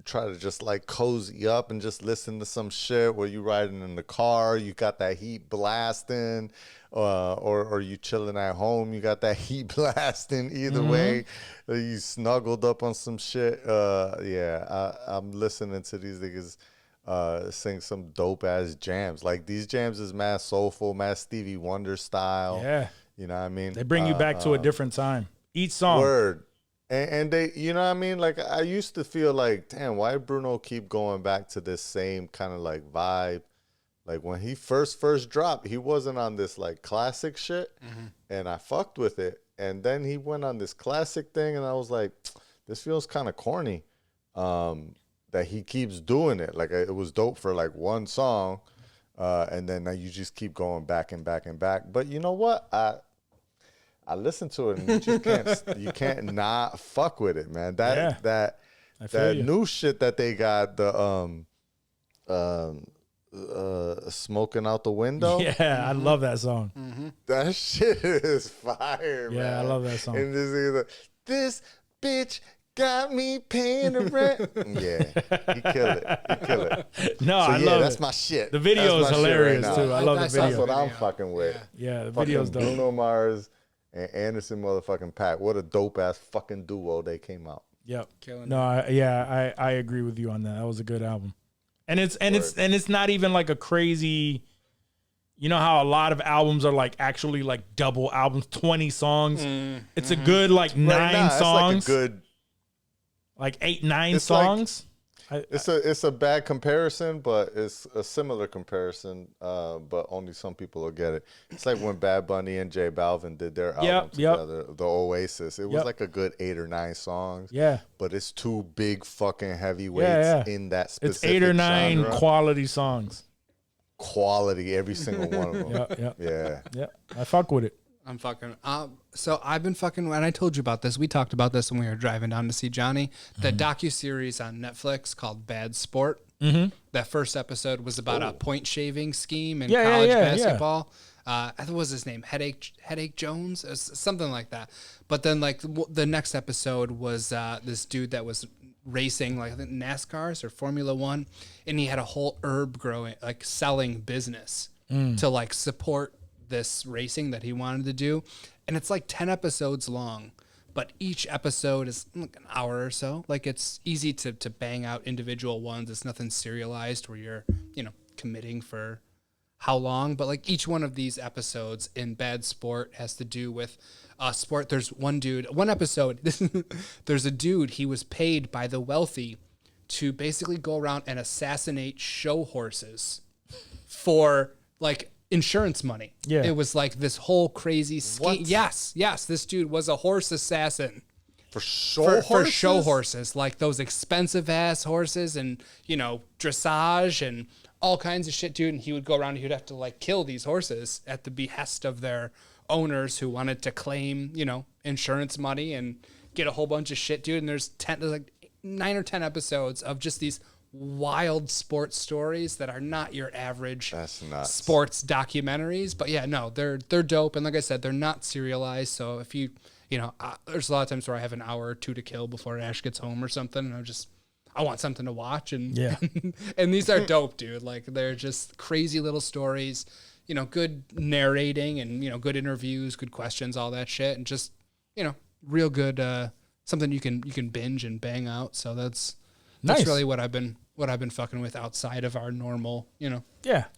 try to just like cozy up and just listen to some shit while you riding in the car, you got that heat blasting, or you chilling at home, you got that heat blasting. Either way, you snuggled up on some shit. I'm listening to these niggas sing some dope ass jams. Like these jams is mad soulful, mad Stevie Wonder style. Yeah, you know what I mean? they bring you back to a different time. Each song. Word. And they, you know what I mean? Like, I used to feel like, damn, why Bruno keep going back to this same kind of like vibe? Like when he first dropped, he wasn't on this like classic shit, and I fucked with it. And then he went on this classic thing, and I was like, this feels kind of corny. That he keeps doing it. Like it was dope for like one song, and then now you just keep going back and back and back. But you know what? I listen to it, and you just can't not fuck with it, man. That new shit that they got, the smoking out the window. Yeah, I love that song. That shit is fire, man. Yeah, I love that song. And this bitch Got me paying the rent. Yeah, he killed it. No, so I love that's it. my shit. The video is hilarious right too. I love the video. That's what I'm fucking with. Yeah, the video's dope. Bruno Mars and Anderson motherfucking Paak. What a dope ass fucking duo they came out. Yep. I agree with you on that. That was a good album. And it's not even like a crazy, you know how a lot of albums are like actually like double albums, 20 songs. It's a good like 9 songs. It's like a good like 8, 9 songs. It's a bad comparison, but it's a similar comparison. But only some people will get it. It's like when Bad Bunny and J Balvin did their album together, the Oasis. It was like a good 8 or 9 songs. Yeah, but it's 2 big fucking heavyweights in that specific. It's 8 or 9 genre. quality songs. Quality, every single one of them. Yeah. I fuck with it. I'm fucking. So I've been fucking. And I told you about this. We talked about this when we were driving down to see Jonni. The docuseries on Netflix called Bad Sport. That first episode was about a point shaving scheme in college basketball. What was his name? Headache Jones, something like that. But then like the next episode was this dude that was racing like I think NASCARs or Formula One, and he had a whole herb growing like selling business to like support this racing that he wanted to do. And it's like 10 episodes long, but each episode is like an hour or so. Like it's easy to bang out individual ones. It's nothing serialized where you're, committing for how long, but like each one of these episodes in Bad Sport has to do with sport. There's one episode, there's a dude, he was paid by the wealthy to basically go around and assassinate show horses for like insurance money. Yeah. It was like this whole crazy scheme. Yes. This dude was a horse assassin. For show horses, like those expensive ass horses and, dressage and all kinds of shit, dude. And he would go around and he would have to like kill these horses at the behest of their owners who wanted to claim, insurance money and get a whole bunch of shit, dude. And there's like 9 or 10 episodes of just these wild sports stories that are not your average sports documentaries. But yeah, no, they're dope. And like I said, they're not serialized. So if you, there's a lot of times where I have an hour or 2 to kill before Ash gets home or something. And I want something to watch. And and these are dope, dude. Like they're just crazy little stories, good narrating and, good interviews, good questions, all that shit. And just, real good, something you can binge and bang out. So that's really what I've been fucking with outside of our normal,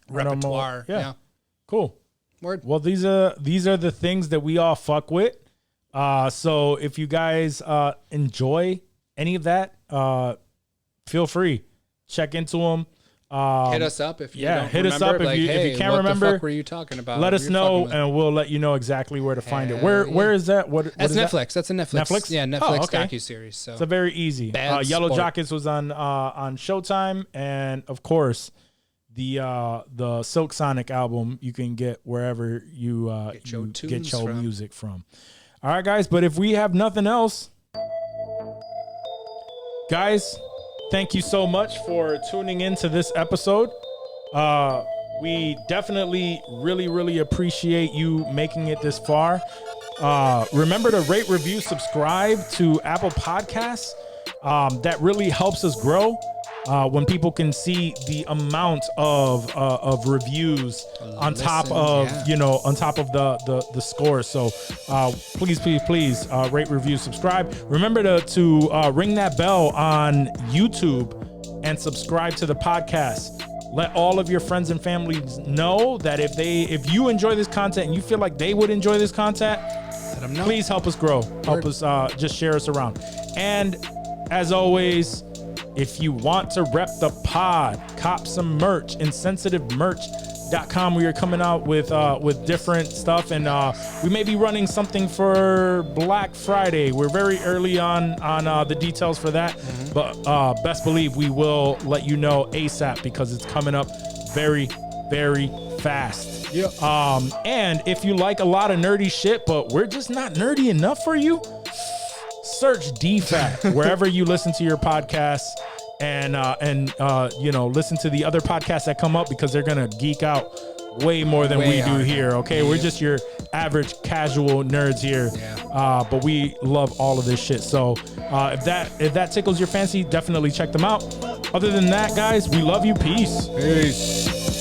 repertoire. Yeah. Cool. Word. Well, these are the things that we all fuck with. So if you guys enjoy any of that, feel free, check into them. Hit us up if you don't hit remember. us up like, if you can't remember. What the fuck were you talking about? Let us know and we'll let you know exactly where to find it. Where is that? What That's is Netflix. That? That's a Netflix. Netflix? Yeah, Netflix docuseries. So it's a very easy. Yellowjackets was on Showtime, and of course the Silk Sonic album you can get wherever you get your music from. All right, guys. But if we have nothing else, guys, thank you so much for tuning into this episode. We definitely really appreciate you making it this far. Remember to rate, review, subscribe to Apple Podcasts. That really helps us grow. When people can see the amount of reviews on top of the score. So please rate, review, subscribe. Remember to ring that bell on YouTube and subscribe to the podcast. Let all of your friends and families know that if you enjoy this content and you feel like they would enjoy this content, let them know. Please help us grow. Help us just share us around. And as always, if you want to rep the pod, cop some merch, insensitivemerch.com. We are coming out with different stuff, and we may be running something for Black Friday. We're very early on the details for that, but best believe we will let you know ASAP because it's coming up very, very fast. Yep. And if you like a lot of nerdy shit, but we're just not nerdy enough for you, search DFAT wherever you listen to your podcasts, and listen to the other podcasts that come up because they're gonna geek out way more than we do harder. here. Okay, we're just your average casual nerds here. Yeah. But we love all of this shit. So if that tickles your fancy, definitely check them out. Other than that, guys, we love you. Peace. Peace.